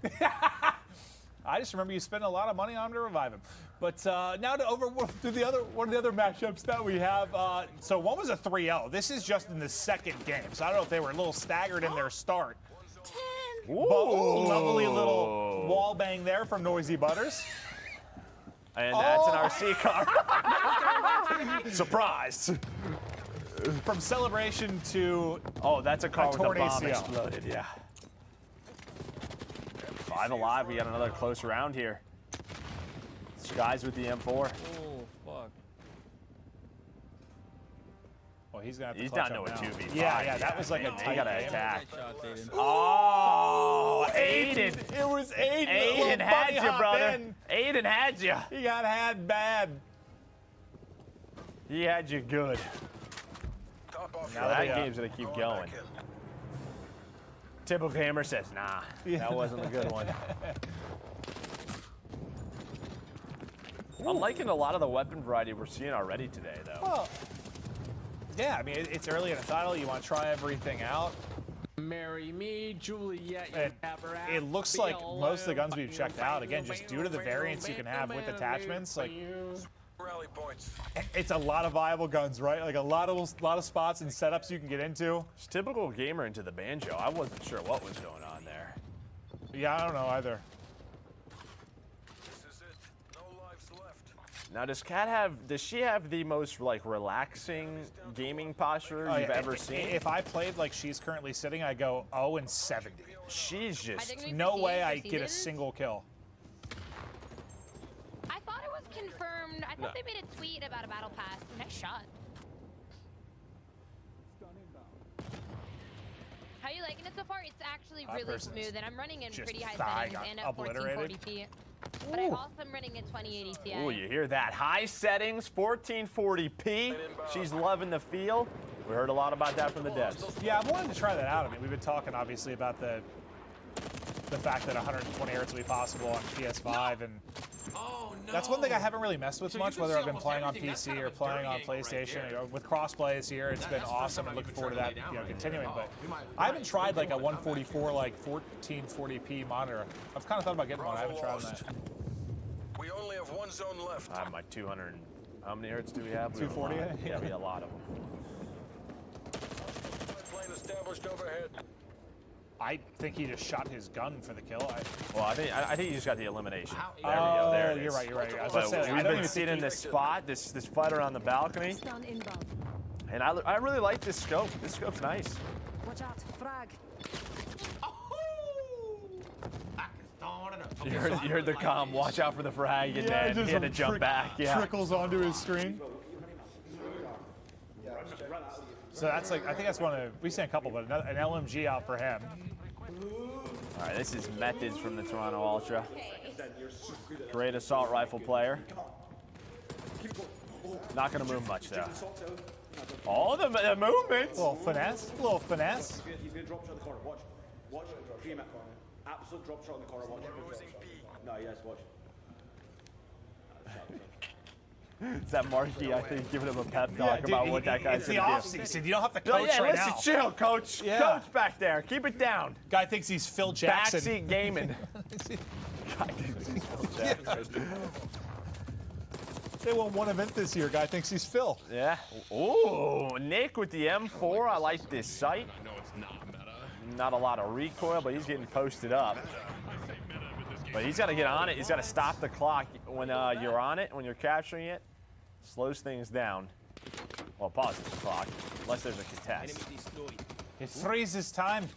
I just remember you spending a lot of money on him to revive him. But now to through the other one of the other matchups that we have. So one was a 3-0. This is just in the second game. So I don't know if they were a little staggered in their start. But lovely little wall bang there from Noisy Butters. And that's an RC car. Surprise. From celebration to that's a car with a torn bomb ACL. exploded. Yeah. 5 alive. We got another close round here. Skies with the M4. Oh, fuck. Well, he's gonna have to He's clutch down up to a now. 2v5. Yeah, that was like a He tight got to game. attack. Aiden. Oh, Aiden. It was Aiden. Aiden had you, brother. Aiden had you. He got had bad. He had you good. Now that game's going to keep going. Typical Gamer says, nah, that wasn't a good one. I'm liking a lot of the weapon variety we're seeing already today, though. Well, yeah, I mean, it's early in the title. You want to try everything out. Marry me, Juliet. It looks like most of the guns we've checked out, again, just due to the variants you can have with attachments, like Rally points. it's a lot of viable guns, right? Like a lot of spots and setups you can get into. It's typical Gamer into the banjo. I wasn't sure what was going on there. Yeah, I don't know either. This is it. No lives left. Now, does she have the most, like, relaxing gaming posture Oh, you've yeah, ever seen? If I played like she's currently sitting, I go 0-70. She's just No way I get a single kill. I thought it was confirmed. I thought they made a tweet about a battle pass. Nice shot. How are you liking it so far? It's actually really person's smooth, and I'm running in just pretty high thigh settings got and at obliterated. 1440p. But I also am running at 2080 Ti. Oh, you hear that? High settings, 1440p. She's loving the feel. We heard a lot about that from the devs. Yeah, I've wanted to try that out. I mean, we've been talking obviously about the fact that 120 hertz will be possible on PS5, and that's one thing I haven't really messed with much, whether I've been playing on PC or playing on PlayStation. You know, with crossplay this year, it's been awesome, and looking forward to that, you know, continuing. But I haven't tried like a 144 like 1440p monitor. I've kind of thought about getting one. I haven't tried that. We only have one zone left. I'm like 200. How many hertz do we have? 240. Yeah, we got a lot of them. Plane established overhead. I think he just shot his gun for the kill. Well, I think you just got the elimination. There we Oh, go. There it is. you're right. You're right. I was But about to say, I we've don't been even seeing think this spot, this fighter on the balcony, and I really like this scope. This scope's nice. Watch out, frag. You heard the comm. Watch out for the frag, and then he had to jump back. Yeah. Trickles onto his screen. So that's like, I think that's one of, we've seen a couple, but an LMG out for him. All right, this is Methods from the Toronto Ultra. Great assault rifle player. Not going to move much, though. Oh, the movement! Little finesse, little finesse. He's going to drop shot in the corner. Watch. Watch. Dream at corner. Absolute drop shot in the corner. Watch. No, yes, watch. Is that Marky, I think, giving him a pep talk about what that guy's going to do? It's the off-season. You don't have to coach yeah, right listen, now. chill, coach. Yeah. Coach back there. Keep it down. Guy thinks he's Phil Jackson. Backseat gaming. Guy thinks he's Phil Jackson. They won one event this year. Guy thinks he's Phil. Yeah. Ooh, Nick with the M4. I like this sight. No, it's not meta. Not a lot of recoil, but he's getting posted up. But he's got to get on it. He's got to stop the clock when you're on it, when you're capturing it. Slows things down. Well, pauses the clock, unless there's a contest. It freezes time.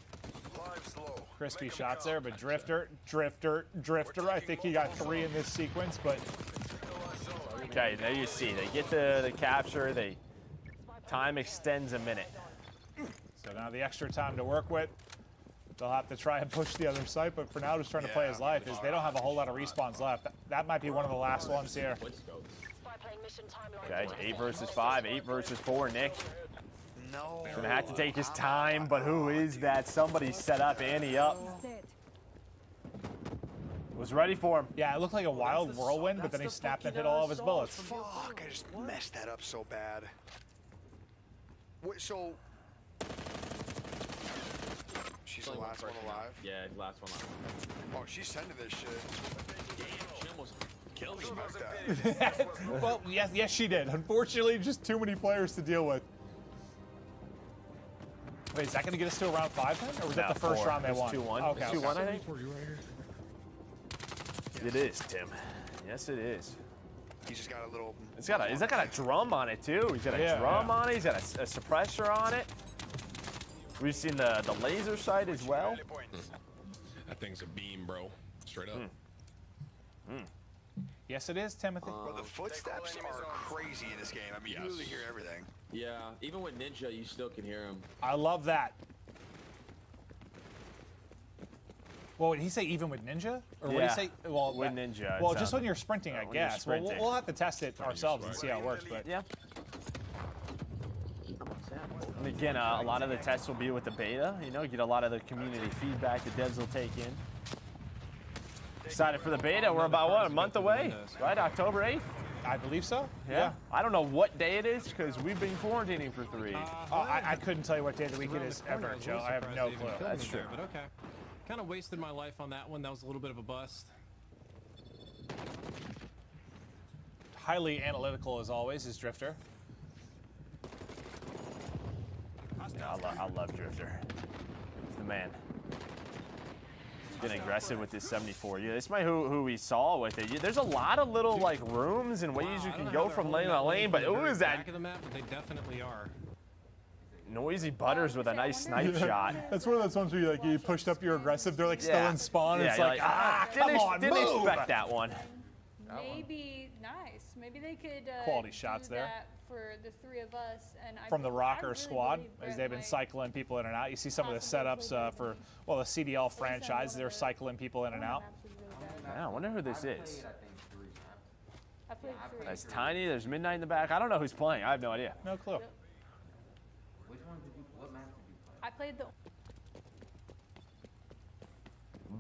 Crispy shots there, but Drifter. I think he got 3 in this sequence, but... Okay, there you see. They get the capture. Time extends a minute. So now the extra time to work with. They'll have to try and push the other side, but for now, just trying to play his life. Is they don't have a whole lot of respawns left. That might be one of the last ones here. Okay, 8 versus 5, 8 versus 4, Nick. No. Gonna have to take his time, but who is that? Somebody set up Annie up. Was ready for him. Yeah, it looked like a wild whirlwind, but then he snapped and hit all of his bullets. Fuck, I just messed that up so bad. Wait, so... She's the last one alive? Yeah, last one alive. Oh, she's sending this shit. She almost killed me. Well, yes, she did. Unfortunately, just too many players to deal with. Wait, is that going to get us to around 5 then? Or was that the first round they won? 2-1. Okay. 2-1, I think. It is, Tim. Yes, it is. He's just got a little... It's got a drum on it, too. He's got a drum on it. He's got a suppressor on it. We've seen the laser sight as well. That thing's a beam, bro. Straight up. Yes, it is, Timothy. Well, the footsteps are crazy in this game. I mean, you literally hear everything. Yeah, even with Ninja, you still can hear him. I love that. Well, did he say even with Ninja? Or what did he say? Well, with Ninja. Well, just when you're sprinting, I guess. When you're Well, we'll have to test it ourselves and see how it works. But yeah. And again, a lot of the tests will be with the beta. You know, get a lot of the community feedback the devs will take in. Excited for the beta. We're about, what, a month away? Right, October 8th? I believe so. Yeah. I don't know what day it is because we've been quarantining for 3. I couldn't tell you what day of the week it is ever, Joe. I have no clue. That's true. But okay. Kind of wasted my life on that one. That was a little bit of a bust. Highly analytical as always is Drifter. Yeah, I love Drifter. He's the man. He's getting aggressive with this 74. Yeah, this might who we saw with it. There's a lot of little like rooms and ways you can go from lane to lane, but who is that? Back of the map, but they definitely are. Noisy Butters with a nice snipe shot. That's one of those ones where you pushed up, you're aggressive. They're like still in spawn. Yeah, it's like, come on, didn't move. expect that one. Maybe nice. Maybe they could Quality shots there. that for the 3 of us. And From the Rocker squad, as they've been cycling people in and out. You see some of the setups for, well, the CDL franchise. They're cycling people in and out. Yeah, I wonder who this is. I played 3. That's Tiny. There's Midnight in the back. I don't know who's playing. I have no idea. No clue. I played the.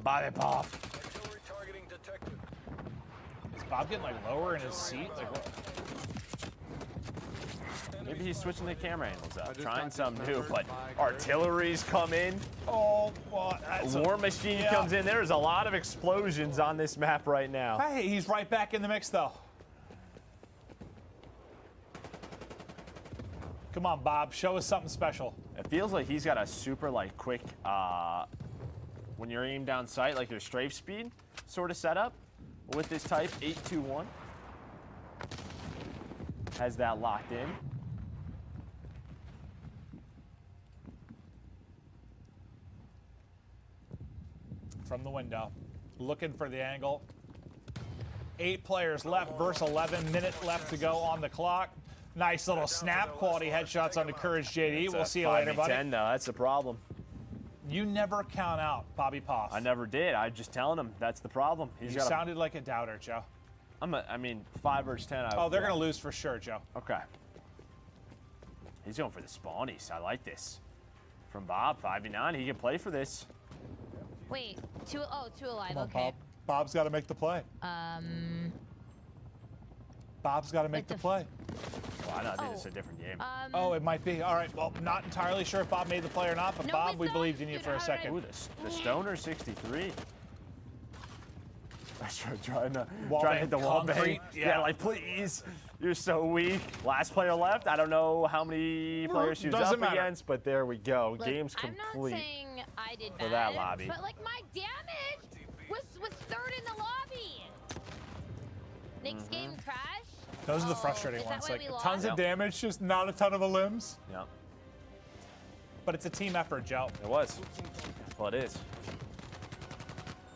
Bobby Pop. Is Bob getting like lower in his seat? Like what? Maybe he's switching the camera angles up, trying something new, but artillery's come in. Oh, well, War Machine comes in. There's a lot of explosions on this map right now. Hey, he's right back in the mix, though. Come on, Bob, show us something special. It feels like he's got a super, like, quick, when you're aimed down sight, like your strafe speed sort of setup with this type 821. Has that locked in. From the window, looking for the angle. 8 players left versus 11 minutes left to go on the clock. Nice little snap quality headshots on the Courage JD. We'll see you later, buddy. 5v10 though, that's the problem. You never count out Bobby Poff. I never did. I'm just telling him that's the problem. You sounded like a doubter, Joe. I mean, 5 versus 10. Oh, they're going to lose for sure, Joe. Okay. He's going for the spawnies. I like this. From Bob, 5v9. He can play for this. Wait, two alive. Come on, Okay. Bob. Bob's got to make the play. Bob's got to make the play. Well, I think it's a different game. Oh, it might be. All right, well, not entirely sure if Bob made the play or not, but No, Bob, it's we not. believed in you for a second. Ooh, the Stoner 63. Trying to hit the wall bang. Yeah, like, please. You're so weak. Last player left. I don't know how many players she was up against, but there we go. Look, Game's I'm complete. not saying I did for bad, that lobby. but like my damage was 3rd in the lobby. Nick's game crashed. Those are the frustrating is that ones. why Like we lost? tons of damage, just not a ton of limbs. Yep. But it's a team effort, Joe. It was. Well, it is.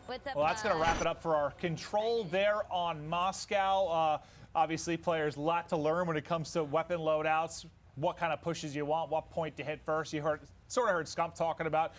What's up, Well, that's going to wrap it up for our control there on Moscow. Obviously, players, a lot to learn when it comes to weapon loadouts, what kind of pushes you want, what point to hit first. You sort of heard Scump talking about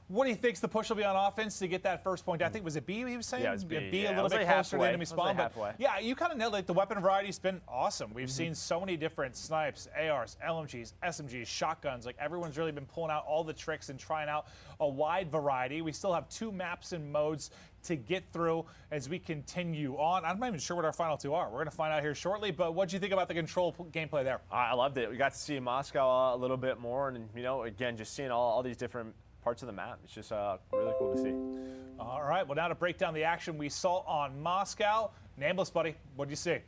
what he thinks the push will be on offense to get that first point. I think, was it B he was saying? Yeah, it was B. B Yeah, a little it was bit like closer to the halfway. enemy It was like spawn. But halfway. yeah, you kind of nailed it. The weapon variety's been awesome. We've seen so many different snipes, ARs, LMGs, SMGs, shotguns. Like everyone's really been pulling out all the tricks and trying out a wide variety. We still have 2 maps and modes to get through as we continue on. I'm not even sure what our final 2 are. We're going to find out here shortly, but what do you think about the control gameplay there? I loved it. We got to see Moscow a little bit more, and, you know, again, just seeing all these different parts of the map. It's just really cool to see. All right, well, now to break down the action we saw on Moscow. Nameless, buddy, what did you see?